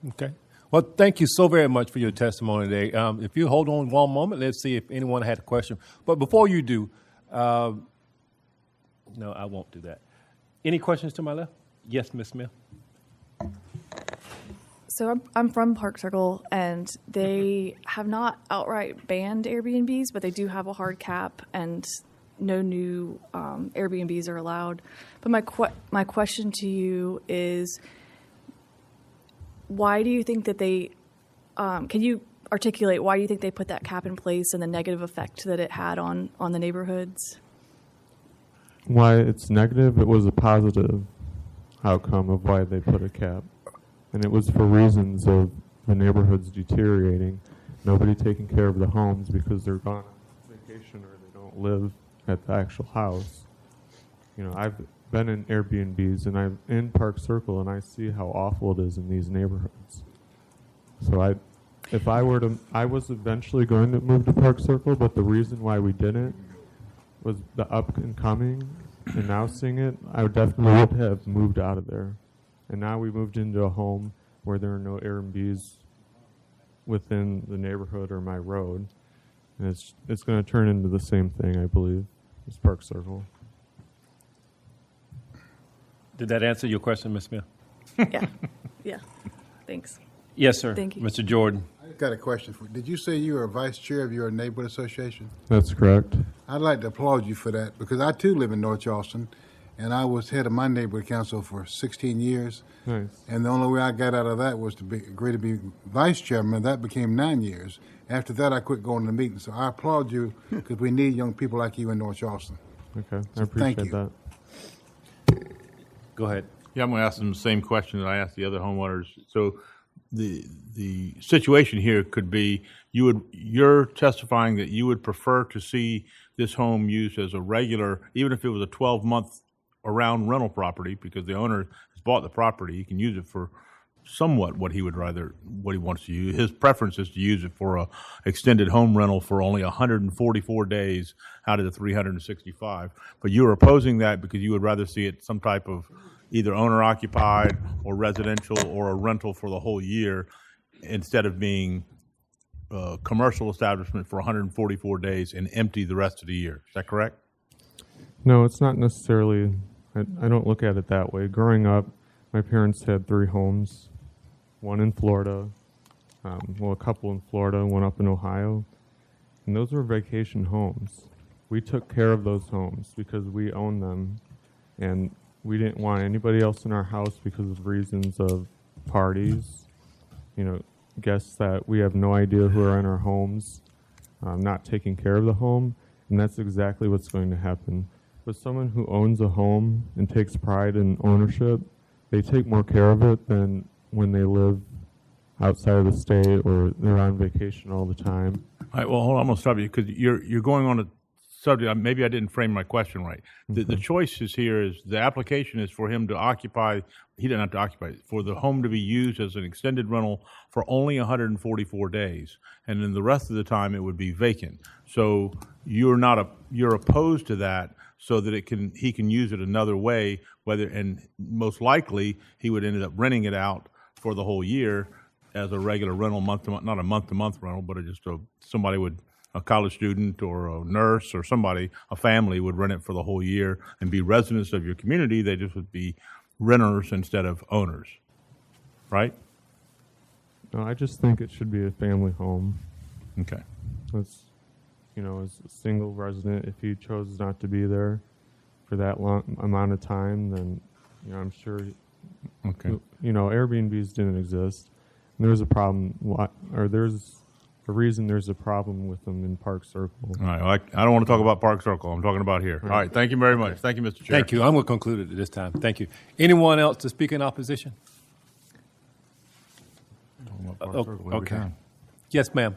Okay. Well, thank you so very much for your testimony today. If you hold on one moment, let's see if anyone had a question. But before you do, no, I won't do that. Any questions to my left? Yes, Ms. Smith. So I'm from Park Circle, and they have not outright banned Airbnbs, but they do have a hard cap, and no new Airbnbs are allowed. But my question to you is, why do you think that they, can you articulate why do you think they put that cap in place and the negative effect that it had on the neighborhoods? Why it's negative, it was a positive outcome of why they put a cap. And it was for reasons of the neighborhoods deteriorating, nobody taking care of the homes because they're gone on vacation or they don't live at the actual house. I've been in Airbnbs and I'm in Park Circle and I see how awful it is in these neighborhoods. So I was eventually going to move to Park Circle, but the reason why we didn't was the up and coming, and now seeing it, I definitely would have moved out of there. And now we moved into a home where there are no Airbnbs within the neighborhood or my road. And it's going to turn into the same thing, I believe, as Park Circle. Did that answer your question, Ms. Smith? Yeah. Yeah. Thanks. Yes, sir. Thank you. Mr. Jordan. I've got a question for you. Did you say you were vice chair of your neighborhood association? That's correct. I'd like to applaud you for that because I too live in North Charleston, and I was head of my neighborhood council for 16 years. Nice. And the only way I got out of that was to agree to be vice chairman. That became 9 years. After that, I quit going to meetings. So I applaud you because we need young people like you in North Charleston. Okay, So I appreciate thank you. that. Go ahead. Yeah, I'm going to ask them the same question that I asked the other homeowners. So the situation here could be you're testifying that you would prefer to see this home used as a regular, even if it was a 12-month around rental property, because the owner has bought the property. He can use it for somewhat what he wants to use. His preference is to use it for a extended home rental for only 144 days out of the 365. But you're opposing that because you would rather see it some type of either owner occupied or residential or a rental for the whole year instead of being a commercial establishment for 144 days and empty the rest of the year. Is that correct? No, it's not necessarily. I don't look at it that way. Growing up, my parents had 3 homes, one in Florida, a couple in Florida, one up in Ohio, and those were vacation homes. We took care of those homes because we owned them, and we didn't want anybody else in our house because of reasons of parties, guests that we have no idea who are in our homes, not taking care of the home, and that's exactly what's going to happen. With someone who owns a home and takes pride in ownership, they take more care of it than when they live outside of the state or they're on vacation all the time. All right, well, hold on, I'm going to stop you because you're going on a subject. Maybe I didn't frame my question right. The choice is here is the application is for him to occupy, he didn't have to occupy it, for the home to be used as an extended rental for only 144 days. And then the rest of the time it would be vacant. So you're opposed to that so that he can use it another way, and most likely he would end up renting it out for the whole year as a regular rental, month to month, not a month to month rental, but a college student or a nurse or a family would rent it for the whole year and be residents of your community. They just would be renters instead of owners, right? No, I just think it should be a family home. Okay. As a single resident, if he chose not to be there for that long amount of time, then, I'm sure, Airbnbs didn't exist. And there's a problem, there's a reason there's a problem with them in Park Circle. All right, I don't want to talk about Park Circle. I'm talking about here. All right, thank you very much. Thank you, Mr. Chair. Thank you. I'm going to conclude it at this time. Thank you. Anyone else to speak in opposition? Okay. Yes, ma'am.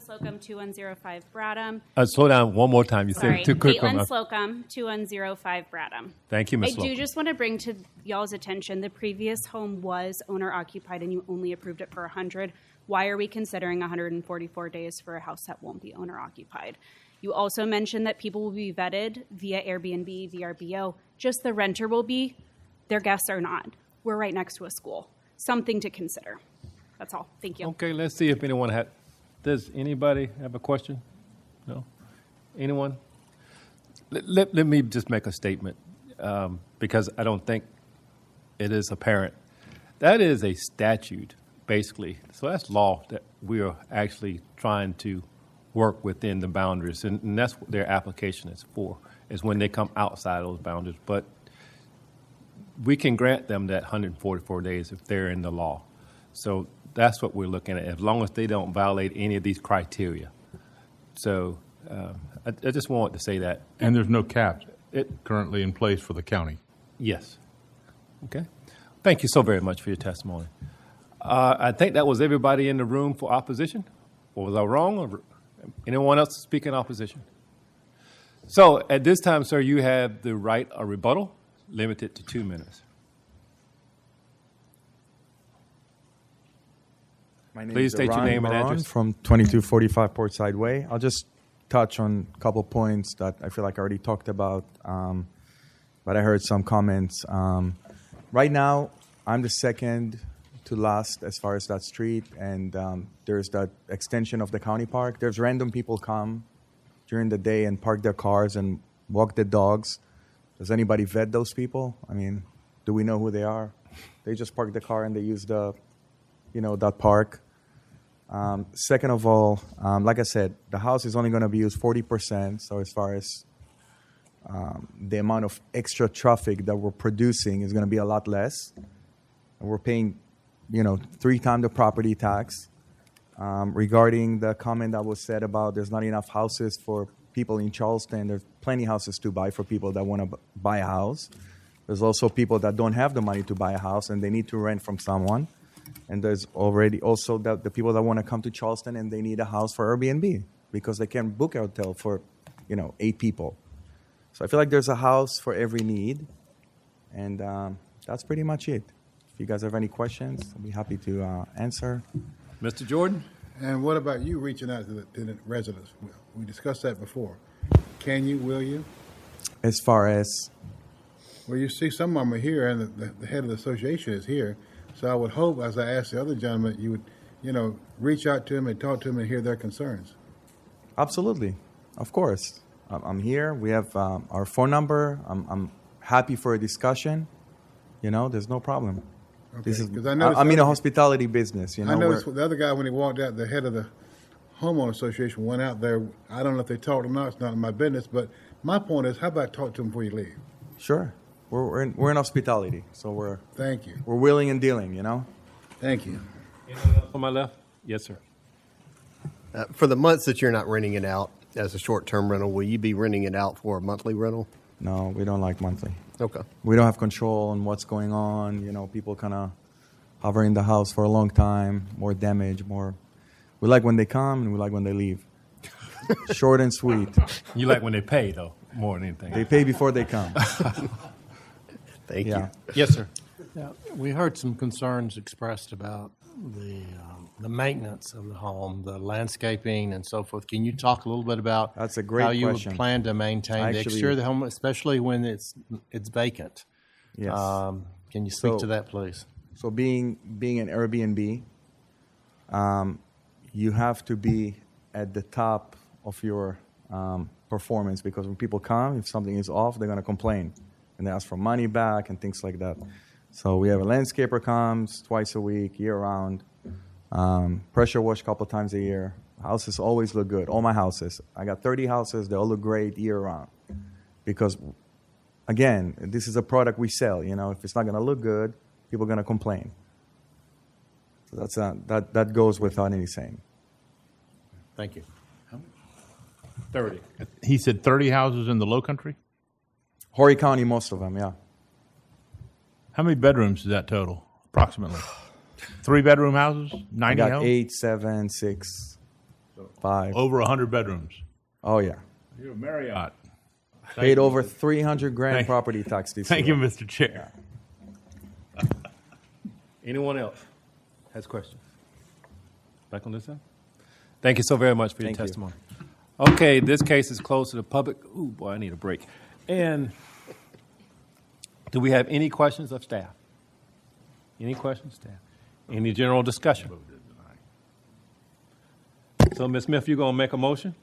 Slocum, 2105 Bradham. Slow down one more time. You said it too quick. Caitlin Slocum, 2105 Bradham. Thank you, Ms. I Slocum. do just want to bring to y'all's attention the previous home was owner occupied and you only approved it for 100. Why are we considering 144 days for a house that won't be owner occupied? You also mentioned that people will be vetted via Airbnb, VRBO. Just the renter will be. Their guests are not. We're right next to a school. Something to consider. That's all. Thank you. Okay, let's see if anyone had. Does anybody have a question? No? Anyone? Let me just make a statement because I don't think it is apparent. That is a statute, basically. So that's law that we are actually trying to work within the boundaries, and that's what their application is for, is when they come outside those boundaries. But we can grant them that 144 days if they're in the law. So that's what we're looking at, as long as they don't violate any of these criteria. So I just wanted to say that. And there's no cap currently in place for the county. Yes. Okay. Thank you so very much for your testimony. I think that was everybody in the room for opposition. Or was I wrong? Or anyone else to speak in opposition? So at this time, sir, you have the right of rebuttal, limited to 2 minutes. My name Please is state your name and address. From 2245 Portside Way. I'll just touch on a couple points that I feel like I already talked about, but I heard some comments. Right now, I'm the second to last as far as that street, and there's that extension of the county park. There's random people come during the day and park their cars and walk their dogs. Does anybody vet those people? I mean, do we know who they are? They just park the car and they use that park. Second of all, like I said, the house is only going to be used 40%. So as far as the amount of extra traffic that we're producing is going to be a lot less. And we're paying, 3 times the property tax. Regarding the comment that was said about there's not enough houses for people in Charleston, there's plenty of houses to buy for people that want to buy a house. There's also people that don't have the money to buy a house and they need to rent from someone. And there's already also the people that want to come to Charleston and they need a house for Airbnb because they can't book a hotel for, 8 people. So I feel like there's a house for every need. And that's pretty much it. If you guys have any questions, I'll be happy to answer. Mr. Jordan? And what about you reaching out to the residents? We discussed that before. Can you, will you? As far as? Well, you see some of them are here, and the head of the association is here. So I would hope, as I asked the other gentleman, you would, reach out to them and talk to them and hear their concerns. Absolutely. Of course. I'm here. We have our phone number. I'm happy for a discussion. There's no problem. Okay. I'm in a hospitality business. I noticed the other guy, when he walked out, the head of the homeowner association went out there. I don't know if they talked or not. It's not in my business. But my point is, how about talk to them before you leave? Sure. We're in hospitality, so Thank you. We're willing and dealing, Thank you. Anyone else on my left? Yes, sir. For the months that you're not renting it out as a short-term rental, will you be renting it out for a monthly rental? No, we don't like monthly. Okay. We don't have control on what's going on. People kind of hover in the house for a long time, more damage, more. We like when they come and we like when they leave. Short and sweet. You like when they pay, though, more than anything. They pay before they come. Thank you. Yes, sir. Yeah, we heard some concerns expressed about the maintenance of the home, the landscaping and so forth. Can you talk a little bit about That's a great how you question. would plan to maintain the exterior of the home, especially when it's vacant? Yes. Can you speak to that, please? So being an Airbnb, you have to be at the top of your performance because when people come, if something is off, they're going to complain and they ask for money back and things like that. So we have a landscaper comes twice a week, year round. Pressure wash a couple times a year. Houses always look good. All my houses. I got 30 houses. They all look great year round. Because, again, this is a product we sell. If it's not going to look good, people are going to complain. So that goes without any saying. Thank you. 30. He said 30 houses in the Low Country? Horry County, most of them, yeah. How many bedrooms is that total, approximately? 3-bedroom houses? 90 I got houses? 8, 7, 6, 5. Over 100 bedrooms. Oh, yeah. You're a Marriott. Paid over $300,000 property tax this Thank year. you, Mr. Chair. Anyone else has questions? Back on this side? Thank you so very much for your testimony. Okay, this case is closed to the public. Ooh, boy, I need a break. And do we have any questions of staff? Any questions, staff? Any general discussion? So, Ms. Smith, you going to make a motion?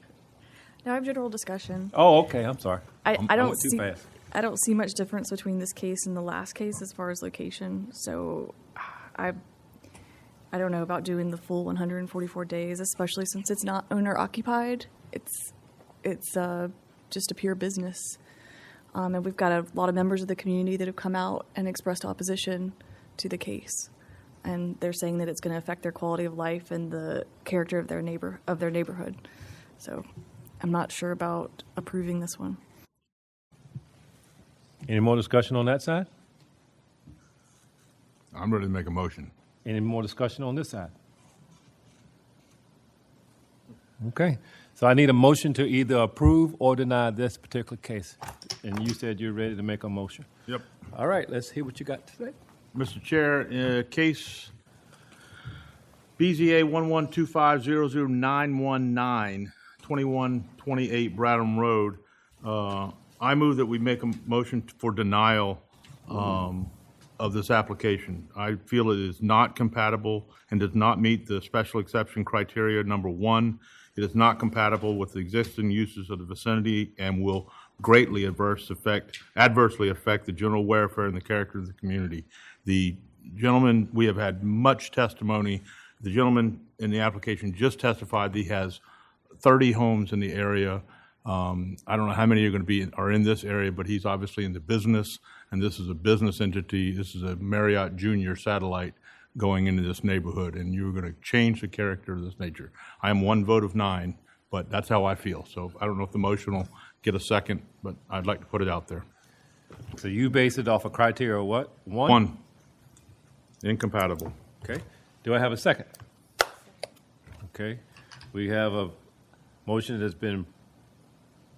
No, I have general discussion. Oh, okay. I'm sorry. I don't went too see fast. I don't see much difference between this case and the last case as far as location. So, I don't know about doing the full 144 days, especially since it's not owner occupied. It's just a pure business, and we've got a lot of members of the community that have come out and expressed opposition to the case, and they're saying that it's going to affect their quality of life and the character of their neighborhood. So, I'm not sure about approving this one. Any more discussion on that side? I'm ready to make a motion. Any more discussion on this side? Okay. So I need a motion to either approve or deny this particular case. And you said you're ready to make a motion. Yep. All right. Let's hear what you got today. Mr. Chair, case BZA 112500919, 2128 Bradham Road. I move that we make a motion for denial of this application. I feel it is not compatible and does not meet the special exception criteria. Number one, it is not compatible with the existing uses of the vicinity and will greatly adversely affect the general welfare and the character of the community. The gentleman, we have had much testimony. The gentleman in the application just testified that he has 30 homes in the area. I don't know how many are in this area, but he's obviously in the business, and this is a business entity. This is a Marriott Junior satellite going into this neighborhood, and you're going to change the character of this nature. I am 1 vote of 9, but that's how I feel. So I don't know if the motion will get a second, but I'd like to put it out there. So you base it off a criteria of what? 1. Incompatible. Okay. Do I have a second? Okay. We have a motion that's been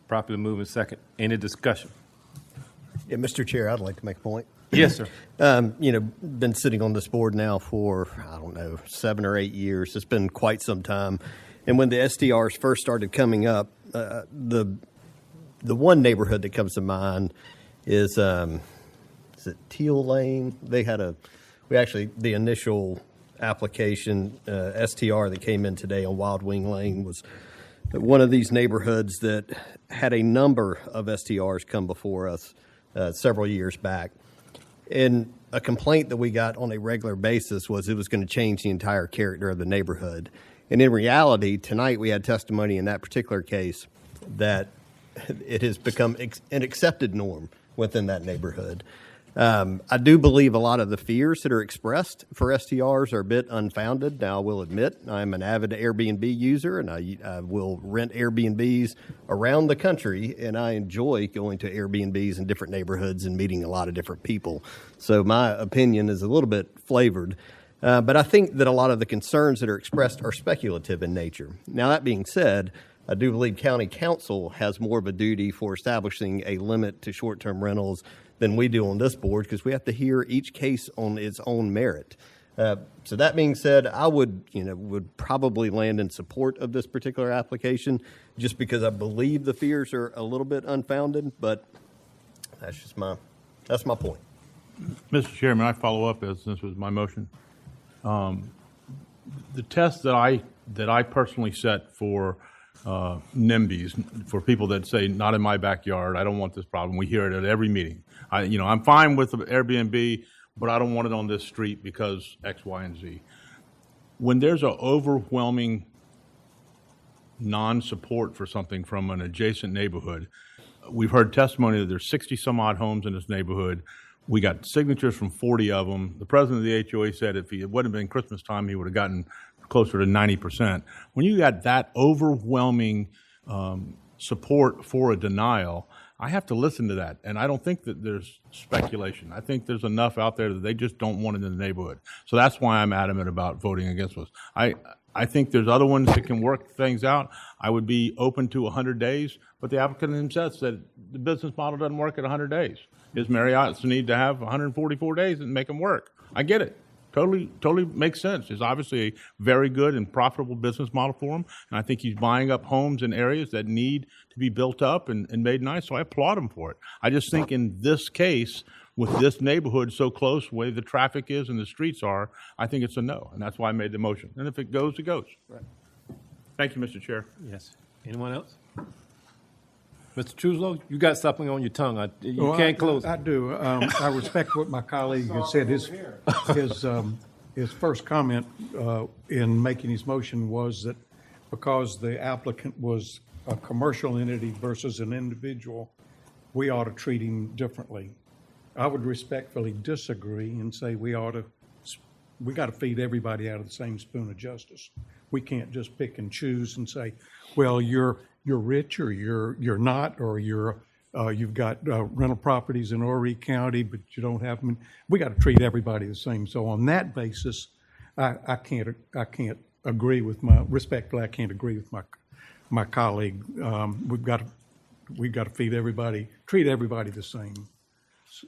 properly moved and second. Any discussion? Yeah, Mr. Chair, I'd like to make a point. Yes, sir. Been sitting on this board now for, 7 or 8 years. It's been quite some time. And when the STRs first started coming up, the one neighborhood that comes to mind is it Teal Lane? The initial application, STR that came in today on Wild Wing Lane was one of these neighborhoods that had a number of STRs come before us several years back. And a complaint that we got on a regular basis was it was going to change the entire character of the neighborhood. And in reality, tonight we had testimony in that particular case that it has become an accepted norm within that neighborhood. I do believe a lot of the fears that are expressed for STRs are a bit unfounded. Now, I will admit I'm an avid Airbnb user, and I will rent Airbnbs around the country, and I enjoy going to Airbnbs in different neighborhoods and meeting a lot of different people. So my opinion is a little bit flavored. But I think that a lot of the concerns that are expressed are speculative in nature. Now, that being said, I do believe county council has more of a duty for establishing a limit to short-term rentals than we do on this board, because we have to hear each case on its own merit. So that being said, I would probably land in support of this particular application, just because I believe the fears are a little bit unfounded. But that's my point. Mr. Chairman, I follow up as this was my motion. The test that I personally set for NIMBYs, for people that say not in my backyard, I don't want this problem. We hear it at every meeting. I'm fine with the Airbnb, but I don't want it on this street because X, Y, and Z. When there's an overwhelming non-support for something from an adjacent neighborhood, we've heard testimony that there's 60 some odd homes in this neighborhood. We got signatures from 40 of them. The president of the HOA said if it wouldn't have been Christmas time, he would have gotten closer to 90%. When you got that overwhelming support for a denial, I have to listen to that. And I don't think that there's speculation. I think there's enough out there that they just don't want it in the neighborhood. So that's why I'm adamant about voting against this. I think there's other ones that can work things out. I would be open to 100 days, but the applicant himself said the business model doesn't work at 100 days. His Marriott's need to have 144 days and make them work. I get it. Totally makes sense. It's obviously a very good and profitable business model for him, and I think he's buying up homes in areas that need to be built up and made nice, so I applaud him for it. I just think in this case, with this neighborhood so close, the way the traffic is and the streets are, I think it's a no, and that's why I made the motion. And if it goes, it goes. Right. Thank you, Mr. Chair. Yes. Anyone else? Mr. Truslow, you got something on your tongue. You can't close. I do. I respect what my colleague has said. His first comment in making his motion was that because the applicant was a commercial entity versus an individual, we ought to treat him differently. I would respectfully disagree and say we got to feed everybody out of the same spoon of justice. We can't just pick and choose and say, well, you're rich or you're not, or you've got rental properties in Horry County, but you don't have them. We got to treat everybody the same. So on that basis, I can't agree with respectfully, I can't agree with my colleague. We've got to feed everybody, treat everybody the same.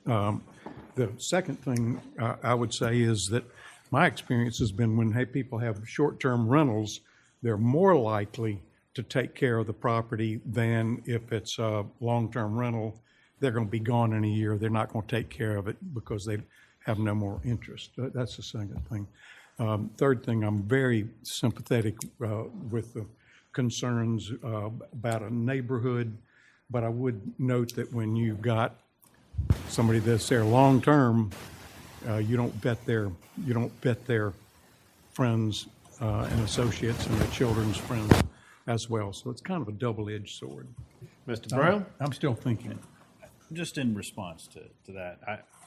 The second thing I would say is that my experience has been when people have short-term rentals, they're more likely to take care of the property than if it's a long-term rental. They're going to be gone in a year. They're not going to take care of it because they have no more interest. That's the second thing. Third thing, I'm very sympathetic with the concerns about a neighborhood But I would note that when you've got somebody that's there long-term, you don't vet their friends and associates and their children's friends as well. So it's kind of a double-edged sword. Mr. Brown? I'm still thinking. Just in response to that,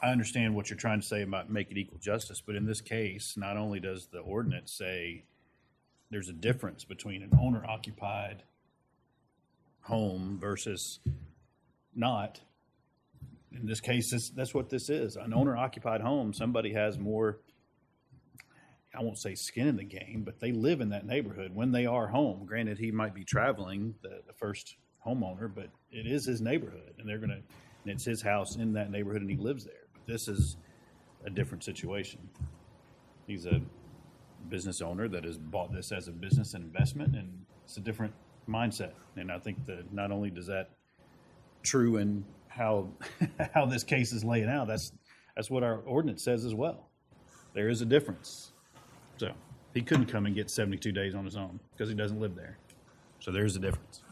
I understand what you're trying to say about make it equal justice, but in this case, not only does the ordinance say there's a difference between an owner-occupied home versus not, in this case, that's what this is. An owner-occupied home, somebody has more, I won't say skin in the game, but they live in that neighborhood when they are home. Granted, he might be traveling, the first homeowner, but it is his neighborhood, and it's his house in that neighborhood, and he lives there. But this is a different situation. He's a business owner that has bought this as a business and investment, and it's a different mindset. And I think that not only does that true in how how this case is laying out, that's what our ordinance says as well. There is a difference. So he couldn't come and get 72 days on his own because he doesn't live there. So there's a difference.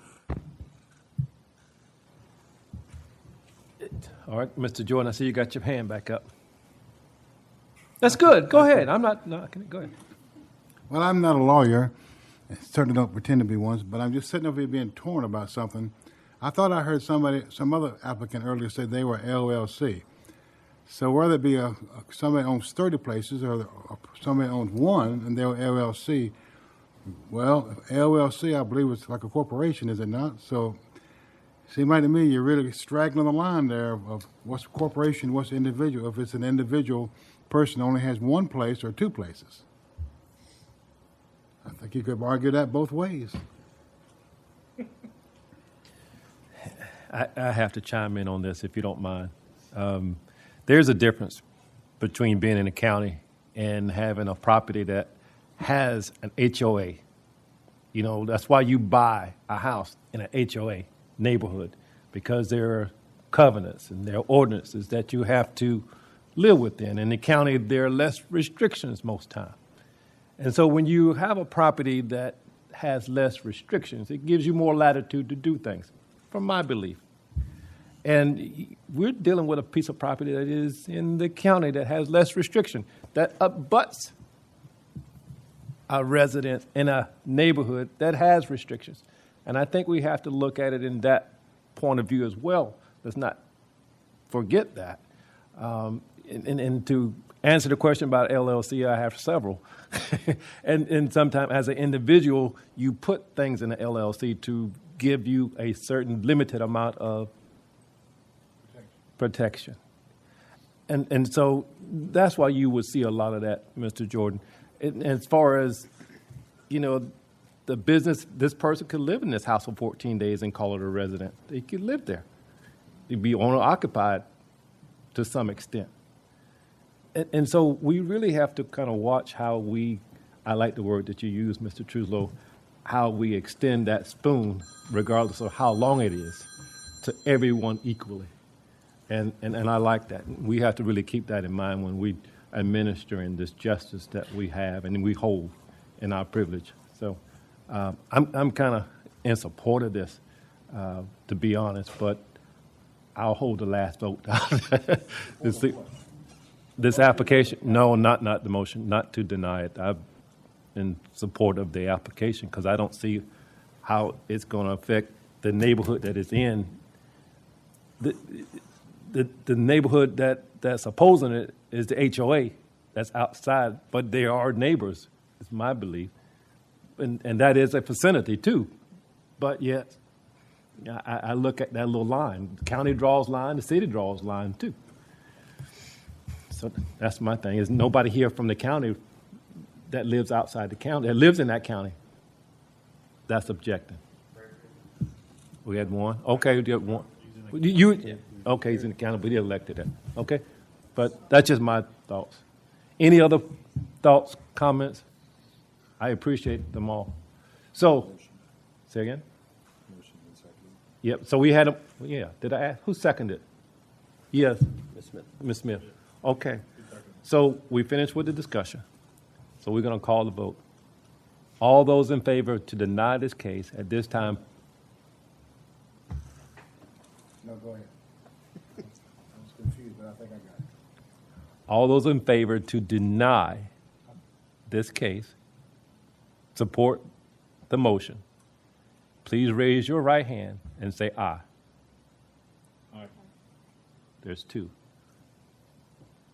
All right, Mr. Jordan, I see you got your hand back up. That's good. Go ahead. Go ahead. Well, I'm not a lawyer. I certainly don't pretend to be one, but I'm just sitting over here being torn about something. I thought I heard some other applicant earlier say they were LLC. So whether it be somebody owns 30 places or somebody owns one and they're LLC, well, LLC, I believe, is like a corporation, is it not? So it seems like to me you're really straggling the line there of what's a corporation, what's individual. If it's an individual person only has one place or two places. I think you could argue that both ways. I have to chime in on this if you don't mind. There's a difference between being in a county and having a property that has an HOA. You know, that's why you buy a house in an HOA neighborhood, because there are covenants and there are ordinances that you have to live within. In the county, there are less restrictions most time. And so when you have a property that has less restrictions, it gives you more latitude to do things, from my belief. And we're dealing with a piece of property that is in the county that has less restriction, that abuts a resident in a neighborhood that has restrictions. And I think we have to look at it in that point of view as well. Let's not forget that. And to answer the question about LLC, I have several. and sometimes as an individual, you put things in the LLC to give you a certain limited amount of protection. And so that's why you would see a lot of that, Mr. Jordan. And as far as, you know, the business, this person could live in this house for 14 days and call it a resident. They could live there. It'd be owner-occupied to some extent. And so we really have to kind of watch how I like the word that you use, Mr. Truslow, how we extend that spoon, regardless of how long it is, to everyone equally. And I like that. We have to really keep that in mind when we administering this justice that we have and we hold in our privilege. So I'm kind of in support of this, to be honest, but I'll hold the last vote. This application, no, not the motion, not to deny it. I'm in support of the application because I don't see how it's going to affect the neighborhood that it's in. The neighborhood that's opposing it is the HOA that's outside, but they are neighbors, is my belief. And that is a vicinity too. But yet, I look at that little line. The county draws line, the city draws line too. So that's my thing. There's nobody here from the county that lives outside the county, that lives in that county. That's objecting. We had one. Okay, we had one. Okay, he's in the county, but he elected it. Okay, but that's just my thoughts. Any other thoughts, comments? I appreciate them all. So, say again? Yep, so we had did I ask? Who seconded? Yes. Ms. Smith. Ms. Smith. Okay. So we finished with the discussion. So we're going to call the vote. All those in favor to deny this case at this time, No, go ahead. I was confused, but I think I got it. All those in favor to deny this case, support the motion, please raise your right hand and say aye. Aye. There's two.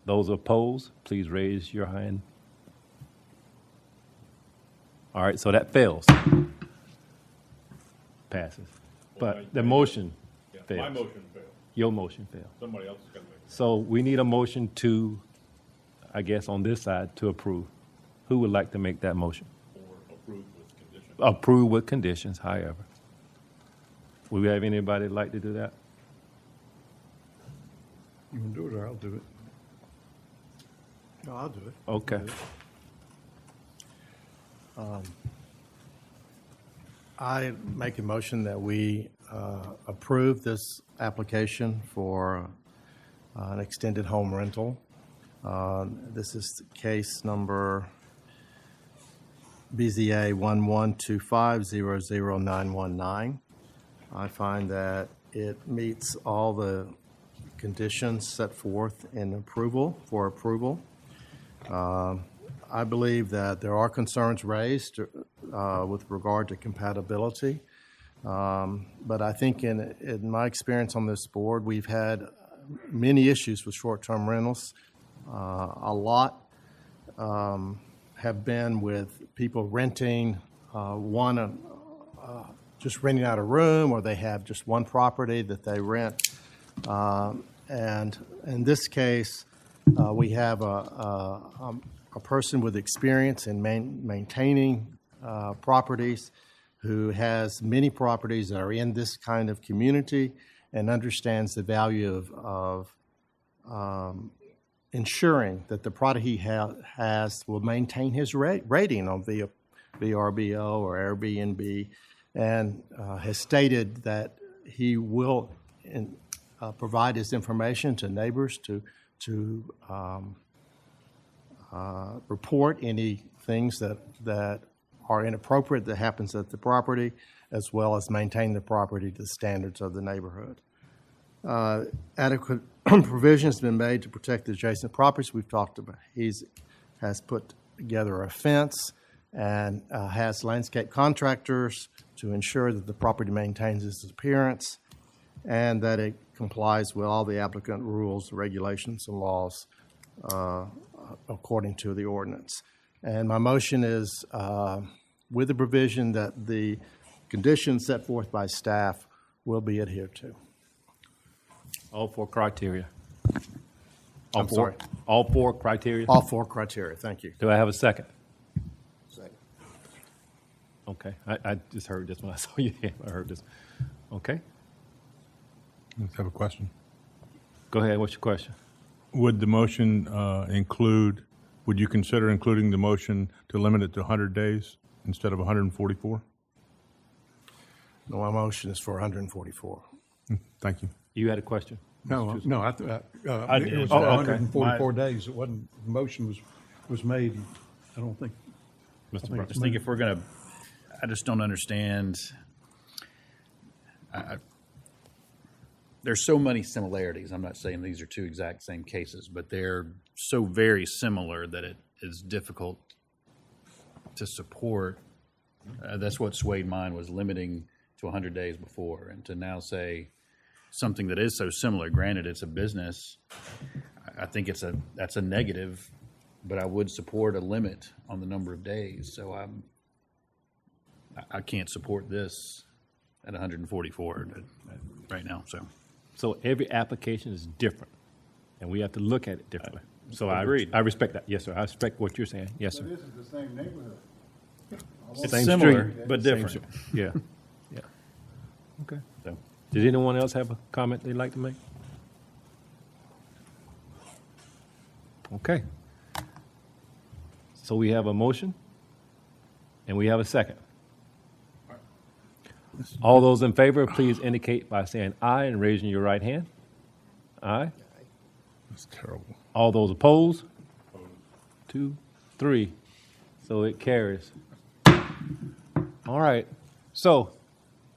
Those opposed, please raise your hand. All right, so that fails. Passes. But the motion fails. My motion failed. Your motion failed. Somebody else is going to make it. So we need a motion to, I guess on this side, to approve. Who would like to make that motion? Or approve with conditions. Approve with conditions, however. Would we have anybody that'd like to do that? You can do it or I'll do it. No, I'll do it. Okay. I make a motion that we approve this application for an extended home rental. This is case number BZA 112500919. I find that it meets all the conditions set forth in approval, for approval. I believe that there are concerns raised with regard to compatibility. But I think in my experience on this board, we've had many issues with short-term rentals. A lot have been with people renting just renting out a room, or they have just one property that they rent. And in this case, we have a person with experience in maintaining properties, who has many properties that are in this kind of community and understands the value of ensuring that the product he has will maintain his rating on VRBO or Airbnb, and has stated that he will provide his information to neighbors to report any things that are inappropriate that happens at the property, as well as maintain the property to the standards of the neighborhood. Adequate provision has been made to protect the adjacent properties. We've talked about. Has put together a fence and has landscape contractors to ensure that the property maintains its appearance and that it complies with all the applicant rules, regulations, and laws according to the ordinance. And my motion is with the provision that the conditions set forth by staff will be adhered to. All four criteria. I'm sorry. All four criteria? All four criteria. Thank you. Do I have a second? Second. Okay. I just heard this when I saw you. I heard this. Okay. Let's have a question. Go ahead. What's your question? Would the motion would you consider including the motion to limit it to 100 days instead of 144? No, my motion is for 144. Thank you. You had a question? No, it was okay. 144 days. It wasn't, the motion was made, I don't think. I just think if we're going to, I just don't understand. There's so many similarities. I'm not saying these are two exact same cases, but they're so very similar that it is difficult to support. That's what swayed mine, was limiting to 100 days before, and to now say something that is so similar. Granted, it's a business. I think that's a negative, but I would support a limit on the number of days. So I can't support this at 144 right now. So every application is different, and we have to look at it differently. So Agreed. I respect that. Yes, sir. I respect what you're saying. Yes, sir. So this is the same neighborhood. It's Same similar, street. but Same different. street. Yeah. Yeah. Okay. So, did anyone else have a comment they'd like to make? Okay. So we have a motion, and we have a second. All those in favor, please indicate by saying aye and raising your right hand. Aye. That's terrible. All those opposed? 2, 3. So it carries. All right. So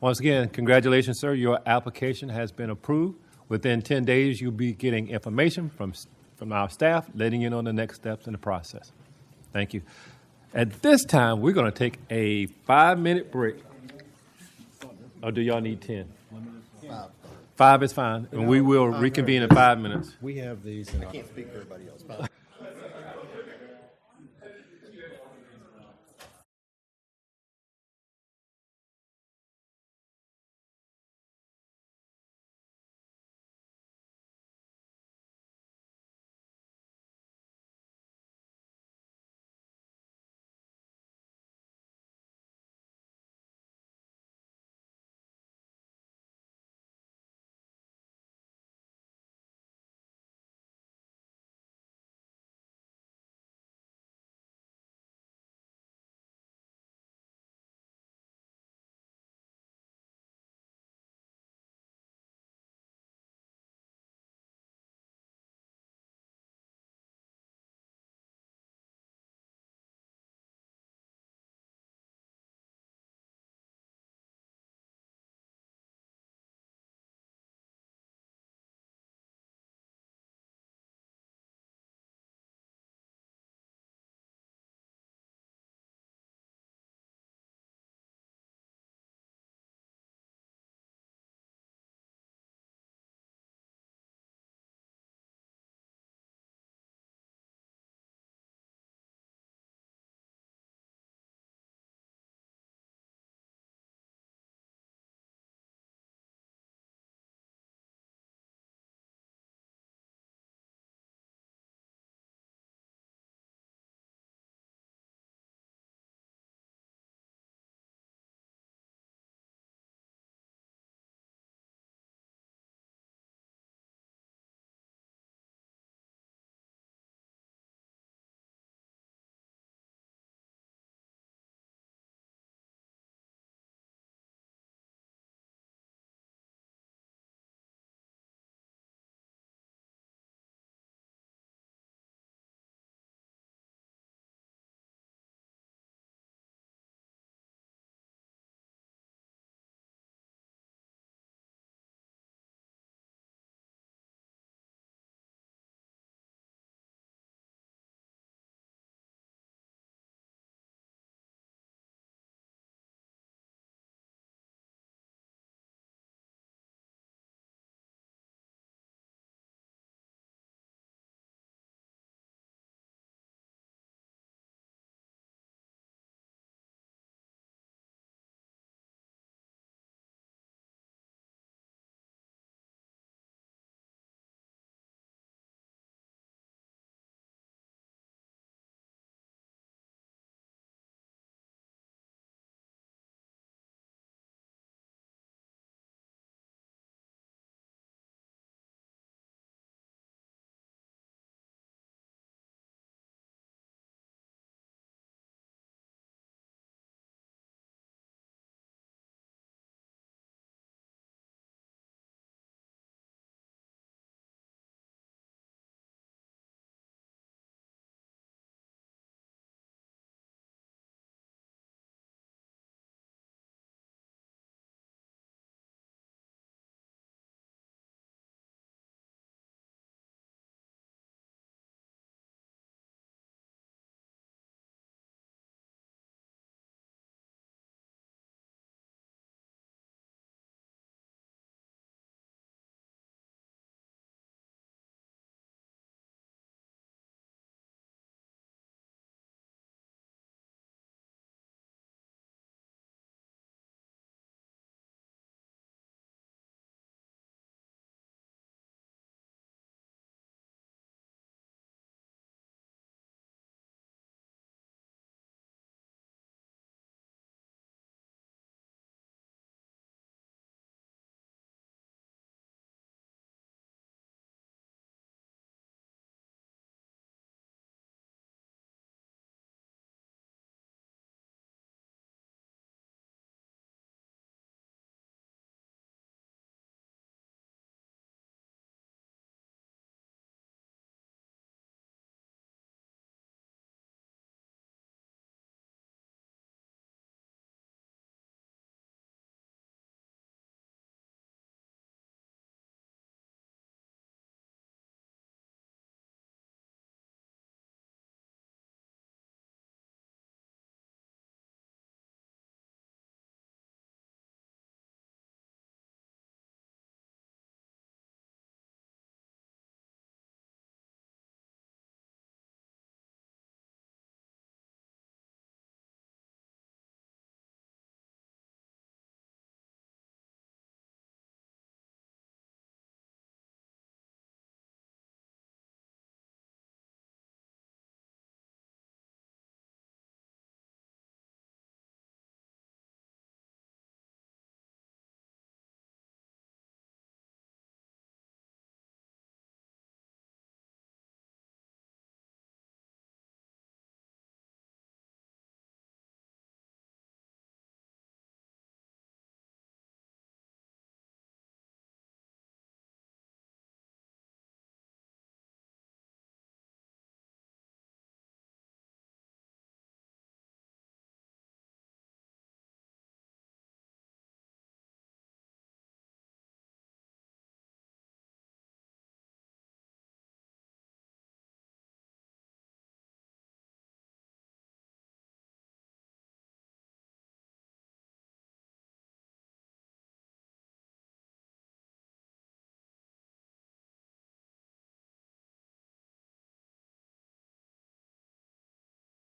Once again, congratulations, sir. Your application has been approved. Within 10 days, you'll be getting information from our staff, letting you know the next steps in the process. Thank you. At this time, we're going to take a 5-minute break. Or do y'all need 10? 5 is fine, and we will reconvene in 5 minutes. We have these. I can't speak for everybody else.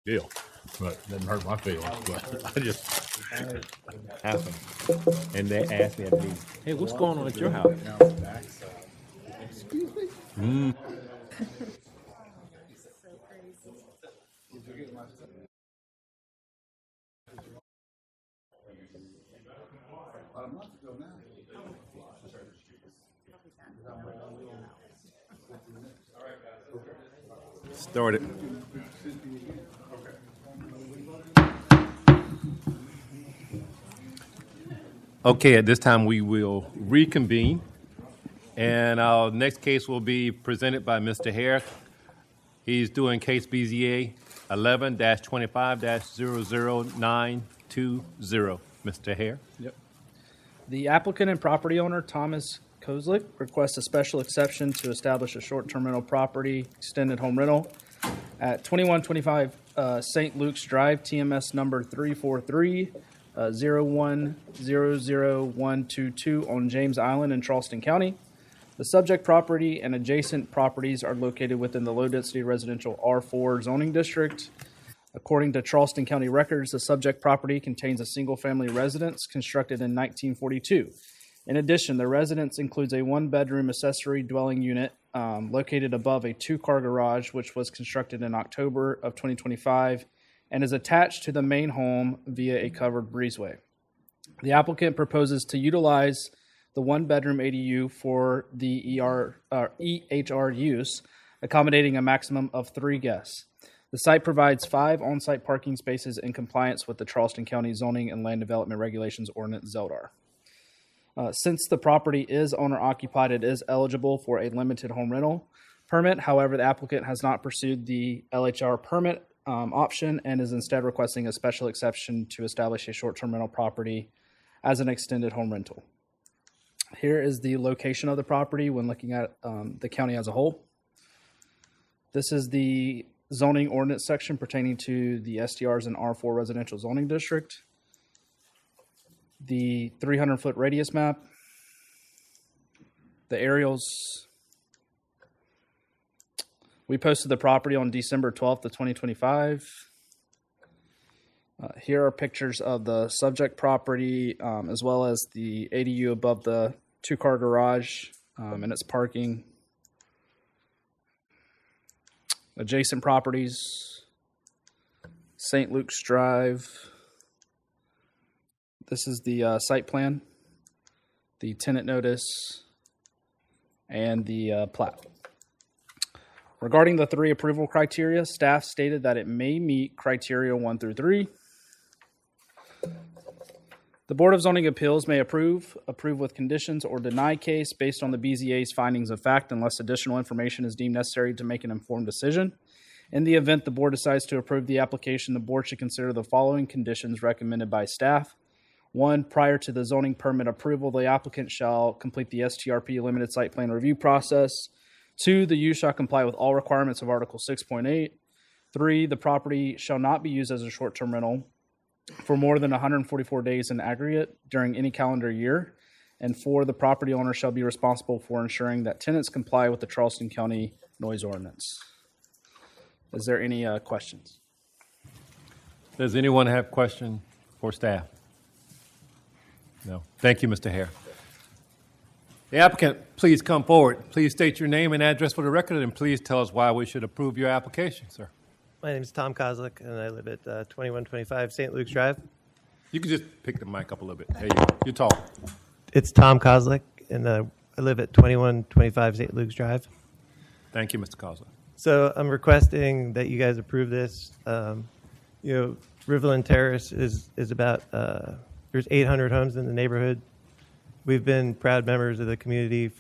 deal, but it doesn't hurt my feelings. But I just happened, and they asked me at the meeting, "Hey, what's going on at your house?" Excuse me. Mm. Started. Okay, at this time we will reconvene, and our next case will be presented by Mr. Hare. He's doing case BZA 11-25-00920. Mr. Hare. Yep. The applicant and property owner, Thomas Kozlik, requests a special exception to establish a short-term rental property extended home rental at 2125 St. Luke's Drive, TMS number 343-0100122 on James Island in Charleston County. The subject property and adjacent properties are located within the low-density residential R4 zoning district. According to Charleston County records, the subject property contains a single-family residence constructed in 1942. In addition, the residence includes a one-bedroom accessory dwelling unit located above a two-car garage, which was constructed in October of 2025 and is attached to the main home via a covered breezeway. The applicant proposes to utilize the one-bedroom ADU for the EHR use, accommodating a maximum of 3 guests. The site provides 5 on-site parking spaces in compliance with the Charleston County Zoning and Land Development Regulations Ordinance, ZELDAR. Since the property is owner-occupied, it is eligible for a limited home rental permit. However, the applicant has not pursued the LHR permit option and is instead requesting a special exception to establish a short-term rental property as an extended home rental. Here is the location of the property when looking at the county as a whole. This is the zoning ordinance section pertaining to the STRs and R4 residential zoning district. The 300-foot radius map, the aerials. We posted the property on December 12th of 2025. Here are pictures of the subject property as well as the ADU above the two-car garage and its parking. Adjacent properties, St. Luke's Drive. This is the site plan, the tenant notice, and the plat. Regarding the 3 approval criteria, staff stated that it may meet criteria 1 through 3. The Board of Zoning Appeals may approve with conditions, or deny case based on the BZA's findings of fact unless additional information is deemed necessary to make an informed decision. In the event the board decides to approve the application, the board should consider the following conditions recommended by staff. 1, prior to the zoning permit approval, the applicant shall complete the STRP limited site plan review process. 2, the use shall comply with all requirements of Article 6.8. 3, the property shall not be used as a short-term rental for more than 144 days in aggregate during any calendar year. And 4, the property owner shall be responsible for ensuring that tenants comply with the Charleston County noise ordinance. Is there any questions? Does anyone have questions for staff? No. Thank you, Mr. Hare. The applicant, please come forward. Please state your name and address for the record, and please tell us why we should approve your application, sir. My name is Tom Kozlik, and I live at 2125 St. Luke's Drive. You can just pick the mic up a little bit. There you go. You're tall. It's Tom Kozlik, and I live at 2125 St. Luke's Drive. Thank you, Mr. Kozlik. So I'm requesting that you guys approve this. Riverland Terrace is about, there's 800 homes in the neighborhood. We've been proud members of the community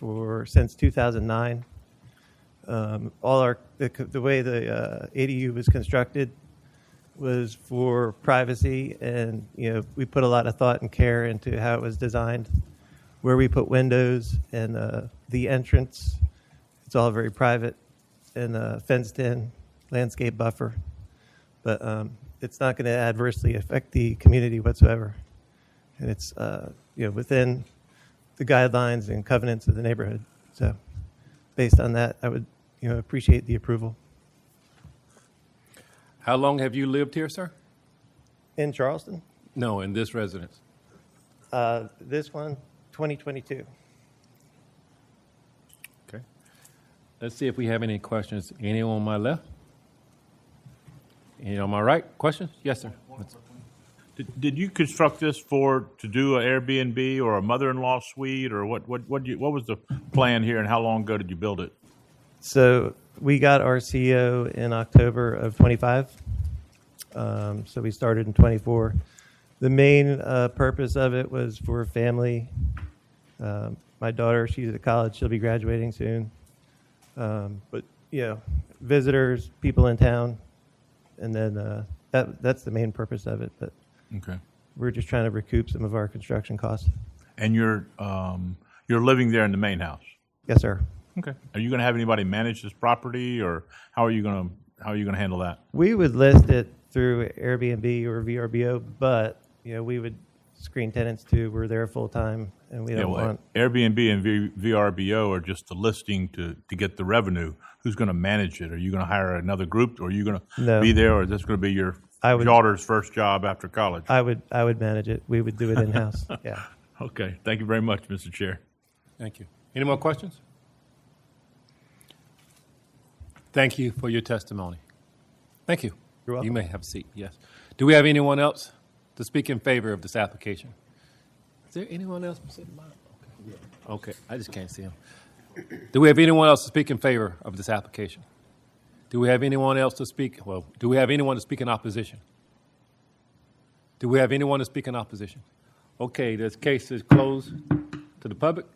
since 2009. The way the ADU was constructed was for privacy, and we put a lot of thought and care into how it was designed, where we put windows and the entrance. It's all very private and fenced in, landscape buffer, but it's not going to adversely affect the community whatsoever, and it's within the guidelines and covenants of the neighborhood. So based on that, I would appreciate the approval. How long have you lived here, sir? In Charleston? No, in this residence. This one, 2022. Okay. Let's see if we have any questions. Any on my left? Any on my right? Questions? Yes, sir. Did you construct this to do an Airbnb or a mother-in-law suite, or what was the plan here, and how long ago did you build it? So we got our CO in October of 25. So we started in 24. The main purpose of it was for family. My daughter, she's at college. She'll be graduating soon. But, visitors, people in town. And then that's the main purpose of it. But okay, we're just trying to recoup some of our construction costs. And you're living there in the main house? Yes, sir. Okay. Are you going to have anybody manage this property, or how are you going to handle that? We would list it through Airbnb or VRBO, but we would screen tenants too. We're there full time, and we don't want Airbnb and VRBO are just the listing to get the revenue. Who's going to manage it? Are you going to hire another group, or are you going to be there, or is this going to be your daughter's first job after college? I would manage it. We would do it in house. Yeah. Okay. Thank you very much, Mr. Chair. Thank you. Any more questions? Thank you for your testimony. Thank you. You're welcome. You may have a seat. Yes. Do we have anyone else to speak in favor of this application? Is there anyone else? Okay. I just can't see him. Do we have anyone else to speak in favor of this application? Do we have anyone else to speak? Well, do we have anyone to speak in opposition? Do we have anyone to speak in opposition? Okay, this case is closed to the public.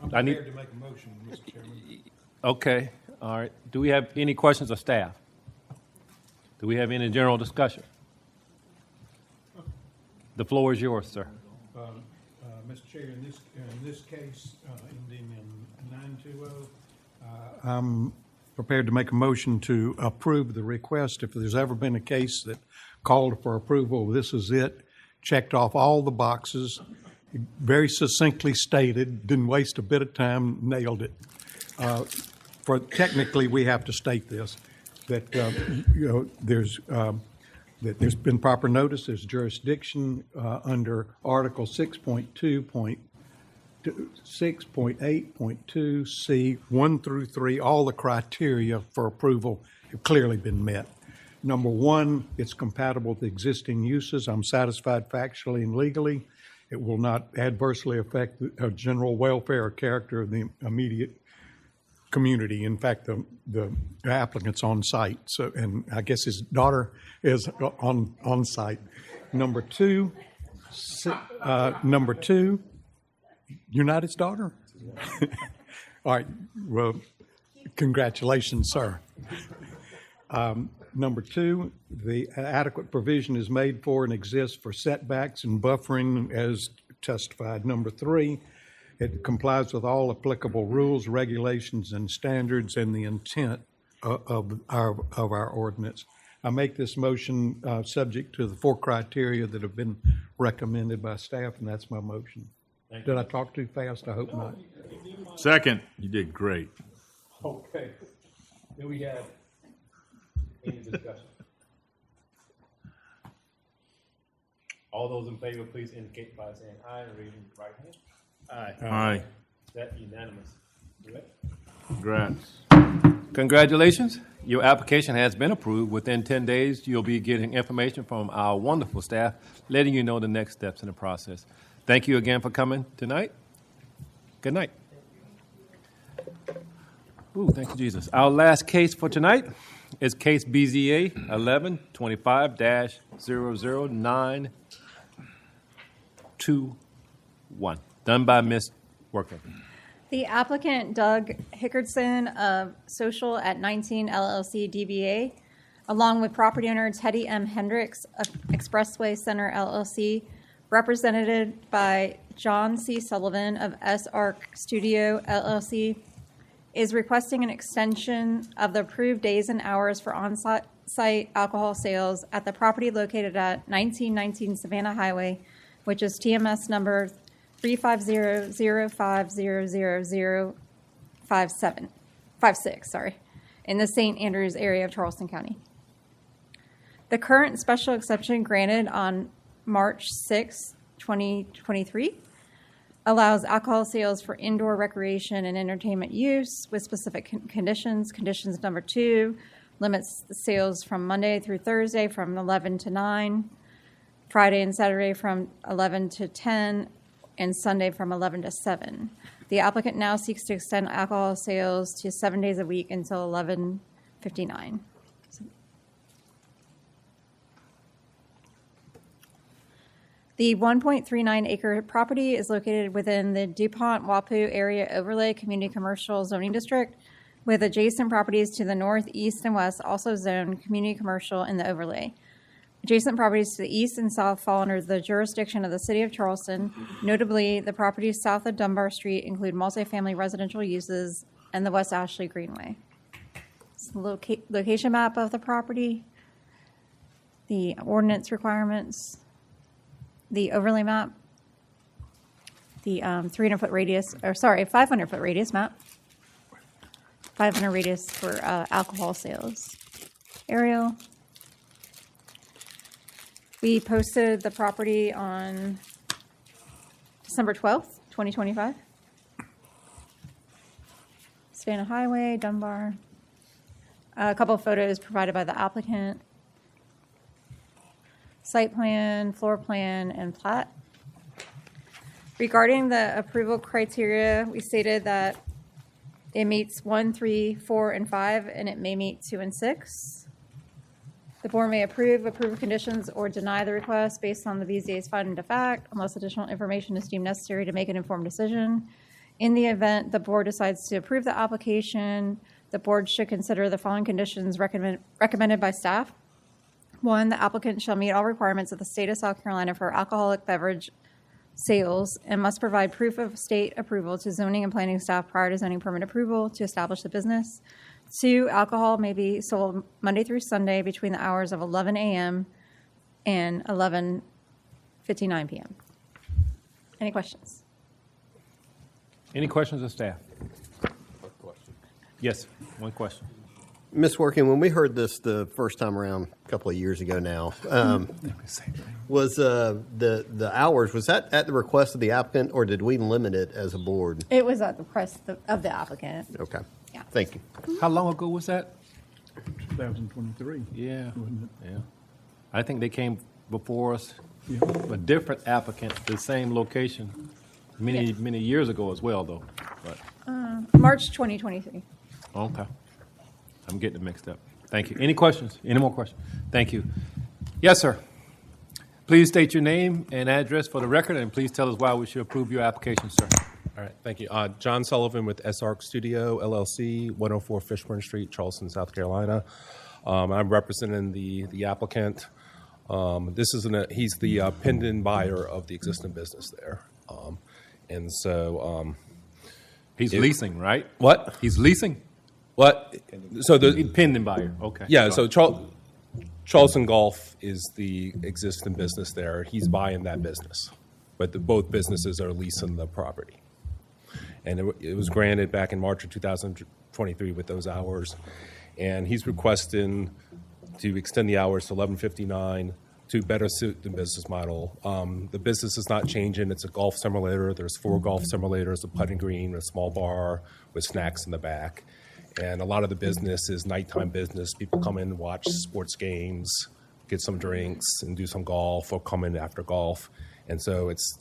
I'm prepared to make a motion, Mr. Chairman. Okay, all right. Do we have any questions of staff? Do we have any general discussion? The floor is yours, sir. Mr. Chair, in this case, ending in 920, I'm prepared to make a motion to approve the request. If there's ever been a case that called for approval, this is it. Checked off all the boxes, very succinctly stated, didn't waste a bit of time, nailed it. Technically, we have to state this, that that there's been proper notice, there's jurisdiction under Article 6.8.2C, 1 through 3, all the criteria for approval have clearly been met. Number one, it's compatible with existing uses. I'm satisfied factually and legally. It will not adversely affect the general welfare or character of the immediate community. In fact, the applicant's on site, so, and I guess his daughter is on site. Number two, you're not his daughter? All right. Well, congratulations, sir. Number two, the adequate provision is made for and exists for setbacks and buffering as testified. Number three, it complies with all applicable rules, regulations, and standards and the intent of our ordinance. I make this motion subject to the 4 criteria that have been recommended by staff, and that's my motion. Did I talk too fast? I hope not. Second. You did great. Okay. Do we have any discussion? All those in favor, please indicate by saying aye and raising your right hand. Aye. Aye. Is that unanimous? Congrats. Congratulations. Your application has been approved. Within 10 days, you'll be getting information from our wonderful staff, letting you know the next steps in the process. Thank you again for coming tonight. Good night. Ooh, thank you, Jesus. Our last case for tonight is case BZA 1125-00921, done by Ms. Worker. The applicant, Doug Hickardson of Social at 19 LLC DBA, along with property owner Teddy M. Hendricks of Expressway Center LLC, represented by John C. Sullivan of S-Arc Studio LLC, is requesting an extension of the approved days and hours for on-site alcohol sales at the property located at 1919 Savannah Highway, which is TMS number 350050056, in the St. Andrews area of Charleston County. The current special exception granted on March 6, 2023, allows alcohol sales for indoor recreation and entertainment use with specific conditions. Conditions number 2 limits the sales from Monday through Thursday from 11 to 9, Friday and Saturday from 11 to 10, and Sunday from 11 to 7. The applicant now seeks to extend alcohol sales to 7 days a week until 11:59. The 1.39-acre property is located within the DuPont-Wapu Area Overlay Community Commercial Zoning District, with adjacent properties to the north, east, and west also zoned community commercial in the overlay. Adjacent properties to the east and south fall under the jurisdiction of the City of Charleston. Notably, the properties south of Dunbar Street include multifamily residential uses and the West Ashley Greenway. It's the location map of the property, the ordinance requirements, the overlay map, the 500-foot radius map, 500 radius for alcohol sales. Aerial. We posted the property on December 12th, 2025. Savannah Highway, Dunbar. A couple of photos provided by the applicant. Site plan, floor plan, and plat. Regarding the approval criteria, we stated that it meets 1, 3, 4, and 5, and it may meet 2 and 6. The board may approve conditions, or deny the request based on the BZA's finding of fact, unless additional information is deemed necessary to make an informed decision. In the event the board decides to approve the application, the board should consider the following conditions recommended by staff. 1, the applicant shall meet all requirements of the state of South Carolina for alcoholic beverage sales and must provide proof of state approval to zoning and planning staff prior to zoning permit approval to establish the business. 2, alcohol may be sold Monday through Sunday between the hours of 11 a.m. and 11:59 p.m. Any questions? Any questions of staff? Yes, one question. Ms. Working, when we heard this the first time around a couple of years ago now, was the hours, was that at the request of the applicant, or did we limit it as a board? It was at the request of the applicant. Okay. Yeah. Thank you. How long ago was that? 2023. Yeah. Wasn't it? Yeah. I think they came before us, Yeah. a different applicant, the same location, many years ago as well, though. But March 2023. okay. I'm getting it mixed up. Thank you. Any questions? Any more questions? Thank you. Yes, sir. Please state your name and address for the record, and please tell us why we should approve your application, sir. All right, thank you. John Sullivan with SARC Studio, LLC, 104 Fishburne Street, Charleston, South Carolina. I'm representing the applicant. He's the pending buyer of the existing business there. And so... he's leasing, right? What? He's leasing? What? So the pending buyer. Okay. Yeah. So Charleston Golf is the existing business there. He's buying that business, but both businesses are leasing the property. And it was granted back in March of 2023 with those hours, and he's requesting to extend the hours to 11:59 to better suit the business model. The business is not changing. It's a golf simulator. There's 4 golf simulators, a putting green, a small bar with snacks in the back. And a lot of the business is nighttime business. People come in and watch sports games, get some drinks, and do some golf, or come in after golf. And so it's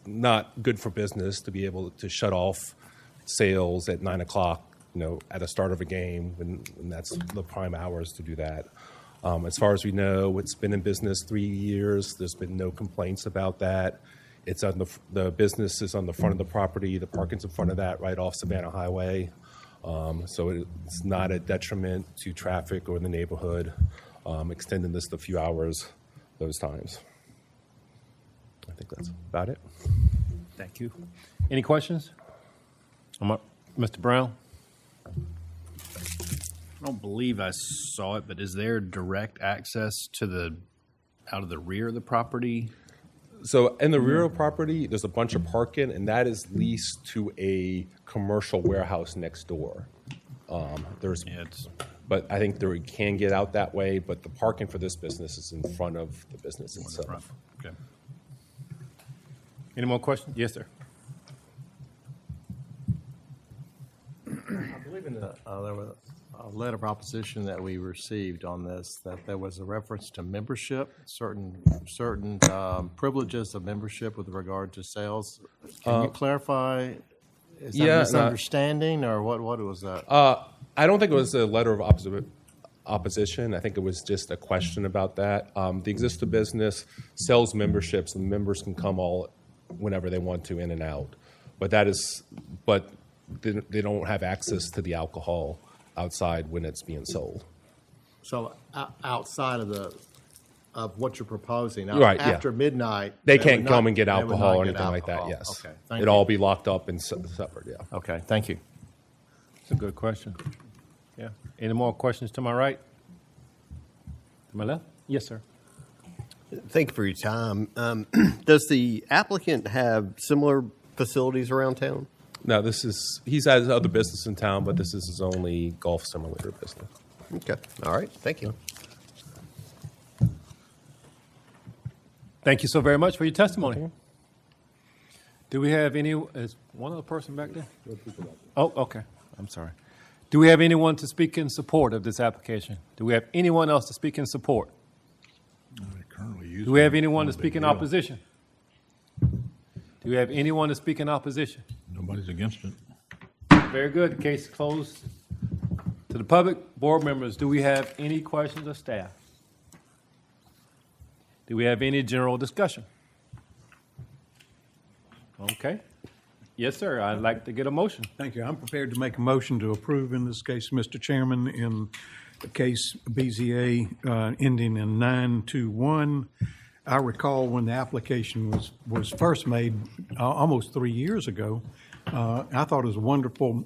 not good for business to be able to shut off sales at 9 o'clock, at the start of a game, when that's the prime hours to do that. As far as we know, it's been in business 3 years. There's been no complaints about that. It's on the business is on the front of the property. The parking's in front of that, right off Savannah Highway. So it's not a detriment to traffic or the neighborhood, extending this a few hours those times. I think that's about it. Thank you. Any questions? Mr. Brown? I don't believe I saw it, but is there direct access to out of the rear of the property? So in the rear of the property, there's a bunch of parking, and that is leased to a commercial warehouse next door. There's but I think they can get out that way, but the parking for this business is in front of the business itself. Okay. Any more questions? Yes, sir. I believe in there was a letter of opposition that we received on this, that there was a reference to membership, certain privileges of membership with regard to sales. Can you clarify? Is that misunderstanding, or what was that? I don't think it was a letter of opposition. I think it was just a question about that. The existing business sells memberships, and members can come all whenever they want to, in and out. But they don't have access to the alcohol outside when it's being sold. So outside of what you're proposing, Right, after midnight, they can't come and get alcohol or anything like that. alcohol. Yes, Okay, it'd all be locked up and separate. Yeah. Okay, thank you. It's a good question. Yeah. Any more questions to my right? To my left? Yes, sir. Thank you for your time. Does the applicant have similar facilities around town? No, he's has other business in town, but this is his only golf simulator business. Okay. All right. Thank you. Thank you so very much for your testimony. Do we have is one other person back there? Oh, okay. I'm sorry. Do we have anyone to speak in support of this application? Do we have anyone else to speak in support? Do we have anyone to speak in opposition? Do we have anyone to speak in opposition? Nobody's against it. Very good. The case is closed. To the public, board members, do we have any questions of staff? Do we have any general discussion? Okay. Yes, sir. I'd like to get a motion. Thank you. I'm prepared to make a motion to approve in this case, Mr. Chairman, in the case BZA ending in 921. I recall when the application was first made almost 3 years ago. I thought it was a wonderful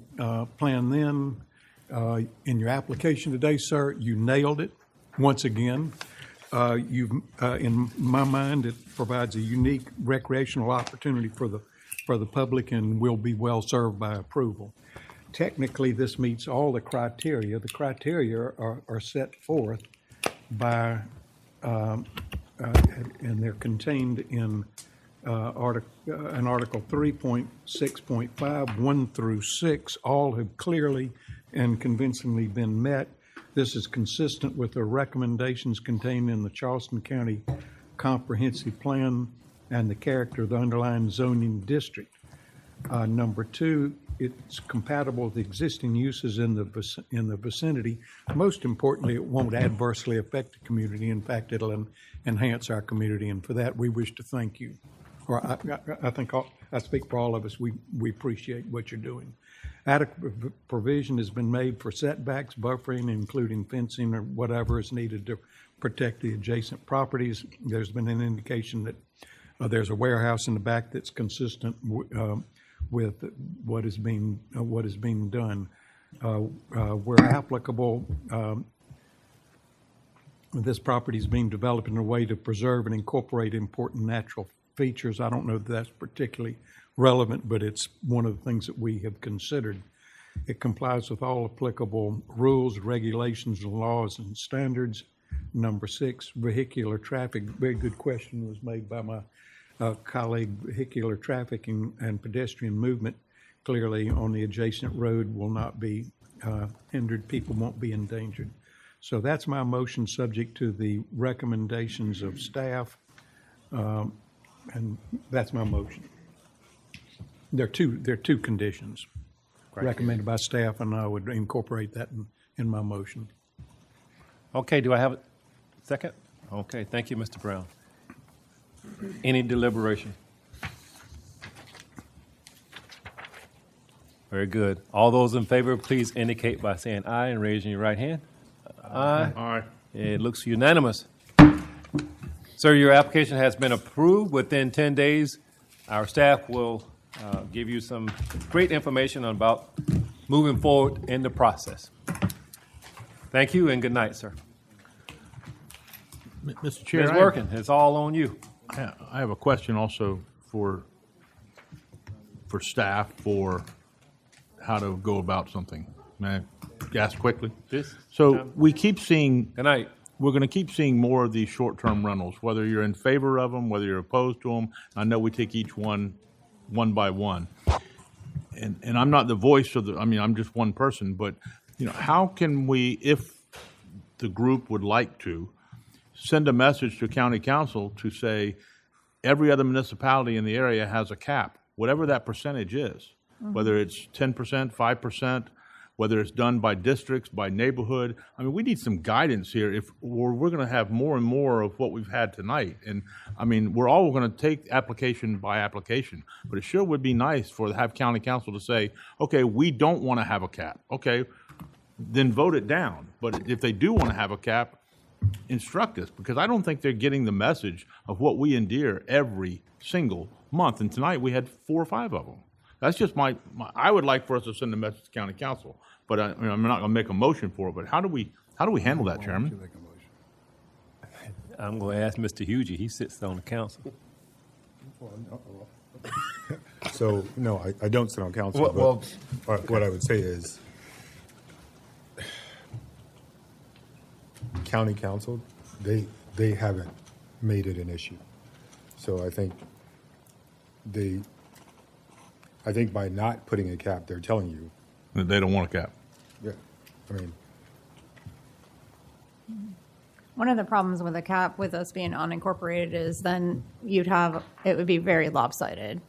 plan then. In your application today, sir, you nailed it once again. In my mind, it provides a unique recreational opportunity for the public and will be well served by approval. Technically, this meets all the criteria. The criteria are set forth by, and they're contained in Article 3.6.5, 1 through 6. All have clearly and convincingly been met. This is consistent with the recommendations contained in the Charleston County Comprehensive Plan and the character of the underlying zoning district. Number 2, it's compatible with existing uses in the vicinity. Most importantly, it won't adversely affect the community. In fact, it'll enhance our community, and for that, we wish to thank you. Or I think I speak for all of us. We appreciate what you're doing. Adequate provision has been made for setbacks, buffering, including fencing or whatever is needed to protect the adjacent properties. There's been an indication that there's a warehouse in the back that's consistent with what is being done. Where applicable, this property is being developed in a way to preserve and incorporate important natural features. I don't know that that's particularly relevant, but it's one of the things that we have considered. It complies with all applicable rules, regulations, laws, and standards. Number 6, vehicular traffic. Very good question was made by my colleague. Vehicular traffic and pedestrian movement clearly on the adjacent road will not be hindered. People won't be endangered. So that's my motion, subject to the recommendations of staff, and that's my motion. There are two conditions recommended by staff, and I would incorporate that in my motion. Okay, do I have a second? Okay, thank you, Mr. Brown. Any deliberation? Very good. All those in favor, please indicate by saying aye and raising your right hand. Aye. Aye. It looks unanimous. Sir, your application has been approved. Within 10 days, our staff will give you some great information about moving forward in the process. Thank you and good night, sir. Mr. Chair, It's working. It's all on you. I have a question also for staff for how to go about something. May I ask quickly? This So time. we keep seeing. Good night. We're going to keep seeing more of these short-term rentals, whether you're in favor of them, whether you're opposed to them. I know we take each one by one. And I'm not the voice of the, I mean, I'm just one person, but, how can we, if the group would like to, send a message to county council to say every other municipality in the area has a cap, whatever that percentage is, whether it's 10%, 5%, whether it's done by districts, by neighborhood. I mean, we need some guidance here or we're going to have more and more of what we've had tonight. And, I mean, we're all going to take application by application. But it sure would be nice to have county council to say, okay, we don't want to have a cap. Okay, then vote it down. But if they do want to have a cap, instruct us. Because I don't think they're getting the message of what we endure every single month. And tonight we had 4 or 5 of them. That's just my I would like for us to send a message to county council, but I'm not going to make a motion for it. But how do we handle that, Chairman? I'm going to ask Mr. Hughie. He sits on the council. So, no, I don't sit on council. What I would say is county council, they haven't made it an issue. So I think by not putting a cap, they're telling you that they don't want a cap. Yeah, I mean, One of the problems with a cap with us being unincorporated is then it would be very lopsided.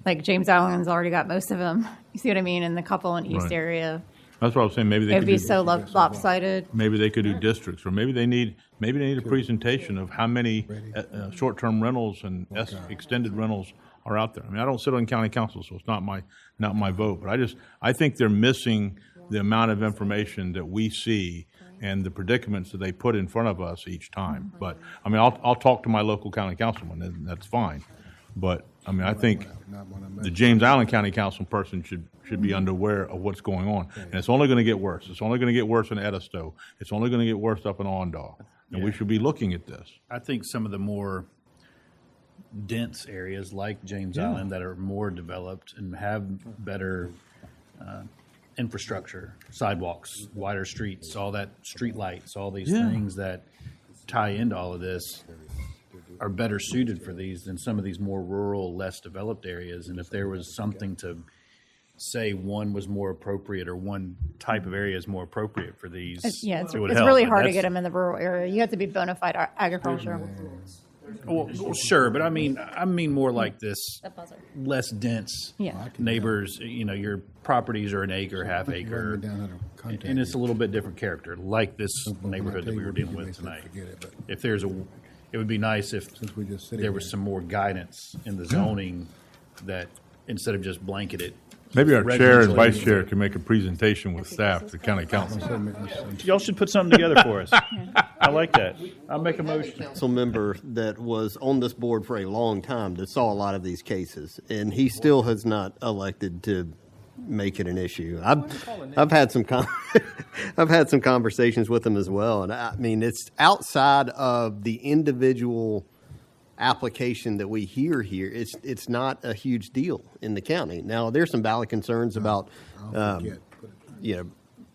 Like James Island's already got most of them. You see what I mean? And the couple in East Right. area. That's what I was saying. Maybe they It'd could be do, so lopsided. Maybe they could do districts, or maybe they need a presentation of how many short-term rentals and extended rentals are out there. I mean, I don't sit on county council, so it's not my vote. But I think they're missing the amount of information that we see and the predicaments that they put in front of us each time. But I mean, I'll talk to my local county councilman, and that's fine. But I mean, I think the James Island County Council person should be unaware of what's going on, and it's only going to get worse. It's only going to get worse in Edisto. It's only going to get worse up in Ondaw, and we should be looking at this. I think some of the more dense areas like James Island that are more developed and have better infrastructure, sidewalks, wider streets, all that, street lights, all these things that tie into all of this are better suited for these than some of these more rural, less developed areas. And if there was something to say one was more appropriate or one type of area is more appropriate for these, It's it would it's help. really But hard to that's- get them in the rural area. You have to be bona fide agriculture. Well, sure, but I mean more like this less dense neighbors. Your properties are an acre, half acre, and it's a little bit different character, like this neighborhood that we were dealing with tonight. If there's it would be nice if there was some more guidance in the zoning that instead of just blanketed. Maybe our chair and residential vice areas. chair can make a presentation with staff to the county council. Y'all should put something together for us. I like that. I'll make a motion. Council member that was on this board for a long time that saw a lot of these cases, and he still has not elected to make it an issue. I've had some I've had some conversations with him as well, and I mean it's outside of the individual application that we hear here. It's not a huge deal in the county. Now there's some valid concerns about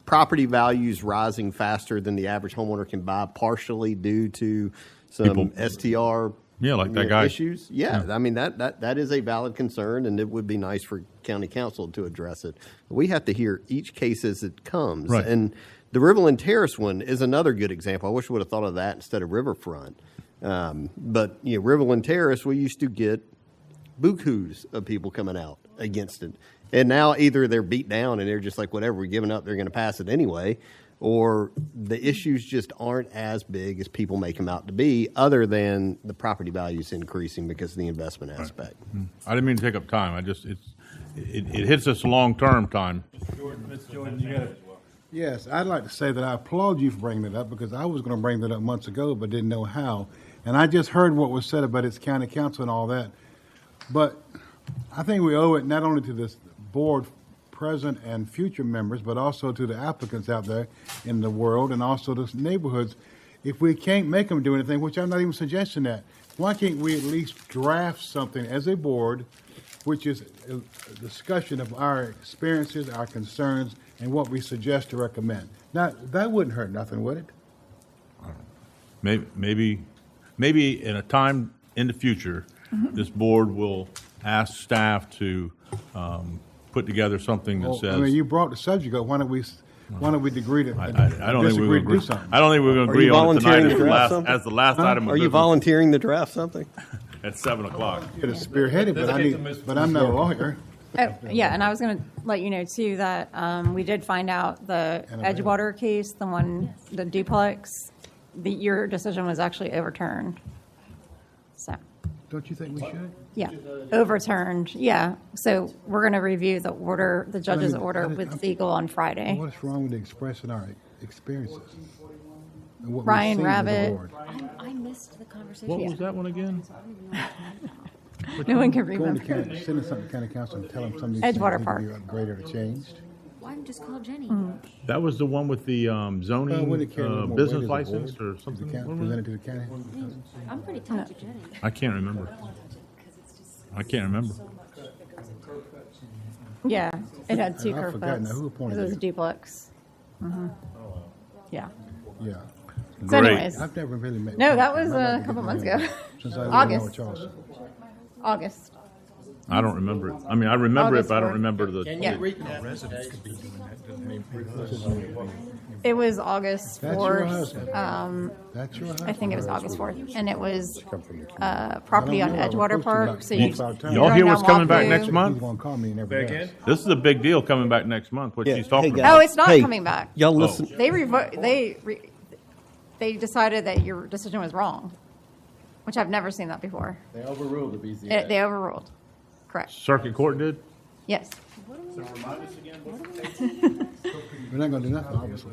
property values rising faster than the average homeowner can buy, partially due to some STR like that guy. issues. I mean that is a valid concern, and it would be nice for county council to address it. We have to hear each case as it comes. Right. And the Riverland Terrace one is another good example. I wish we would have thought of that instead of Riverfront. But Riverland Terrace, we used to get bukus of people coming out against it. And now either they're beat down and they're just like, whatever, we're giving up, they're going to pass it anyway, or the issues just aren't as big as people make them out to be, other than the property values increasing because of the investment aspect. I didn't mean to take up time. It hits us long-term time. Mr. Jordan, you got it. Yes, I'd like to say that I applaud you for bringing it up because I was going to bring that up months ago but didn't know how. And I just heard what was said about its county council and all that. But I think we owe it not only to this board, present and future members, but also to the applicants out there in the world and also the neighborhoods. If we can't make them do anything, which I'm not even suggesting that, why can't we at least draft something as a board, which is a discussion of our experiences, our concerns, and what we suggest to recommend. Now, that wouldn't hurt nothing, would it? Maybe in a time in the future, this board will ask staff to put together something that says. I mean, you brought the subject up. Why don't we agree to I don't think we're going to agree. something? I don't think we're going to agree on it tonight as the last item. Are you volunteering to draft something? At 7 o'clock. To spearhead it, but I'm not a lawyer. Oh, yeah, and I was going to let you know, too, that we did find out the Edgewater case, the duplex, your decision was actually overturned. So. Don't you think we should? Yeah, overturned, yeah. So we're going to review the judge's order with legal on Friday. What's wrong with expressing our experiences? And what we've Ryan seen with the Rabbit. board? I missed the conversation. What was that one again? No one can Going to remember. send something to county council and tell them some of these Edgewater things Park. need to be upgraded or changed. Why don't just call Jenny? That was the one with the zoning When it carries more weight business as a license board, or something? to the county, present it to the county. I'm pretty tied to Jenny. I can't remember. I can't remember. Yeah, it had two I curb forgot cuts. now, who appointed It was you? a duplex. Yeah. Yeah. So Great. anyways, I've never really met. no, that was I'd like a to couple get months to know ago. you. Since I live in August. North Charleston. August. I don't remember it. I mean, I remember August it, but I don't 4th. remember the. Yeah. It was August That's your 4th. husband. That's your husband. I think it was August 4th, and it was property on I don't know. Edgewater Park. So you Y'all hear what's coming back next He's month? gonna call me and everything else. This is a big deal coming back next month. What Yeah. she's talking Hey, about. Oh, it's not Hey, coming back. Y'all listen. They decided that your decision was wrong, which I've never seen that before. They overruled the BZA. They overruled. Correct. Circuit Court did? Yes. We're not gonna do nothing, obviously.